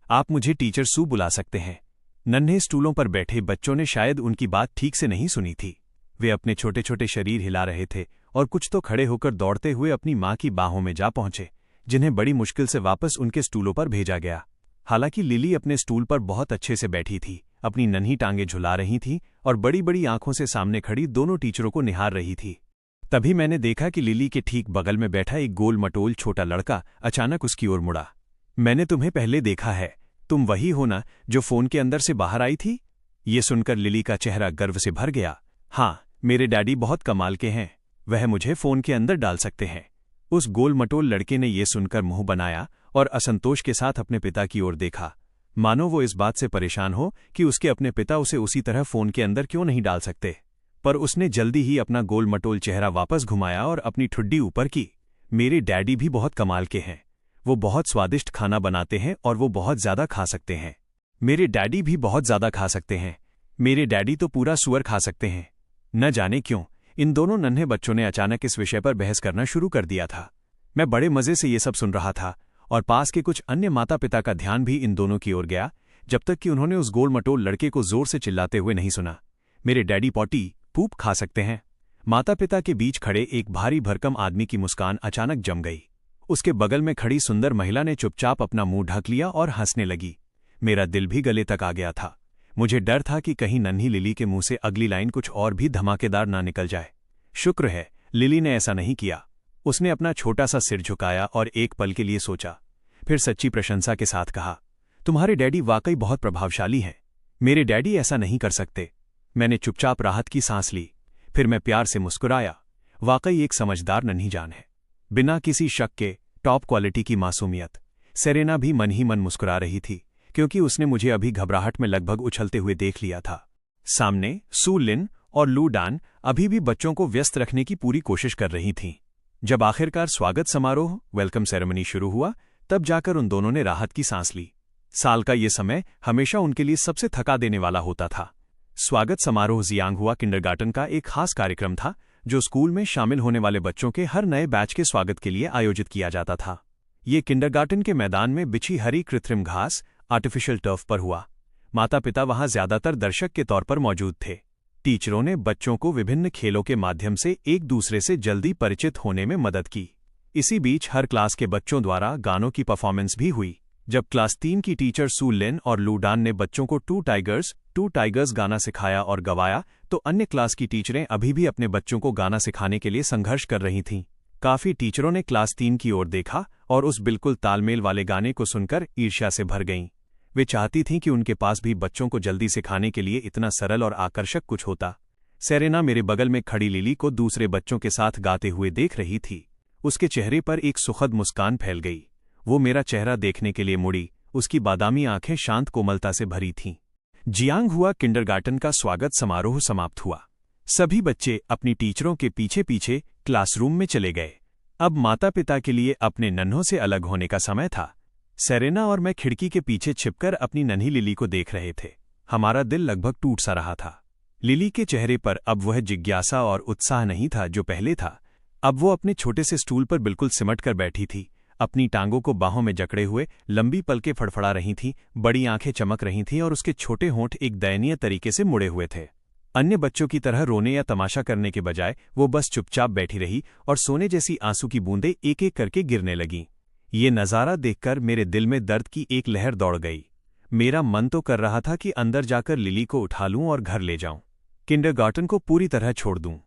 आप मुझे टीचर सू बुला सकते हैं। नन्हे स्टूलों पर बैठे बच्चों ने शायद उनकी बात ठीक से नहीं सुनी थी। वे अपने छोटे छोटे शरीर हिला रहे थे और कुछ तो खड़े होकर दौड़ते हुए अपनी माँ की बाहों में जा पहुंचे, जिन्हें बड़ी मुश्किल से वापस उनके स्टूलों पर भेजा गया। हालांकि लिली अपने स्टूल पर बहुत अच्छे से बैठी थी, अपनी नन्ही टांगें झुला रही थी और बड़ी बड़ी आंखों से सामने खड़ी दोनों टीचरों को निहार रही थी। तभी मैंने देखा कि लिली के ठीक बगल में बैठा एक गोल मटोल छोटा लड़का अचानक उसकी ओर मुड़ा। मैंने तुम्हें पहले देखा है, तुम वही हो ना जो फोन के अंदर से बाहर आई थी? ये सुनकर लिली का चेहरा गर्व से भर गया। हाँ, मेरे डैडी बहुत कमाल के हैं, वह मुझे फोन के अंदर डाल सकते हैं। उस गोल मटोल लड़के ने यह सुनकर मुंह बनाया और असंतोष के साथ अपने पिता की ओर देखा, मानो वो इस बात से परेशान हो कि उसके अपने पिता उसे उसी तरह फोन के अंदर क्यों नहीं डाल सकते। पर उसने जल्दी ही अपना गोल मटोल चेहरा वापस घुमाया और अपनी ठुड्डी ऊपर की। मेरे डैडी भी बहुत कमाल के हैं, वो बहुत स्वादिष्ट खाना बनाते हैं और वो बहुत ज्यादा खा सकते हैं। मेरे डैडी भी बहुत ज्यादा खा सकते हैं, मेरे डैडी तो पूरा सुअर खा सकते हैं। न जाने क्यों इन दोनों नन्हे बच्चों ने अचानक इस विषय पर बहस करना शुरू कर दिया था। मैं बड़े मजे से ये सब सुन रहा था और पास के कुछ अन्य माता पिता का ध्यान भी इन दोनों की ओर गया, जब तक कि उन्होंने उस गोल मटोल लड़के को जोर से चिल्लाते हुए नहीं सुना। मेरे डैडी पॉटी पूप खा सकते हैं। माता पिता के बीच खड़े एक भारी भरकम आदमी की मुस्कान अचानक जम गई। उसके बगल में खड़ी सुंदर महिला ने चुपचाप अपना मुंह ढक लिया और हंसने लगी। मेरा दिल भी गले तक आ गया था। मुझे डर था कि कहीं नन्ही लिली के मुंह से अगली लाइन कुछ और भी धमाकेदार ना निकल जाए। शुक्र है लिली ने ऐसा नहीं किया। उसने अपना छोटा सा सिर झुकाया और एक पल के लिए सोचा, फिर सच्ची प्रशंसा के साथ कहा, तुम्हारे डैडी वाकई बहुत प्रभावशाली हैं। मेरे डैडी ऐसा नहीं कर सकते। मैंने चुपचाप राहत की सांस ली, फिर मैं प्यार से मुस्कुराया। वाकई एक समझदार नन्ही जान है, बिना किसी शक के टॉप क्वालिटी की मासूमियत। सेरेना भी मन ही मन मुस्कुरा रही थी, क्योंकि उसने मुझे अभी घबराहट में लगभग उछलते हुए देख लिया था। सामने सू लिन और लू डान अभी भी बच्चों को व्यस्त रखने की पूरी कोशिश कर रही थीं। जब आखिरकार स्वागत समारोह वेलकम सेरेमनी शुरू हुआ, तब जाकर उन दोनों ने राहत की सांस ली। साल का ये समय हमेशा उनके लिए सबसे थका देने वाला होता था। स्वागत समारोह जियांग हुआ किंडरगार्टन का एक खास कार्यक्रम था, जो स्कूल में शामिल होने वाले बच्चों के हर नए बैच के स्वागत के लिए आयोजित किया जाता था। ये किंडरगार्टन के मैदान में बिछी हरी कृत्रिम घास आर्टिफिशियल टर्फ पर हुआ। माता पिता वहां ज्यादातर दर्शक के तौर पर मौजूद थे। टीचरों ने बच्चों को विभिन्न खेलों के माध्यम से एक दूसरे से जल्दी परिचित होने में मदद की। इसी बीच हर क्लास के बच्चों द्वारा गानों की परफॉर्मेंस भी हुई। जब क्लास 3 की टीचर सू लिन और लू डान ने बच्चों को टू टाइगर्स गाना सिखाया और गवाया, तो अन्य क्लास की टीचरें अभी भी अपने बच्चों को गाना सिखाने के लिए संघर्ष कर रही थीं। काफी टीचरों ने क्लास 3 की ओर देखा और उस बिल्कुल तालमेल वाले गाने को सुनकर ईर्ष्या से भर गईं। वे चाहती थीं कि उनके पास भी बच्चों को जल्दी सिखाने के लिए इतना सरल और आकर्षक कुछ होता। सेरेना मेरे बगल में खड़ी लिली को दूसरे बच्चों के साथ गाते हुए देख रही थी। उसके चेहरे पर एक सुखद मुस्कान फैल गई। वो मेरा चेहरा देखने के लिए मुड़ी, उसकी बादामी आंखें शांत कोमलता से भरी थीं। जियांग हुआ किंडरगार्टन का स्वागत समारोह समाप्त हुआ। सभी बच्चे अपनी टीचरों के पीछे पीछे क्लासरूम में चले गए। अब माता पिता के लिए अपने नन्हों से अलग होने का समय था। सेरेना और मैं खिड़की के पीछे छिपकर अपनी नन्ही लिली को देख रहे थे। हमारा दिल लगभग टूट सा रहा था। लिली के चेहरे पर अब वह जिज्ञासा और उत्साह नहीं था जो पहले था। अब वो अपने छोटे से स्टूल पर बिल्कुल सिमट कर बैठी थी, अपनी टांगों को बाहों में जकड़े हुए लंबी पलकें फड़फड़ा रही थीं, बड़ी आंखें चमक रही थीं और उसके छोटे होंठ एक दयनीय तरीके से मुड़े हुए थे। अन्य बच्चों की तरह रोने या तमाशा करने के बजाय वो बस चुपचाप बैठी रही और सोने जैसी आंसू की बूंदें एक एक करके गिरने लगीं। ये नज़ारा देखकर मेरे दिल में दर्द की एक लहर दौड़ गई। मेरा मन तो कर रहा था कि अंदर जाकर लिली को उठा लूं और घर ले जाऊं, किंडरगार्टन को पूरी तरह छोड़ दूं।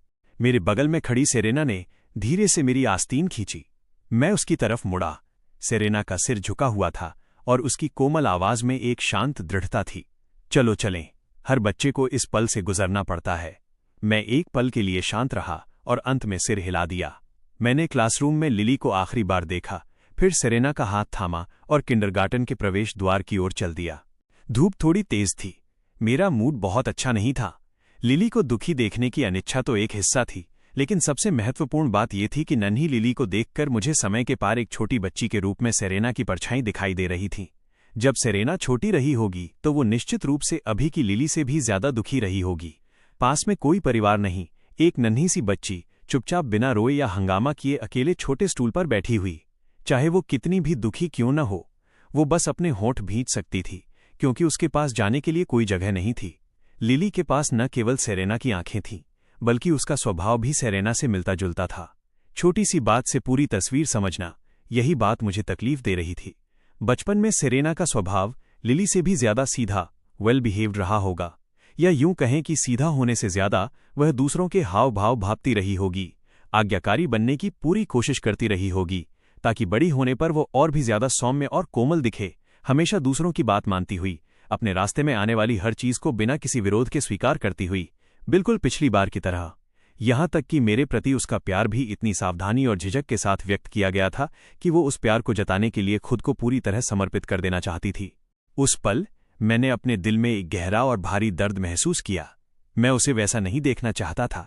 मेरे बगल में खड़ी सेरेना ने धीरे से मेरी आस्तीन खींची। मैं उसकी तरफ मुड़ा। सेरेना का सिर झुका हुआ था और उसकी कोमल आवाज में एक शांत दृढ़ता थी। चलो चलें, हर बच्चे को इस पल से गुजरना पड़ता है। मैं एक पल के लिए शांत रहा और अंत में सिर हिला दिया। मैंने क्लासरूम में लिली को आखिरी बार देखा, फिर सेरेना का हाथ थामा और किंडरगार्टन के प्रवेश द्वार की ओर चल दिया। धूप थोड़ी तेज थी, मेरा मूड बहुत अच्छा नहीं था। लिली को दुखी देखने की अनिच्छा तो एक हिस्सा थी, लेकिन सबसे महत्वपूर्ण बात यह थी कि नन्ही लिली को देखकर मुझे समय के पार एक छोटी बच्ची के रूप में सेरेना की परछाई दिखाई दे रही थी। जब सेरेना छोटी रही होगी तो वो निश्चित रूप से अभी की लिली से भी ज्यादा दुखी रही होगी। पास में कोई परिवार नहीं, एक नन्ही सी बच्ची चुपचाप बिना रोए या हंगामा किए अकेले छोटे स्टूल पर बैठी हुई। चाहे वो कितनी भी दुखी क्यों न हो, वो बस अपने होंठ भींच सकती थी, क्योंकि उसके पास जाने के लिए कोई जगह नहीं थी। लिली के पास न केवल सेरेना की आंखें थीं, बल्कि उसका स्वभाव भी सेरेना से मिलता जुलता था। छोटी सी बात से पूरी तस्वीर समझना, यही बात मुझे तकलीफ दे रही थी। बचपन में सेरेना का स्वभाव लिली से भी ज्यादा सीधा, वेल बिहेव्ड रहा होगा, या यूं कहें कि सीधा होने से ज्यादा वह दूसरों के हाव भाव भांपती रही होगी, आज्ञाकारी बनने की पूरी कोशिश करती रही होगी, ताकि बड़ी होने पर वो और भी ज्यादा सौम्य और कोमल दिखे। हमेशा दूसरों की बात मानती हुई, अपने रास्ते में आने वाली हर चीज को बिना किसी विरोध के स्वीकार करती हुई, बिल्कुल पिछली बार की तरह। यहां तक कि मेरे प्रति उसका प्यार भी इतनी सावधानी और झिझक के साथ व्यक्त किया गया था कि वो उस प्यार को जताने के लिए खुद को पूरी तरह समर्पित कर देना चाहती थी। उस पल मैंने अपने दिल में एक गहरा और भारी दर्द महसूस किया। मैं उसे वैसा नहीं देखना चाहता था।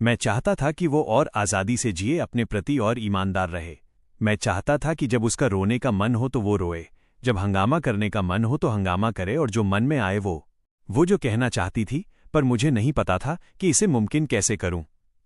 मैं चाहता था कि वो और आज़ादी से जिए, अपने प्रति और ईमानदार रहे। मैं चाहता था कि जब उसका रोने का मन हो तो वो रोए, जब हंगामा करने का मन हो तो हंगामा करे, और जो मन में आए वो जो कहना चाहती थी, पर मुझे नहीं पता था कि इसे मुमकिन कैसे करूं।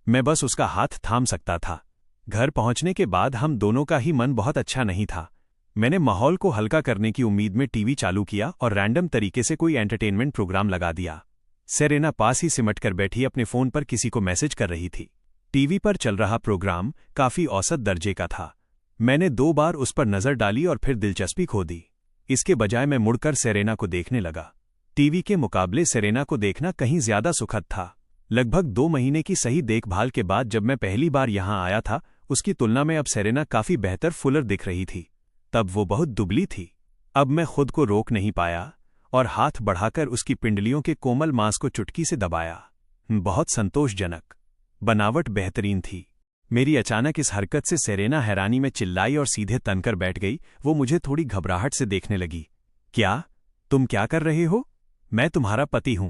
मैं बस उसका हाथ थाम सकता था। घर पहुंचने के बाद हम दोनों का ही मन बहुत अच्छा नहीं था। मैंने माहौल को हल्का करने की उम्मीद में टीवी चालू किया और रैंडम तरीके से कोई एंटरटेनमेंट प्रोग्राम लगा दिया। सेरेना पास ही सिमट कर बैठी अपने फोन पर किसी को मैसेज कर रही थी। टीवी पर चल रहा प्रोग्राम काफी औसत दर्जे का था। मैंने 2 बार उस पर नजर डाली और फिर दिलचस्पी खो दी। इसके बजाय मैं मुड़कर सेरेना को देखने लगा। टीवी के मुकाबले सेरेना को देखना कहीं ज्यादा सुखद था। लगभग 2 महीने की सही देखभाल के बाद जब मैं पहली बार यहां आया था, उसकी तुलना में अब सेरेना काफी बेहतर फुलर दिख रही थी। तब वो बहुत दुबली थी। अब मैं खुद को रोक नहीं पाया और हाथ बढ़ाकर उसकी पिंडलियों के कोमल मांस को चुटकी से दबाया। बहुत संतोषजनक। बनावट बेहतरीन थी। मेरी अचानक इस हरकत से सेरेना हैरानी में चिल्लाई और सीधे तनकर बैठ गई। वो मुझे थोड़ी घबराहट से देखने लगी। क्या? तुम क्या कर रहे हो? मैं तुम्हारा पति हूं।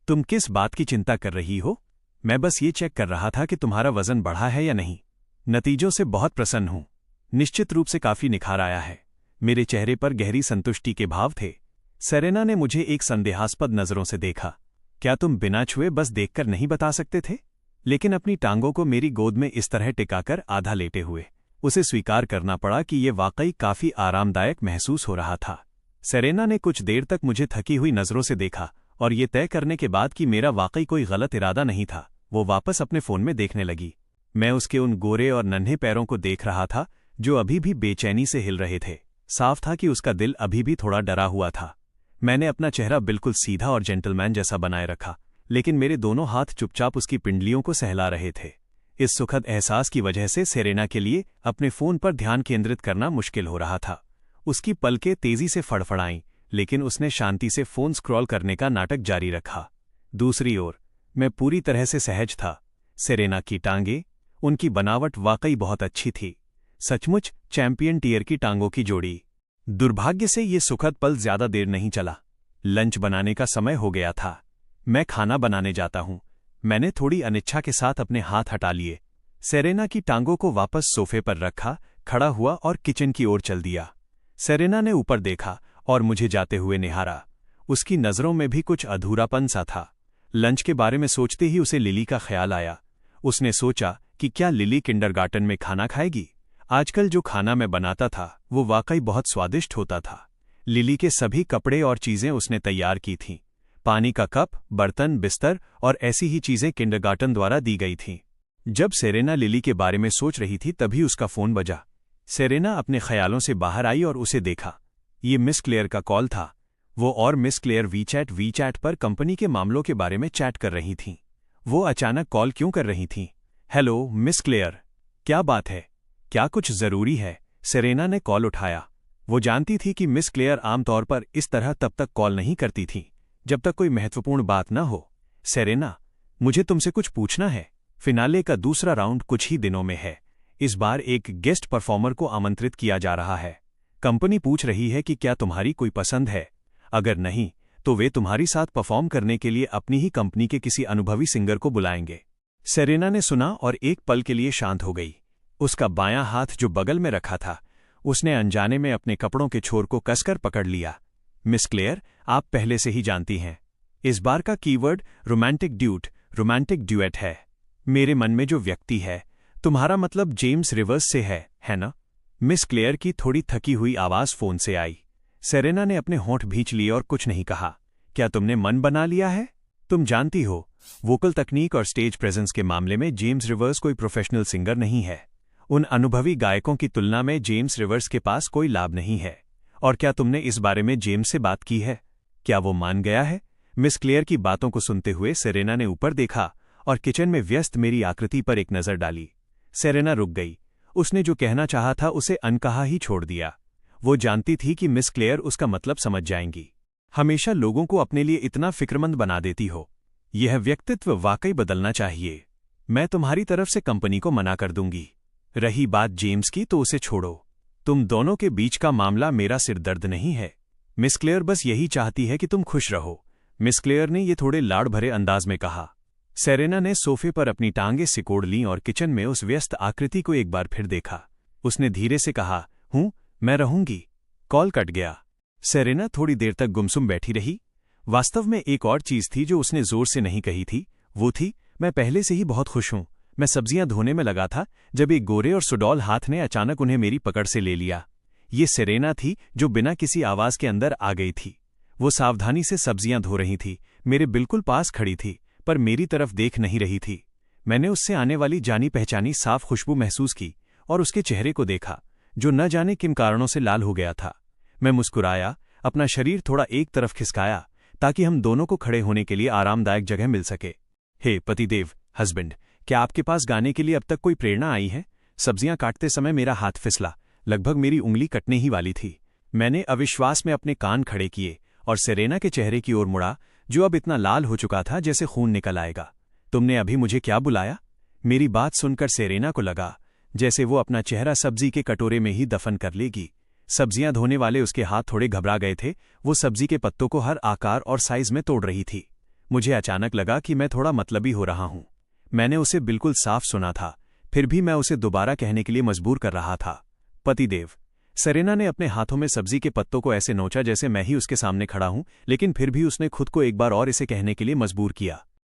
तुम किस बात की चिंता कर रही हो? मैं बस ये चेक कर रहा था कि तुम्हारा वजन बढ़ा है या नहीं। नतीजों से बहुत प्रसन्न हूं। निश्चित रूप से काफी निखार आया है। मेरे चेहरे पर गहरी संतुष्टि के भाव थे। सेरेना ने मुझे एक संदेहास्पद नजरों से देखा। क्या तुम बिना छुए बस देखकर नहीं बता सकते थे? लेकिन अपनी टांगों को मेरी गोद में इस तरह टिकाकर आधा लेटे हुए उसे स्वीकार करना पड़ा कि ये वाकई काफी आरामदायक महसूस हो रहा था। सेरेना ने कुछ देर तक मुझे थकी हुई नजरों से देखा और ये तय करने के बाद कि मेरा वाकई कोई गलत इरादा नहीं था, वो वापस अपने फोन में देखने लगी। मैं उसके उन गोरे और नन्हे पैरों को देख रहा था जो अभी भी बेचैनी से हिल रहे थे। साफ था कि उसका दिल अभी भी थोड़ा डरा हुआ था। मैंने अपना चेहरा बिल्कुल सीधा और जेंटलमैन जैसा बनाए रखा, लेकिन मेरे दोनों हाथ चुपचाप उसकी पिंडलियों को सहला रहे थे। इस सुखद एहसास की वजह से सेरेना के लिए अपने फोन पर ध्यान केंद्रित करना मुश्किल हो रहा था। उसकी पलकें तेजी से फड़फड़ाईं, लेकिन उसने शांति से फोन स्क्रॉल करने का नाटक जारी रखा। दूसरी ओर मैं पूरी तरह से सहज था। सेरेना की टांगें, उनकी बनावट वाकई बहुत अच्छी थी। सचमुच चैंपियन टियर की टांगों की जोड़ी। दुर्भाग्य से ये सुखद पल ज्यादा देर नहीं चला। लंच बनाने का समय हो गया था। मैं खाना बनाने जाता हूं। मैंने थोड़ी अनिच्छा के साथ अपने हाथ हटा लिए। सेरेना की टांगों को वापस सोफे पर रखा, खड़ा हुआ और किचन की ओर चल दिया। सेरेना ने ऊपर देखा और मुझे जाते हुए निहारा। उसकी नजरों में भी कुछ अधूरापन सा था। लंच के बारे में सोचते ही उसे लिली का ख्याल आया। उसने सोचा कि क्या लिली किंडरगार्टन में खाना खाएगी। आजकल जो खाना मैं बनाता था वो वाकई बहुत स्वादिष्ट होता था। लिली के सभी कपड़े और चीजें उसने तैयार की थीं। पानी का कप, बर्तन, बिस्तर और ऐसी ही चीजें किंडरगार्टन द्वारा दी गई थीं। जब सेरेना लिली के बारे में सोच रही थी तभी उसका फोन बजा। सेरेना अपने ख्यालों से बाहर आई और उसे देखा। ये मिस क्लेयर का कॉल था। वो और मिस क्लेयर वीचैट पर कंपनी के मामलों के बारे में चैट कर रही थीं। वो अचानक कॉल क्यों कर रही थीं? हेलो मिस क्लेयर, क्या बात है? क्या कुछ जरूरी है? सेरेना ने कॉल उठाया। वो जानती थी कि मिस क्लेयर आमतौर पर इस तरह तब तक कॉल नहीं करती थी जब तक कोई महत्वपूर्ण बात न हो। सेरेना, मुझे तुमसे कुछ पूछना है। फिनाले का दूसरा राउंड कुछ ही दिनों में है। इस बार एक गेस्ट परफॉर्मर को आमंत्रित किया जा रहा है। कंपनी पूछ रही है कि क्या तुम्हारी कोई पसंद है। अगर नहीं, तो वे तुम्हारी साथ परफॉर्म करने के लिए अपनी ही कंपनी के किसी अनुभवी सिंगर को बुलाएंगे। सेरेना ने सुना और एक पल के लिए शांत हो गई। उसका बायां हाथ जो बगल में रखा था, उसने अनजाने में अपने कपड़ों के छोर को कसकर पकड़ लिया। मिस क्लेयर, आप पहले से ही जानती हैं, इस बार का कीवर्ड रोमांटिक ड्यूएट है। मेरे मन में जो व्यक्ति है, तुम्हारा मतलब जेम्स रिवर्स से है ना? मिस क्लेयर की थोड़ी थकी हुई आवाज फोन से आई। सेरेना ने अपने होंठ भींच लिए और कुछ नहीं कहा। क्या तुमने मन बना लिया है? तुम जानती हो, वोकल तकनीक और स्टेज प्रेजेंस के मामले में जेम्स रिवर्स कोई प्रोफेशनल सिंगर नहीं है। उन अनुभवी गायकों की तुलना में जेम्स रिवर्स के पास कोई लाभ नहीं है। और क्या तुमने इस बारे में जेम्स से बात की है? क्या वो मान गया है? मिस क्लेयर की बातों को सुनते हुए सेरेना ने ऊपर देखा और किचन में व्यस्त मेरी आकृति पर एक नजर डाली। सेरेना रुक गई। उसने जो कहना चाहा था उसे अनकहा ही छोड़ दिया। वो जानती थी कि मिस क्लेयर उसका मतलब समझ जाएंगी। हमेशा लोगों को अपने लिए इतना फिक्रमंद बना देती हो। यह व्यक्तित्व वाकई बदलना चाहिए। मैं तुम्हारी तरफ से कंपनी को मना कर दूंगी। रही बात जेम्स की, तो उसे छोड़ो। तुम दोनों के बीच का मामला मेरा सिरदर्द नहीं है। मिस क्लेयर बस यही चाहती है कि तुम खुश रहो। मिस क्लेयर ने यह थोड़े लाड़ भरे अंदाज में कहा। सेरेना ने सोफे पर अपनी टांगें सिकोड़ लीं और किचन में उस व्यस्त आकृति को एक बार फिर देखा। उसने धीरे से कहा, मैं रहूंगी। कॉल कट गया। सेरेना थोड़ी देर तक गुमसुम बैठी रही। वास्तव में एक और चीज थी जो उसने जोर से नहीं कही थी। वो थी, मैं पहले से ही बहुत खुश हूं। मैं सब्जियां धोने में लगा था जब एक गोरे और सुडौल हाथ ने अचानक उन्हें मेरी पकड़ से ले लिया। ये सेरेना थी जो बिना किसी आवाज के अंदर आ गई थी। वो सावधानी से सब्जियां धो रही थी, मेरे बिल्कुल पास खड़ी थी, पर मेरी तरफ देख नहीं रही थी। मैंने उससे आने वाली जानी पहचानी साफ खुशबू महसूस की और उसके चेहरे को देखा, जो न जाने किन कारणों से लाल हो गया था। मैं मुस्कुराया, अपना शरीर थोड़ा एक तरफ खिसकाया ताकि हम दोनों को खड़े होने के लिए आरामदायक जगह मिल सके। हे पतिदेव, हस्बैंड, क्या आपके पास गाने के लिए अब तक कोई प्रेरणा आई है? सब्जियां काटते समय मेरा हाथ फिसला, लगभग मेरी उंगली कटने ही वाली थी। मैंने अविश्वास में अपने कान खड़े किए और सेरेना के चेहरे की ओर मुड़ा, जो अब इतना लाल हो चुका था जैसे खून निकल आएगा। तुमने अभी मुझे क्या बुलाया? मेरी बात सुनकर सेरेना को लगा जैसे वो अपना चेहरा सब्जी के कटोरे में ही दफन कर लेगी। सब्जियां धोने वाले उसके हाथ थोड़े घबरा गए थे। वो सब्जी के पत्तों को हर आकार और साइज में तोड़ रही थी। मुझे अचानक लगा कि मैं थोड़ा मतलबी हो रहा हूं। मैंने उसे बिल्कुल साफ सुना था, फिर भी मैं उसे दोबारा कहने के लिए मजबूर कर रहा था। पतिदेव। सेरेना ने अपने हाथों में सब्जी के पत्तों को ऐसे नोचा जैसे मैं ही उसके सामने खड़ा हूं, लेकिन फिर भी उसने खुद को एक बार और इसे कहने के लिए मजबूर किया।